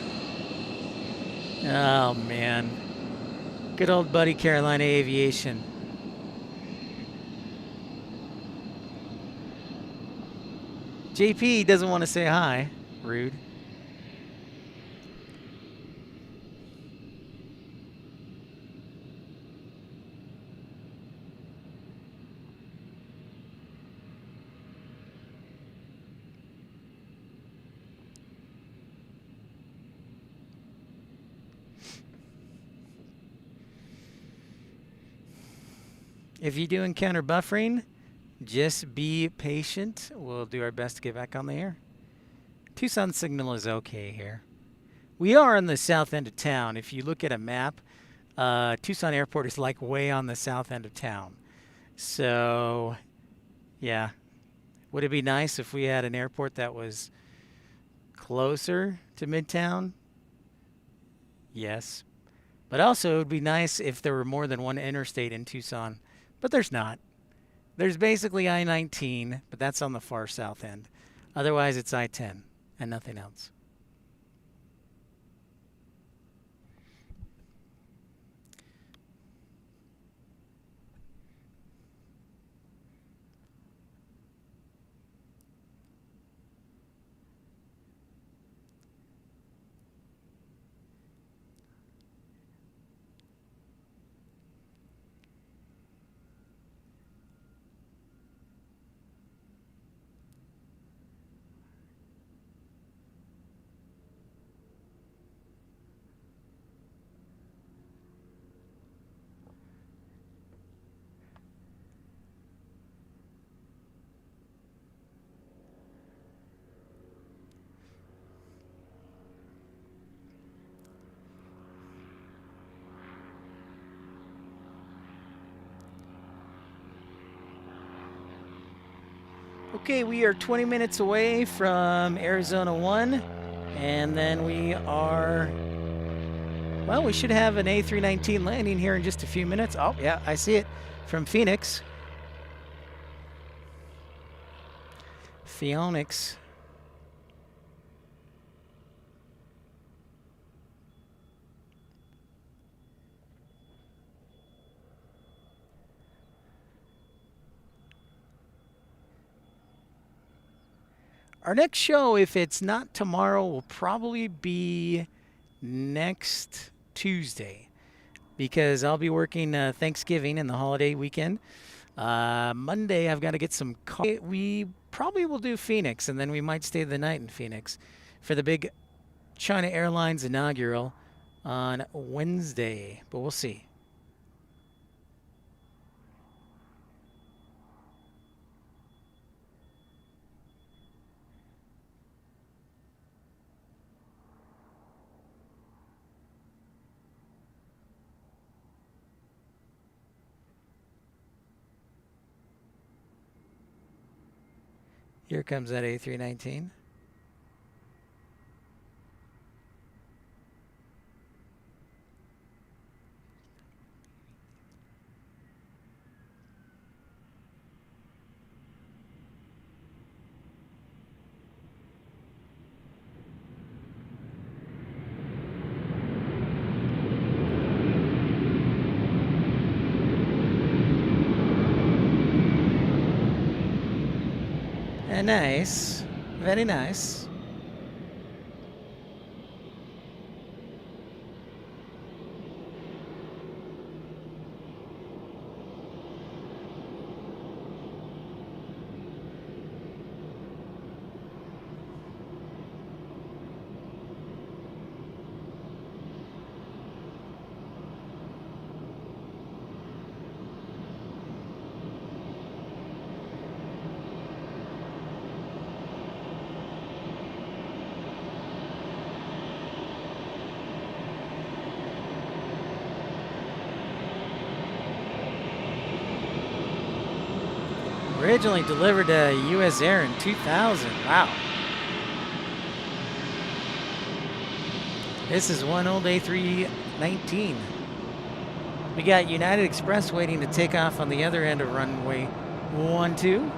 Oh, man. Good old buddy, Carolina Aviation. JP doesn't want to say hi. Rude. If you do encounter buffering, just be patient. We'll do our best to get back on the air. Tucson signal is okay here. We are on the south end of town. If you look at a map, Tucson Airport is like way on the south end of town. So, yeah. Would it be nice if we had an airport that was closer to Midtown? Yes. But also, it would be nice if there were more than one interstate in Tucson. But there's not. There's basically I-19, but that's on the far south end. Otherwise, it's I-10 and nothing else. Okay, we are 20 minutes away from Arizona 1, and then we are, well, we should have an A319 landing here in just a few minutes. Oh, yeah, I see it from Phoenix. Phoenix. Our next show, if it's not tomorrow, will probably be next Tuesday because I'll be working Thanksgiving and the holiday weekend. Monday, I've got to get some coffee. We probably will do Phoenix, and then we might stay the night in Phoenix for the big China Airlines inaugural on Wednesday, but we'll see. Here comes that A319. Nice. Very nice. Originally delivered to U.S. Air in 2000. Wow. This is one old A319. We got United Express waiting to take off on the other end of runway 12.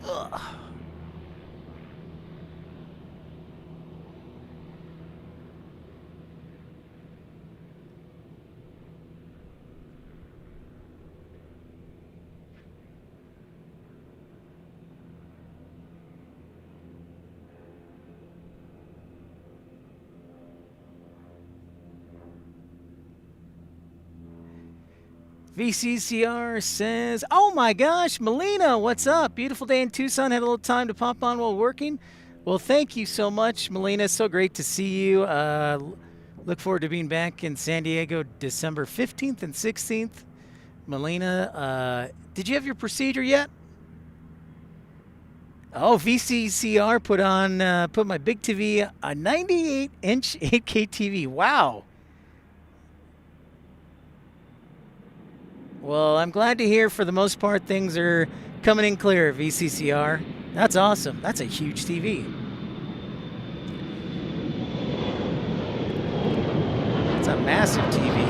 Ugh. VCCR says, oh my gosh, Melina, what's up? Beautiful day in Tucson. Had a little time to pop on while working. Well, thank you so much, Melina. So great to see you. Look forward to being back in San Diego December 15th and 16th. Melina, did you have your procedure yet? Oh, VCCR put my big TV, a 98-inch 8K TV. Wow. Well, I'm glad to hear for the most part things are coming in clear, VCCR. That's awesome. That's a huge TV. It's a massive TV.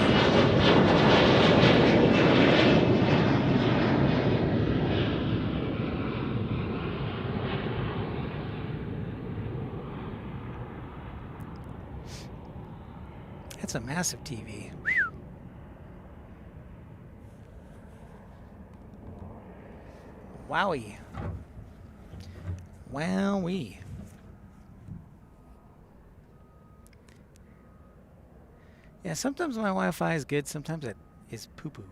That's a massive TV. Wowie. Wowee. Yeah, sometimes my Wi-Fi is good, sometimes it is poo-poo.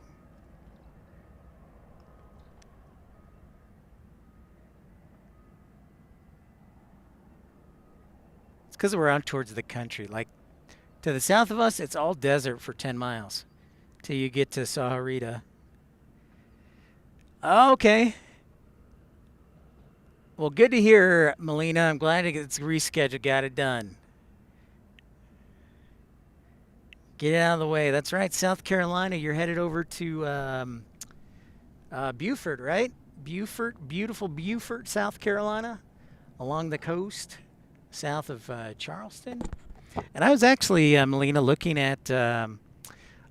It's because we're out towards the country. Like, to the south of us, it's all desert for 10 miles till you get to Sahuarita. Okay. Well, good to hear, Melina. I'm glad it's rescheduled. Got it done. Get it out of the way. That's right. South Carolina, you're headed over to Beaufort, right? Beaufort, beautiful Beaufort, South Carolina, along the coast, south of Charleston. And I was actually, Melina, looking at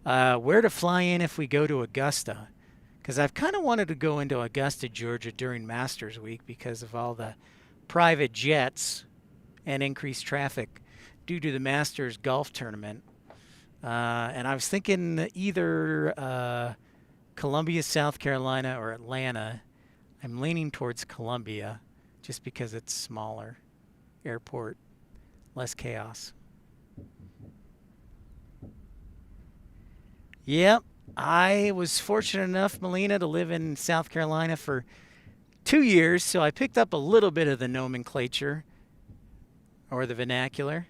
where to fly in if we go to Augusta. Because I've kind of wanted to go into Augusta, Georgia during Masters Week because of all the private jets and increased traffic due to the Masters golf tournament. And I was thinking either Columbia, South Carolina, or Atlanta. I'm leaning towards Columbia just because it's smaller airport, less chaos. Yep. I was fortunate enough, Melina, to live in South Carolina for 2 years, so I picked up a little bit of the nomenclature or the vernacular.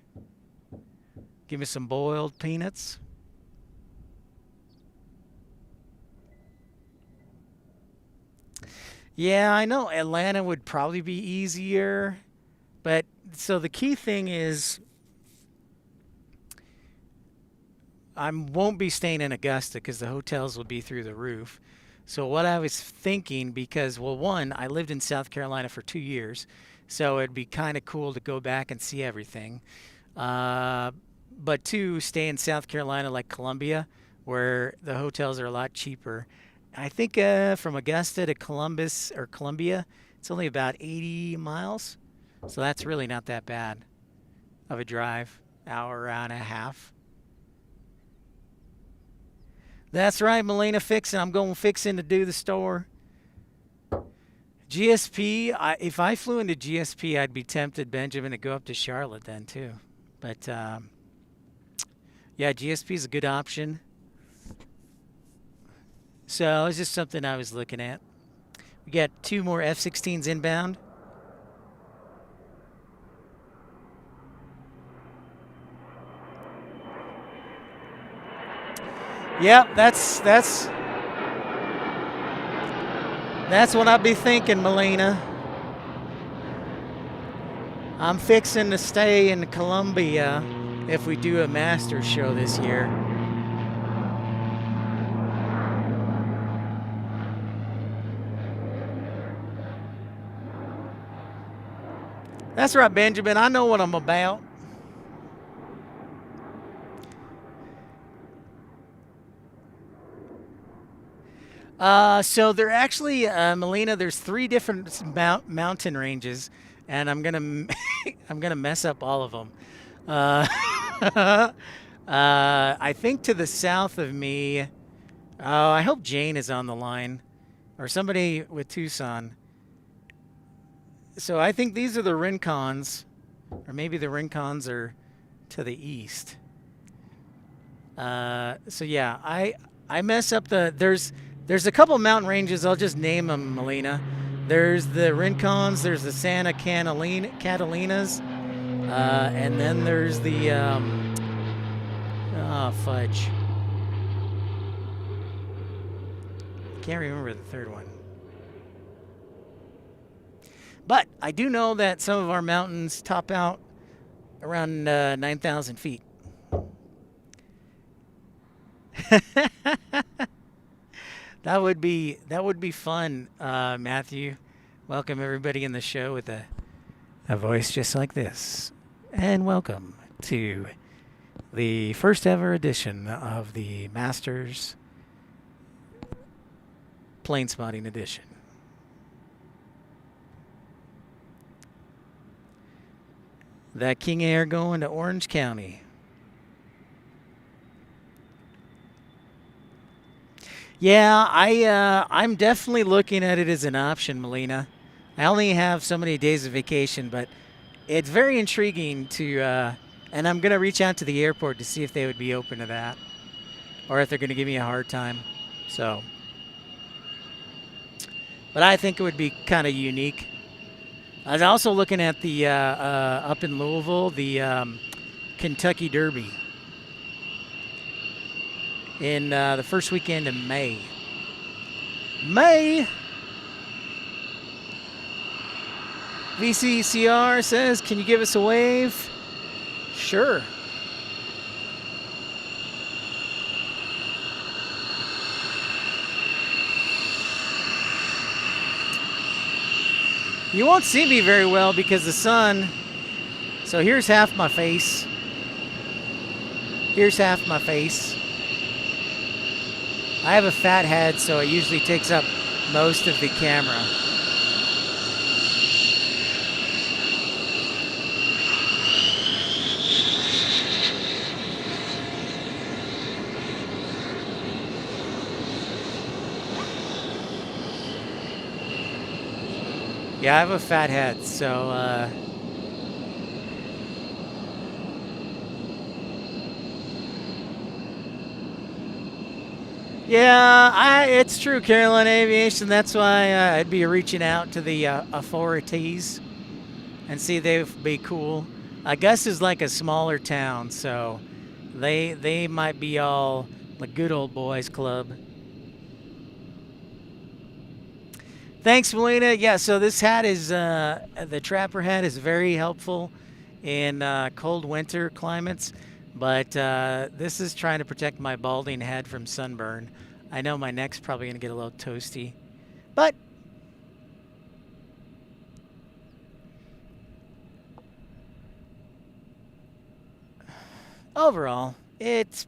Give me some boiled peanuts. Yeah, I know Atlanta would probably be easier, but so the key thing is I won't be staying in Augusta because the hotels will be through the roof. So what I was thinking, because, well, one, I lived in South Carolina for 2 years, so it'd be kind of cool to go back and see everything. Uh, but two, stay in South Carolina like Columbia, where the hotels are a lot cheaper. I think from Augusta to Columbus or Columbia, it's only about 80 miles. So that's really not that bad of a drive, hour and a half. That's right, Melina fixing. I'm going fixing to do the store. GSP, if I flew into GSP, I'd be tempted, Benjamin, to go up to Charlotte then too. But yeah, GSP is a good option. So it's just something I was looking at. We got 2 more F-16s inbound. Yep, that's what I'd be thinking, Melina. I'm fixing to stay in Columbia if we do a master show this year. That's right, Benjamin. I know what I'm about. So there actually, Melina, there's 3 different mountain ranges, and I'm gonna I'm gonna mess up all of them. I think to the south of me. Oh, I hope Jane is on the line, or somebody with Tucson. So I think these are the Rincons, or maybe the Rincons are to the east. So yeah, I mess up there's a couple mountain ranges. I'll just name them, Melina. There's the Rincons. There's the Santa Catalinas, and then there's the fudge. Can't remember the third one. But I do know that some of our mountains top out around 9,000 feet. That would be fun, Matthew. Welcome everybody in the show with a voice just like this. And welcome to the first ever edition of the Masters Plane Spotting Edition. That King Air going to Orange County. Yeah, I'm definitely looking at it as an option, Melina. I only have so many days of vacation, but it's very intriguing to, and I'm going to reach out to the airport to see if they would be open to that, or if they're going to give me a hard time. So, but I think it would be kind of unique. I was also looking at the, up in Louisville, the Kentucky Derby in the first weekend of May. VCCR says, can you give us a wave? Sure. You won't see me very well because the sun. So here's half my face. Here's half my face. I have a fat head, so it usually takes up most of the camera. Yeah, I have a fat head, so yeah, it's true, Carolina Aviation. That's why I'd be reaching out to the authorities and see if they'd be cool. Augusta's like a smaller town, so they might be all the good old boys club. Thanks, Melina. Yeah, so this hat is, the Trapper hat is very helpful in cold winter climates. But this is trying to protect my balding head from sunburn. I know my neck's probably going to get a little toasty. But overall, it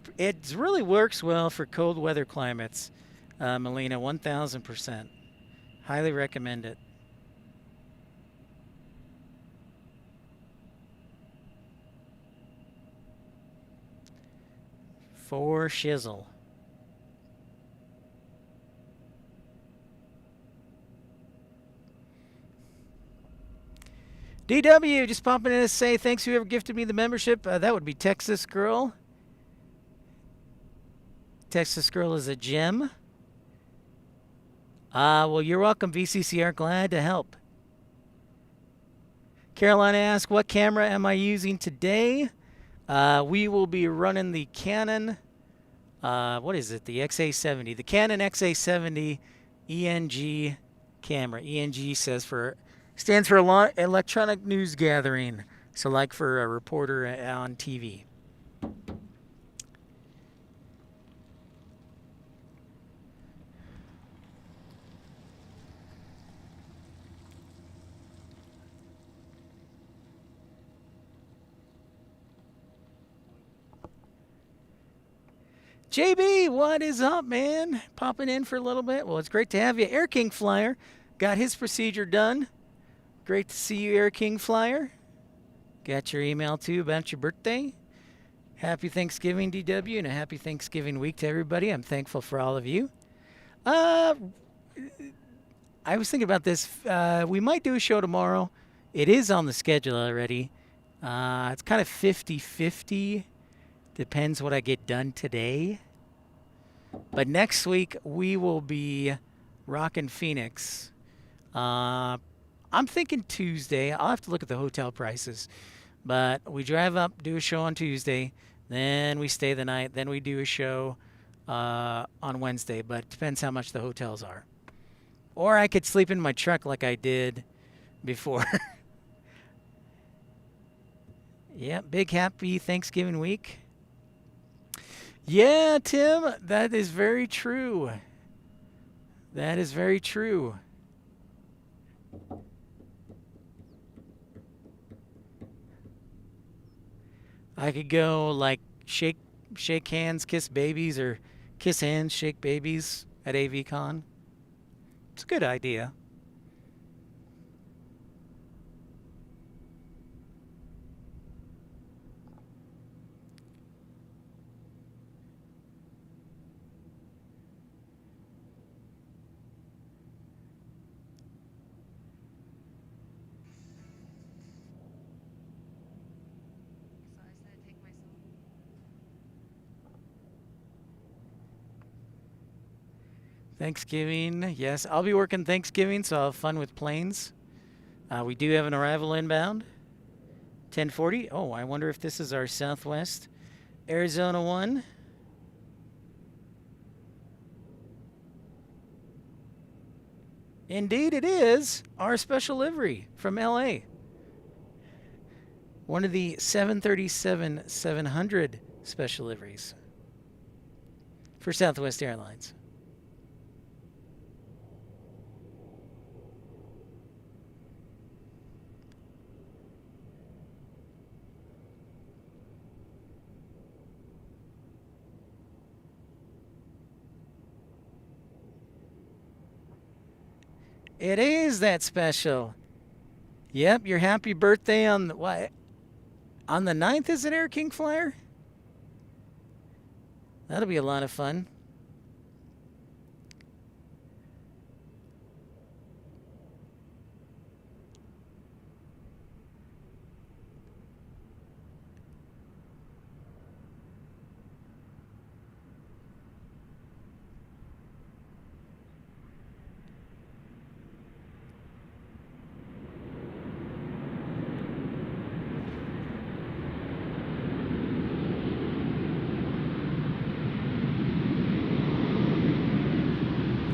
really works well for cold weather climates. Melina, 1000%. Highly recommend it. For shizzle. DW, just popping in to say thanks whoever gifted me the membership. That would be Texas Girl. Texas Girl is a gem. Well, you're welcome, VCCR. Glad to help. Carolina asks, what camera am I using today? We will be running the Canon, what is it? The XA70. The Canon XA70 ENG camera. ENG stands for electronic news gathering. So like for a reporter on TV. JB, what is up, man? Popping in for a little bit. Well, it's great to have you. Air King Flyer got his procedure done. Great to see you, Air King Flyer. Got your email, too, about your birthday. Happy Thanksgiving, DW, and a happy Thanksgiving week to everybody. I'm thankful for all of you. I was thinking about this. We might do a show tomorrow. It is on the schedule already. It's kind of 50-50. Depends what I get done today. But next week, we will be rocking Phoenix. I'm thinking Tuesday. I'll have to look at the hotel prices. But we drive up, do a show on Tuesday. Then we stay the night. Then we do a show on Wednesday. But it depends how much the hotels are. Or I could sleep in my truck like I did before. Yeah, big happy Thanksgiving week. Yeah, Tim, that is very true. That is very true. I could go like shake hands, kiss babies, or kiss hands, shake babies at AVCon. It's a good idea. Thanksgiving, yes. I'll be working Thanksgiving, so I'll have fun with planes. We do have an arrival inbound. 1040. Oh, I wonder if this is our Southwest Arizona one. Indeed it is our special livery from LA. One of the 737-700 special liveries for Southwest Airlines. It is that special. Yep, your happy birthday on the what? On the 9th, is it, Air King Flyer? That'll be a lot of fun.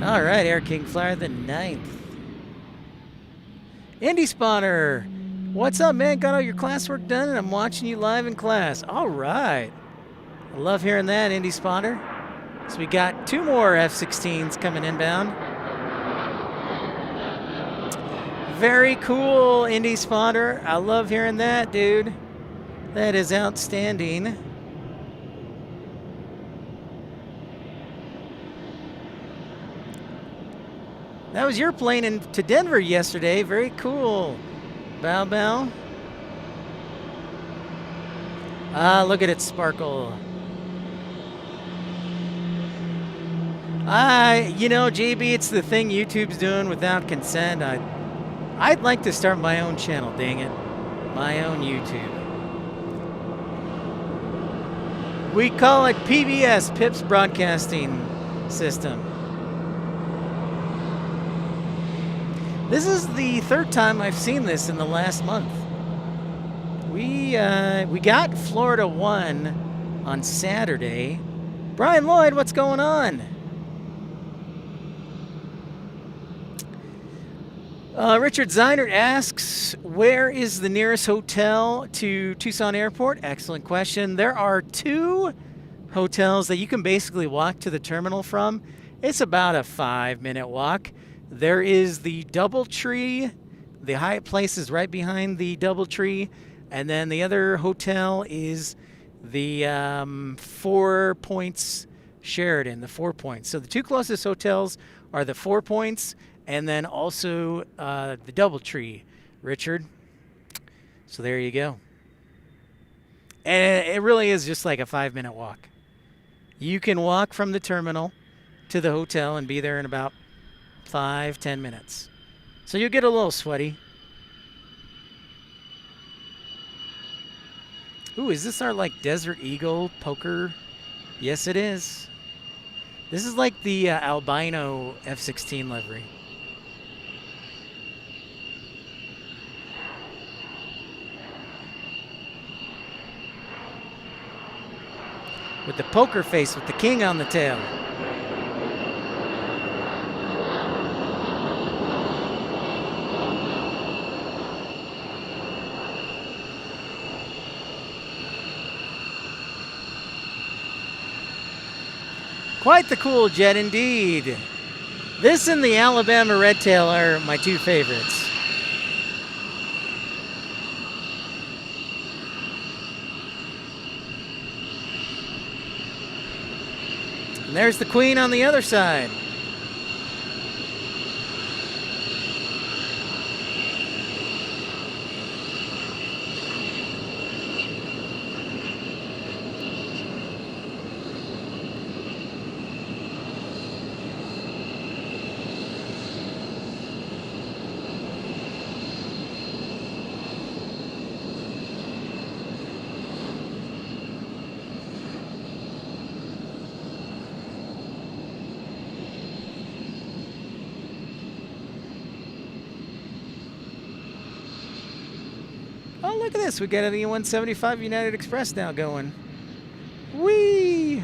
All right, Air King Flyer, the 9th. Indy Spawner, what's up, man? Got all your classwork done, and I'm watching you live in class. All right. I love hearing that, Indy Spotter. So we got 2 more F-16s coming inbound. Very cool, Indy Spotter. I love hearing that, dude. That is outstanding. That was your plane to Denver yesterday. Very cool. Bow, bow. Ah, look at it sparkle. You know, JB, it's the thing YouTube's doing without consent. I'd like to start my own channel, dang it. My own YouTube. We call it PBS, Pip's Broadcasting System. This is the 3rd time I've seen this in the last month. We got Florida 1 on Saturday. Brian Lloyd, what's going on? Richard Zeinert asks, where is the nearest hotel to Tucson Airport? Excellent question. There are 2 hotels that you can basically walk to the terminal from. It's about a 5-minute walk. There is the DoubleTree. The Hyatt Place is right behind the DoubleTree. And then the other hotel is the 4 Points Sheraton, the 4 Points. So the 2 closest hotels are the 4 Points and then also the DoubleTree, Richard. So there you go. And it really is just like a 5-minute walk. You can walk from the terminal to the hotel and be there in about 5-10 minutes. So you'll get a little sweaty. Ooh, is this our like Desert Eagle poker? Yes, it is. This is like the albino F-16 livery. With the poker face with the king on the tail. Quite the cool jet indeed. This and the Alabama Red Tail are my 2 favorites. And there's the Queen on the other side. Oh, look at this. We got an E-175 United Express now going. Whee!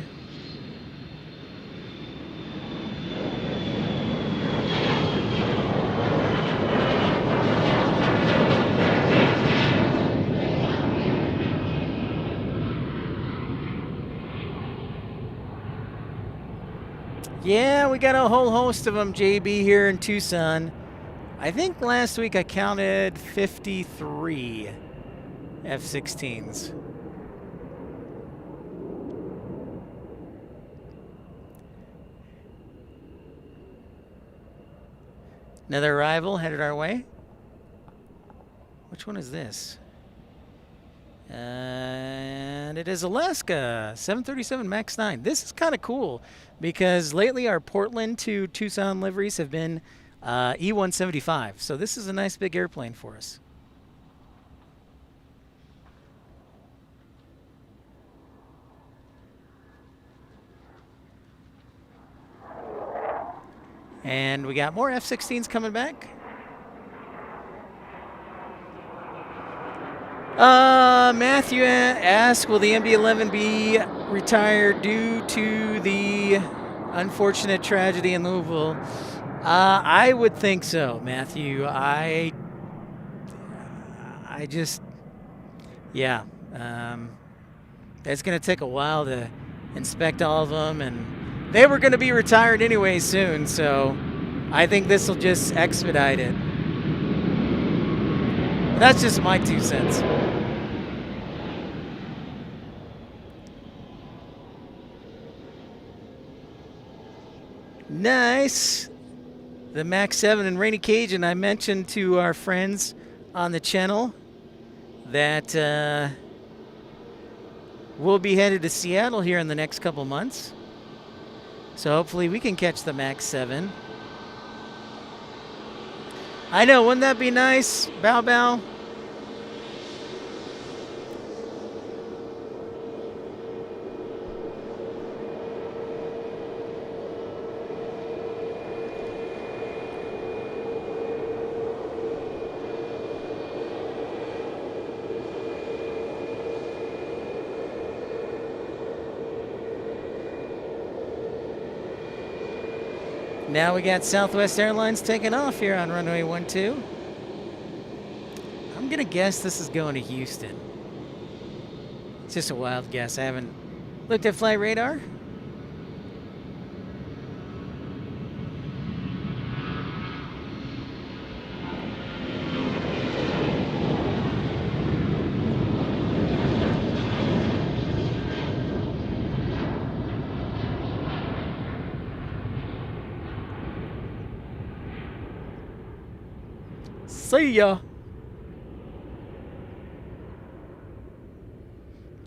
Yeah, we got a whole host of them, JB, here in Tucson. I think last week I counted 53 F-16s. Another arrival headed our way. Which one is this? And it is Alaska 737 MAX 9. This is kind of cool because lately our Portland to Tucson liveries have been E-175. So this is a nice big airplane for us. And we got more F-16s coming back. Matthew asks, will the MD-11 be retired due to the unfortunate tragedy in Louisville? I would think so, Matthew. I just, yeah. It's going to take a while to inspect all of them, and they were going to be retired anyway soon, so I think this will just expedite it. But that's just my 2 cents. Nice. The Max 7 and Rainy Cage, and I mentioned to our friends on the channel that we'll be headed to Seattle here in the next couple months. So hopefully we can catch the Max 7. I know, wouldn't that be nice? Bow bow. Now we got Southwest Airlines taking off here on runway 12. I'm gonna guess this is going to Houston. It's just a wild guess. I haven't looked at flight radar. See ya.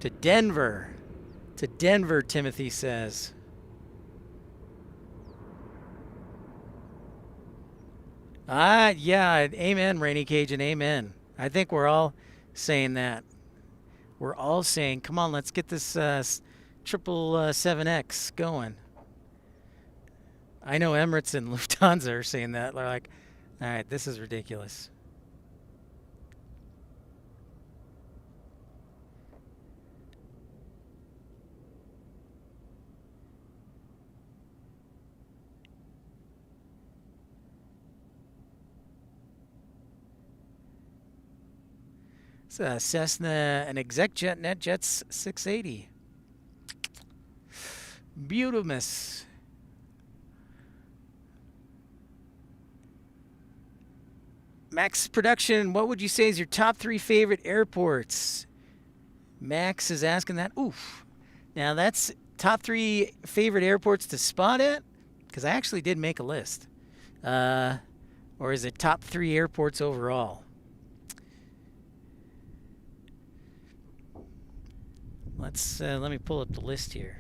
To Denver. To Denver, Timothy says. Yeah, amen, Rainy Cage, and amen. I think we're all saying that. We're all saying, come on, let's get this 777X going. I know Emirates and Lufthansa are saying that. They're like, all right, this is ridiculous. It's a Cessna, an exec jet, NetJets 680. Beautimus. Max Production, what would you say is your top 3 favorite airports? Max is asking that. Oof. Now that's top 3 favorite airports to spot at? Because I actually did make a list. Or is it top 3 airports overall? Let me pull up the list here.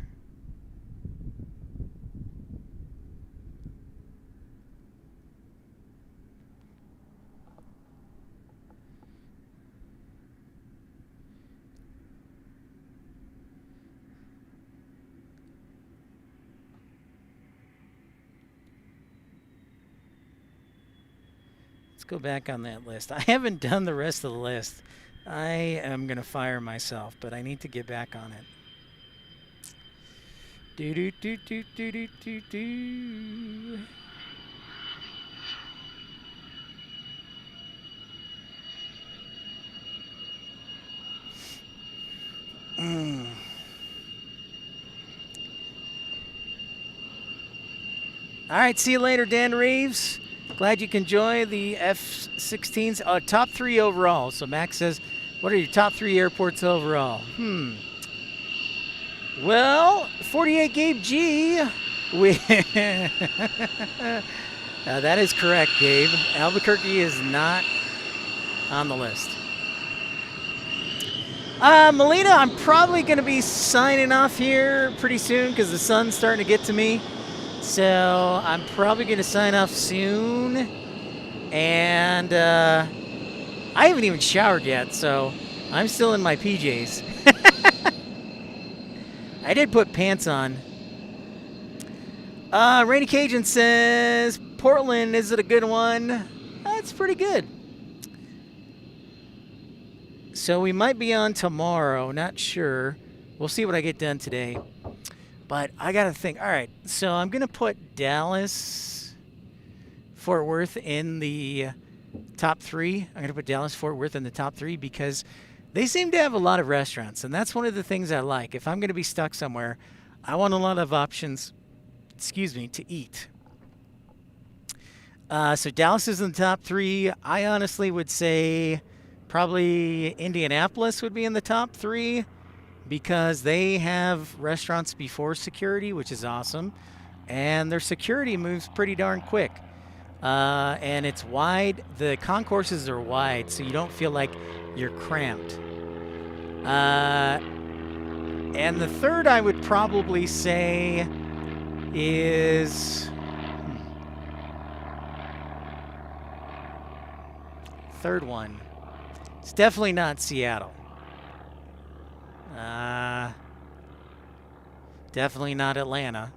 Let's go back on that list. I haven't done the rest of the list. I am going to fire myself, but I need to get back on it. Do. All right, see you later, Dan Reeves. Glad you can enjoy the F-16s. Top 3 overall. So Max says, what are your top 3 airports overall? Well, 48 Gabe G. That is correct, Gabe. Albuquerque is not on the list. Melina, I'm probably going to be signing off here pretty soon because the sun's starting to get to me. So I'm probably going to sign off soon. And I haven't even showered yet, so I'm still in my PJs. I did put pants on. Rainy Cajun says, Portland, is it a good one? It's pretty good. So we might be on tomorrow, not sure. We'll see what I get done today. But I got to think. All right, so I'm going to put Dallas, Fort Worth in the top 3. I'm going to put Dallas, Fort Worth in the top 3 because they seem to have a lot of restaurants. And that's one of the things I like. If I'm going to be stuck somewhere, I want a lot of options, excuse me, to eat. So Dallas is in the top 3. I honestly would say probably Indianapolis would be in the top 3 because they have restaurants before security, which is awesome. And their security moves pretty darn quick. And it's wide. The concourses are wide, so you don't feel like you're cramped. And the third I would probably say is... Third one. It's definitely not Seattle. Definitely not Atlanta.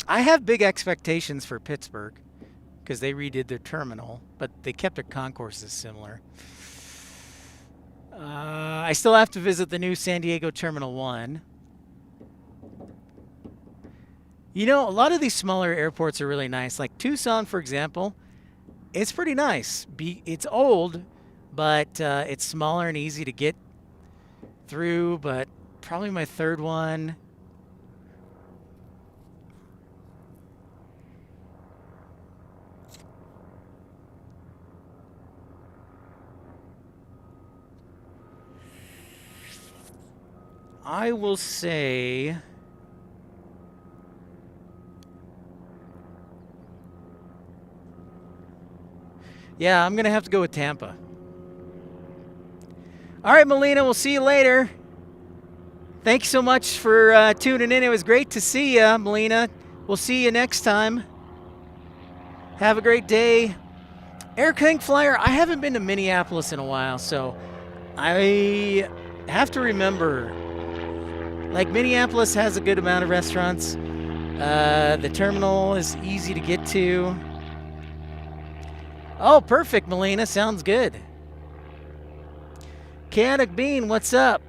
I have big expectations for Pittsburgh because they redid their terminal, but they kept their concourses similar. I still have to visit the new San Diego Terminal 1. You know, a lot of these smaller airports are really nice. Like Tucson, for example, it's pretty nice. It's old, but it's smaller and easy to get through. But probably my third one. I will say... Yeah, I'm going to have to go with Tampa. All right, Melina, we'll see you later. Thank you so much for tuning in. It was great to see you, Melina. We'll see you next time. Have a great day. Air King Flyer, I haven't been to Minneapolis in a while, so I have to remember, like, Minneapolis has a good amount of restaurants. The terminal is easy to get to. Oh, perfect, Melina. Sounds good. Chaotic Bean, what's up?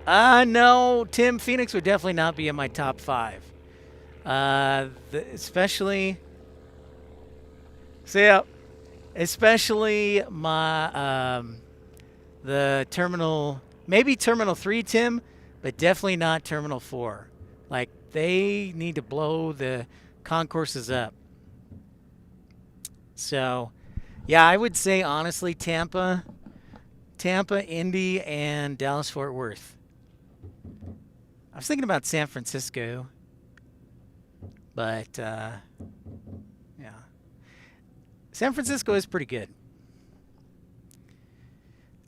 No, Tim, Phoenix would definitely not be in my top 5. Especially... Especially my... the Terminal... Maybe Terminal 3, Tim, but definitely not Terminal 4. Like, they need to blow the concourses up. So, yeah, I would say, honestly, Tampa, Indy, and Dallas-Fort Worth. I was thinking about San Francisco, but, yeah. San Francisco is pretty good.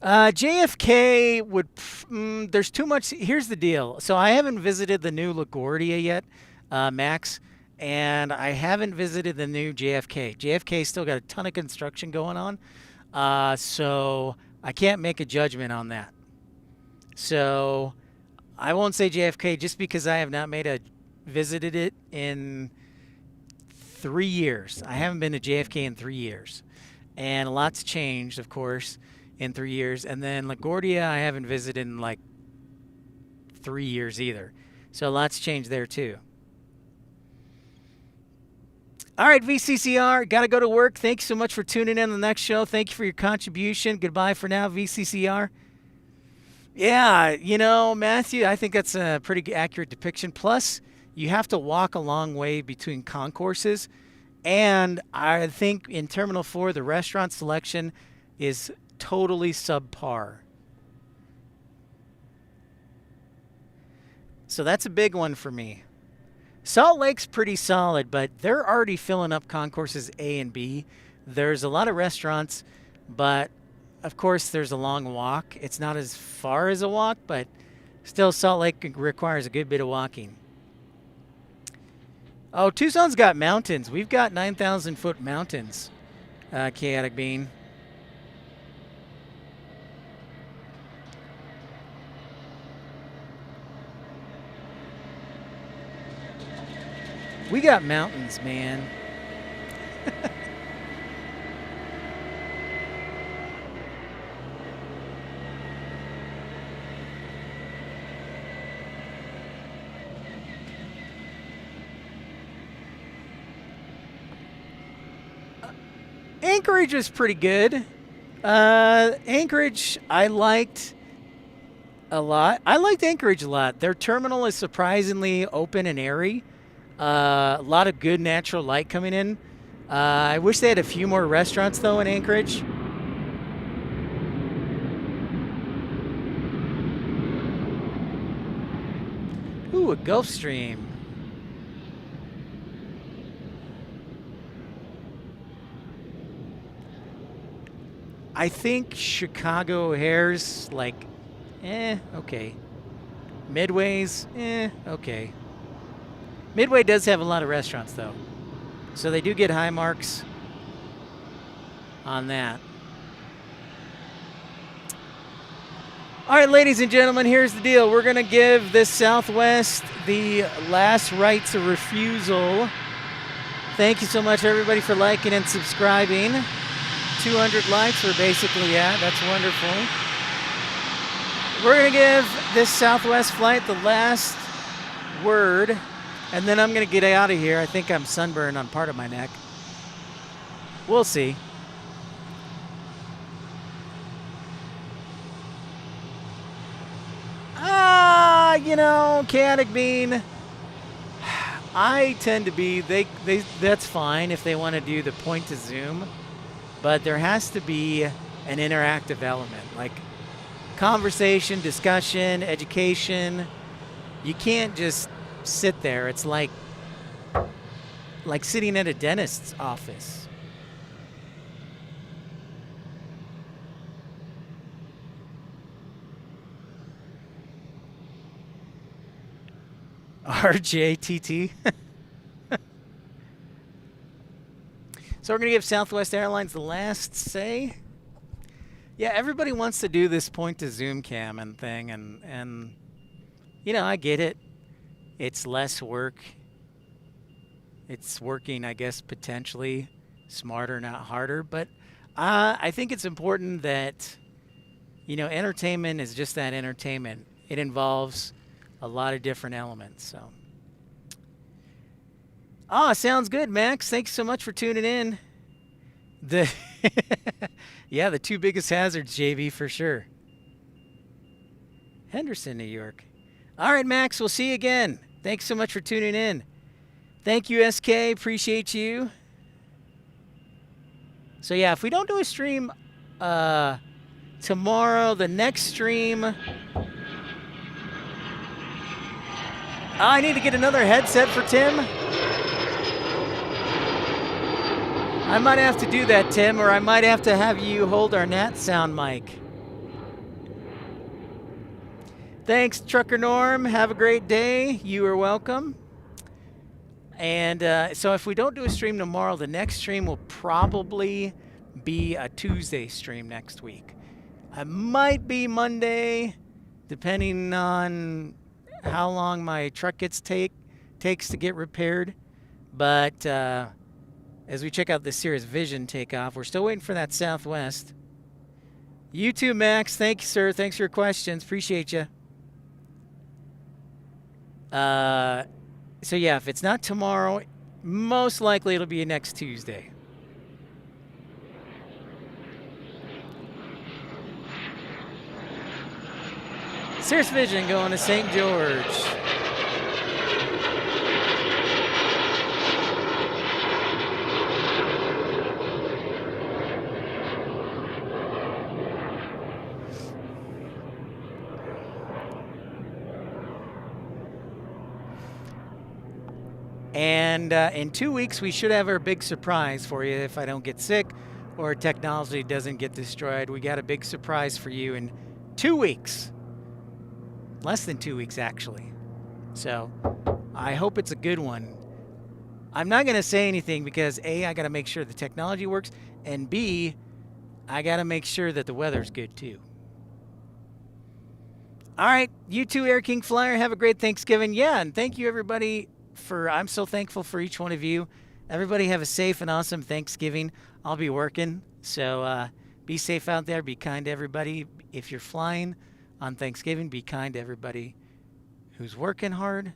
JFK would... there's too much... Here's the deal. So I haven't visited the new LaGuardia yet, Max. And I haven't visited the new JFK. JFK still got a ton of construction going on. So I can't make a judgment on that. So I won't say JFK just because I have not visited it in 3 years. I haven't been to JFK in 3 years. And a lot's changed, of course, in 3 years. And then LaGuardia I haven't visited in like 3 years either. So a lot's changed there too. All right, VCCR, got to go to work. Thanks so much for tuning in on the next show. Thank you for your contribution. Goodbye for now, VCCR. Yeah, you know, Matthew, I think that's a pretty accurate depiction. Plus, you have to walk a long way between concourses. And I think in Terminal 4, the restaurant selection is totally subpar. So that's a big one for me. Salt Lake's pretty solid, but they're already filling up concourses A and B. There's a lot of restaurants, but of course there's a long walk. It's not as far as a walk, but still Salt Lake requires a good bit of walking. Oh, Tucson's got mountains. We've got 9,000-foot mountains, Chaotic Bean. We got mountains, man. Anchorage was pretty good. Anchorage, I liked. A lot. I liked Anchorage a lot. Their terminal is surprisingly open and airy. A lot of good natural light coming in. I wish they had a few more restaurants though in Anchorage. Ooh, a Gulfstream. I think Chicago O'Hare's like, okay. Midway's, okay. Midway does have a lot of restaurants though, so they do get high marks on that. All right, ladies and gentlemen, here's the deal. We're going to give this Southwest the last rights of refusal. Thank you so much, everybody, for liking and subscribing. 200 likes we're basically at. That's wonderful. We're going to give this Southwest flight the last word, and then I'm going to get out of here. I think I'm sunburned on part of my neck. We'll see. You know, Chaotic Bean, I tend to be, that's fine if they want to do the point to zoom, but there has to be an interactive element, like conversation, discussion, education. You can't just sit there. It's like sitting at a dentist's office. RJTT. So we're going to give Southwest Airlines the last say. Yeah, everybody wants to do this point to zoom cam and thing, and you know, I get it. It's less work. It's working, I guess, potentially smarter, not harder. But I think it's important that, you know, entertainment is just that, entertainment. It involves a lot of different elements. So, sounds good, Max. Thanks so much for tuning in. Yeah, the two biggest hazards, JV, for sure. Henderson, New York. All right, Max, we'll see you again. Thanks so much for tuning in. Thank you, SK. Appreciate you. So yeah, if we don't do a stream tomorrow, the next stream, I need to get another headset for Tim. I might have to do that, Tim, or I might have to have you hold our Nat sound mic. Thanks, Trucker Norm. Have a great day. You are welcome. And so if we don't do a stream tomorrow, the next stream will probably be a Tuesday stream next week. It might be Monday, depending on how long my truck takes to get repaired. But as we check out this Cirrus Vision takeoff, we're still waiting for that Southwest. You too, Max. Thank you, sir. Thanks for your questions. Appreciate you. So yeah, if it's not tomorrow, most likely it'll be next Tuesday. Cirrus Vision going to St. George. And in 2 weeks, we should have our big surprise for you if I don't get sick or technology doesn't get destroyed. We got a big surprise for you in 2 weeks. Less than 2 weeks, actually. So I hope it's a good one. I'm not going to say anything because A, I got to make sure the technology works, and B, I got to make sure that the weather's good too. All right, you too, Air King Flyer. Have a great Thanksgiving. Yeah, and thank you, everybody. I'm so thankful for each one of you. Everybody have a safe and awesome Thanksgiving. I'll be working, so be safe out there. Be kind to everybody. If you're flying on Thanksgiving, be kind to everybody who's working hard.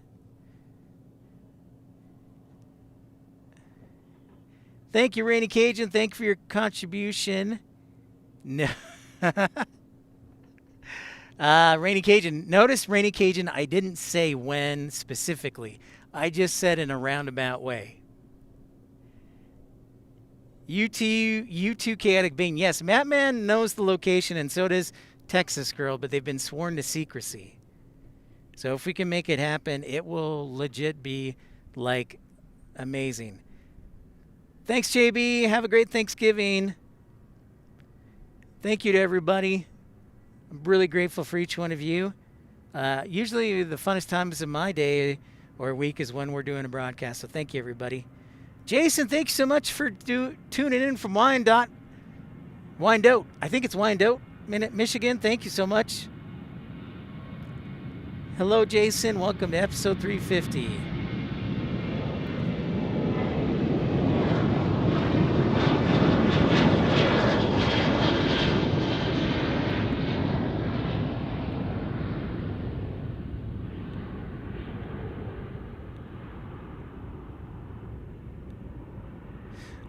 Thank you, Rainy Cajun. Thank you for your contribution. No. Rainy Cajun. Notice, Rainy Cajun, I didn't say when specifically. I just said in a roundabout way. U2 Chaotic Being. Yes, Mattman knows the location, and so does Texas Girl, but they've been sworn to secrecy. So if we can make it happen, it will legit be, like, amazing. Thanks, JB. Have a great Thanksgiving. Thank you to everybody. I'm really grateful for each one of you. Usually the funnest times of my day or week is when we're doing a broadcast, so thank you, everybody. Jason, thanks so much for tuning in from Wyandotte. I think it's Wyandotte, Michigan. Thank you so much. Hello, Jason. Welcome to episode 350.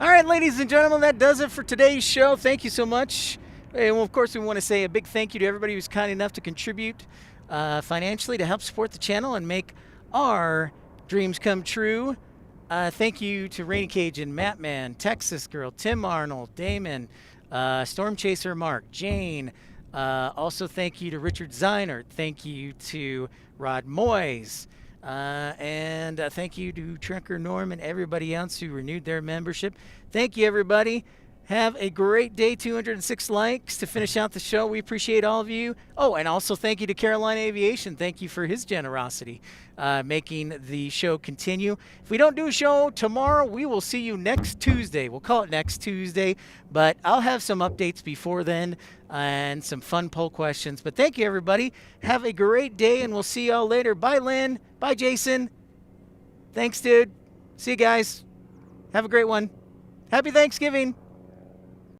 All right, ladies and gentlemen, that does it for today's show. Thank you so much. And of course, we want to say a big thank you to everybody who's kind enough to contribute financially to help support the channel and make our dreams come true. Thank you to Rainy Cajun, Mattman, Texas Girl, Tim Arnold, Damon, Storm Chaser Mark, Jane. Also, thank you to Richard Zeinert. Thank you to Rod Moyes. And thank you to Trekker Norm and everybody else who renewed their membership. Thank you, everybody. Have a great day. 206 likes to finish out the show. We appreciate all of you. Oh, and also thank you to Carolina Aviation. Thank you for his generosity, making the show continue. If we don't do a show tomorrow, we will see you next Tuesday. We'll call it next Tuesday, but I'll have some updates before then and some fun poll questions. But thank you, everybody. Have a great day, and we'll see y'all later. Bye, Lynn. Bye, Jason. Thanks, dude. See you guys. Have a great one. Happy Thanksgiving.